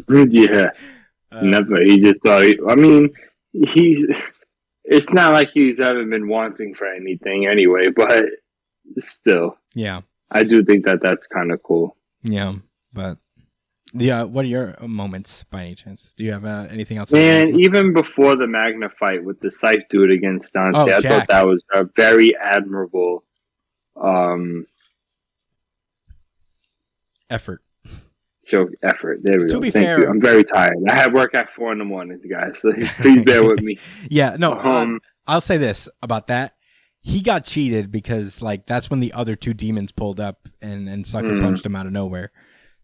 Yeah. Never. He just thought, it's not like he's ever been wanting for anything anyway, but still.
Yeah.
I do think that that's kind of cool.
Yeah, but Yeah, what are your moments by any chance? Do you have anything else?
Man, even before the Magna fight with the Scythe dude against Dante, I
Jack.
thought that was a very admirable
effort.
Show effort. There we go.
To be
Thank
fair,
you. I'm very tired. I had work at 4 a.m, guys. So please bear with me.
Yeah, no. I'll say this about that. He got cheated because like that's when the other 2 demons pulled up and sucker punched him out of nowhere.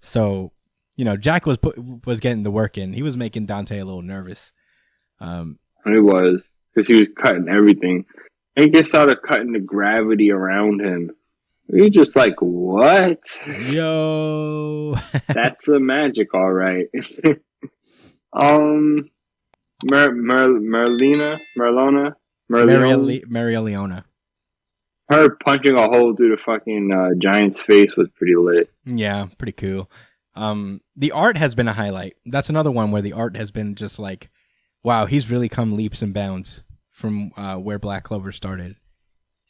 So, Jack was getting the work in. He was making Dante a little nervous.
He was, because he was cutting everything. And he just started cutting the gravity around him. You're just like, what?
Yo.
That's a magic, all right.
Marileona.
Her punching a hole through the fucking giant's face was pretty lit.
Yeah, pretty cool. The art has been a highlight. That's another one where the art has been just like, wow, he's really come leaps and bounds from where Black Clover started.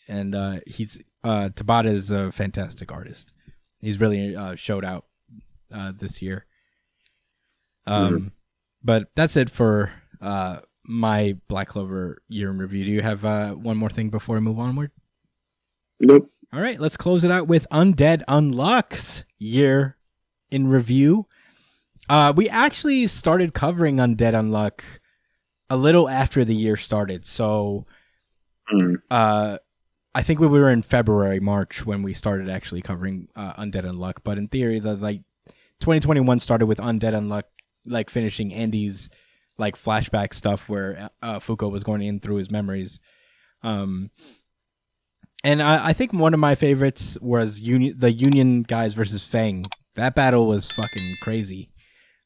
And Tabata is a fantastic artist. He's really showed out this year. But that's it for my Black Clover year in review. Do you have one more thing before we move onward?
Nope.
All right, let's close it out with Undead Unluck's year in review. We actually started covering Undead Unluck a little after the year started. So I think we were in February, March when we started actually covering Undead Unluck. But in theory, 2021 started with Undead Unluck, like finishing Andy's like flashback stuff where Fuko was going in through his memories. And I think one of my favorites was the Union guys versus Fang. That battle was fucking crazy.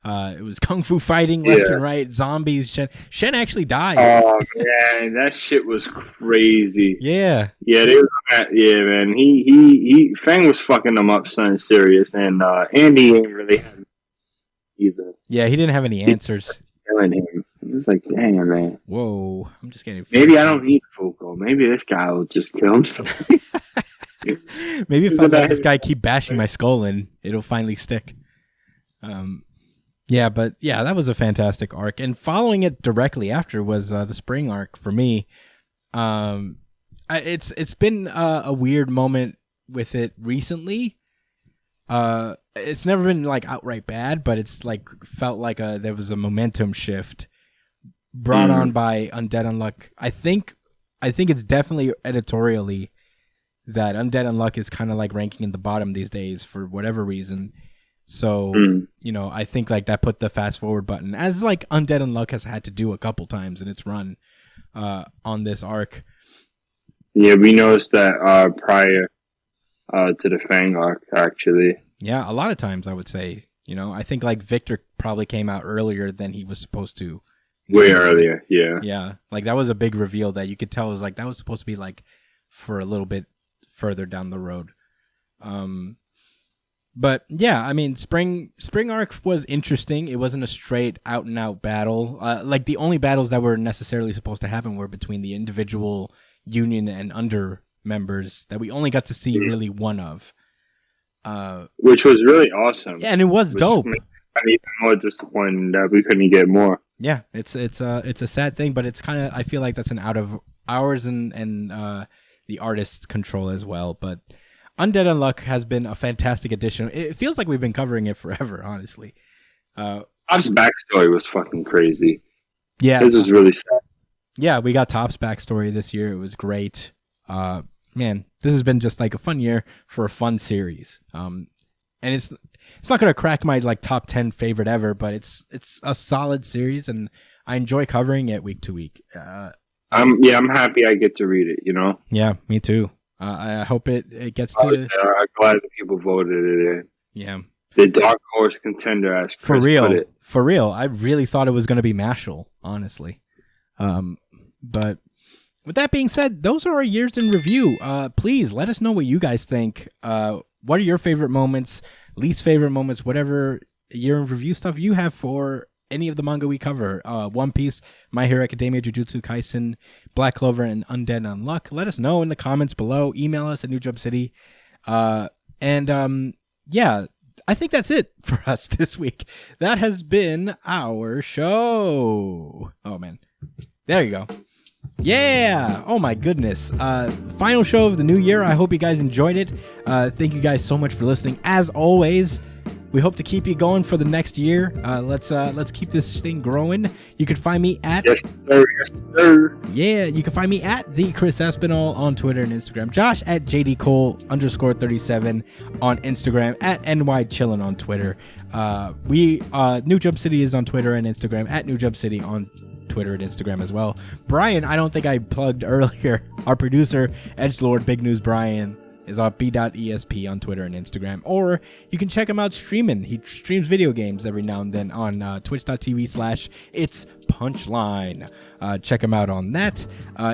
It was kung fu fighting left and right, zombies. Shen actually dies.
Oh man, that shit was crazy.
Yeah,
man. He Fang was fucking them up, something serious, and Andy ain't really had either.
Yeah, he didn't have any answers.
Killing him. It was like, damn, man.
Whoa, I'm just getting.
Maybe I don't need Fuko. Maybe this guy will just kill him.
Maybe if I let this guy keep bashing my skull in, it'll finally stick. Yeah, but yeah, that was a fantastic arc, and following it directly after was the spring arc for me. It's been a weird moment with it recently. It's never been like outright bad, but it's like felt like there was a momentum shift brought on by Undead Unluck. I think it's definitely editorially that Undead Unluck is kind of like ranking in the bottom these days for whatever reason. So, I think like that put the fast forward button, as like Undead Unluck has had to do a couple times in its run on this arc.
Yeah, we noticed that prior to the Fang arc, actually.
Yeah, a lot of times I would say, I think like Victor probably came out earlier than he was supposed to.
Way earlier, yeah.
Yeah, like that was a big reveal that you could tell was like that was supposed to be like for a little bit further down the road. But yeah, I mean, spring arc was interesting. It wasn't a straight out and out battle. Like the only battles that were necessarily supposed to happen were between the individual Union and Under members that we only got to see really one of.
Which was really awesome.
Yeah, and it was dope.
I'm even more disappointed that we couldn't get more.
Yeah, it's a sad thing, but it's kind of, I feel like that's an out of ours and the artist's control as well. But Undead Unluck has been a fantastic addition. It feels like we've been covering it forever, honestly.
Top's backstory was fucking crazy.
Yeah,
this is really sad.
Yeah, we got Top's backstory this year. It was great. Man, this has been just like a fun year for a fun series. And it's not gonna crack my like top 10 favorite ever, but it's a solid series, and I enjoy covering it week to week.
I'm happy I get to read it.
Yeah, me too. I hope it gets to.
I'm glad that people voted it in.
Yeah,
the dark horse contender, as
for real. For real, I really thought it was gonna be Mashal, honestly. But with that being said, those are our years in review. Please let us know what you guys think. What are your favorite moments, least favorite moments, whatever year in review stuff you have for any of the manga we cover. One Piece, My Hero Academia, Jujutsu Kaisen, Black Clover, and Undead Unluck. Let us know in the comments below. Email us at New Jump City. Yeah, I think that's it for us this week. That has been our show. Oh, man. There you go. Yeah. Oh, my goodness. Final show of the new year. I hope you guys enjoyed it. Thank you guys so much for listening. As always, we hope to keep you going for the next year. Let's keep this thing growing. You can find me at...
Yes, sir. Yes, sir.
Yeah, you can find me at the Chris Espinal on Twitter and Instagram. Josh at JDCole_37 on Instagram. At NYChillin on Twitter. New Jump City is on Twitter and Instagram. At New Jump City on Twitter and Instagram as well. Brian, I don't think I plugged earlier. Our producer, Edgelord Big News Brian, is on b.esp on Twitter and Instagram. Or you can check him out streaming. He streams video games every now and then on twitch.tv/It's Punchline. Check him out on that.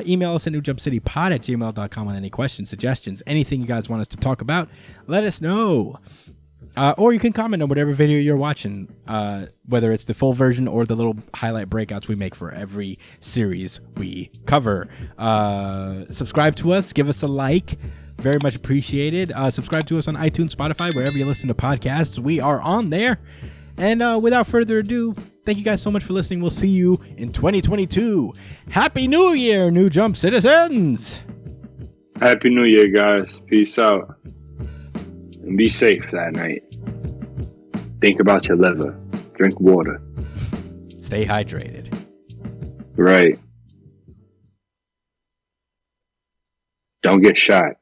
Email us at newjumpcitypod@gmail.com with any questions, suggestions, anything you guys want us to talk about. Let us know. Or you can comment on whatever video you're watching, whether it's the full version or the little highlight breakouts we make for every series we cover. Subscribe to us. Give us a like. Very much appreciated. Subscribe to us on iTunes, Spotify, wherever you listen to podcasts. We are on there. And without further ado, thank you guys so much for listening. We'll see you in 2022. Happy New Year, New Jump citizens!
Happy New Year, guys. Peace out. And be safe that night. Think about your liver. Drink water.
Stay hydrated.
Right. Don't get shot.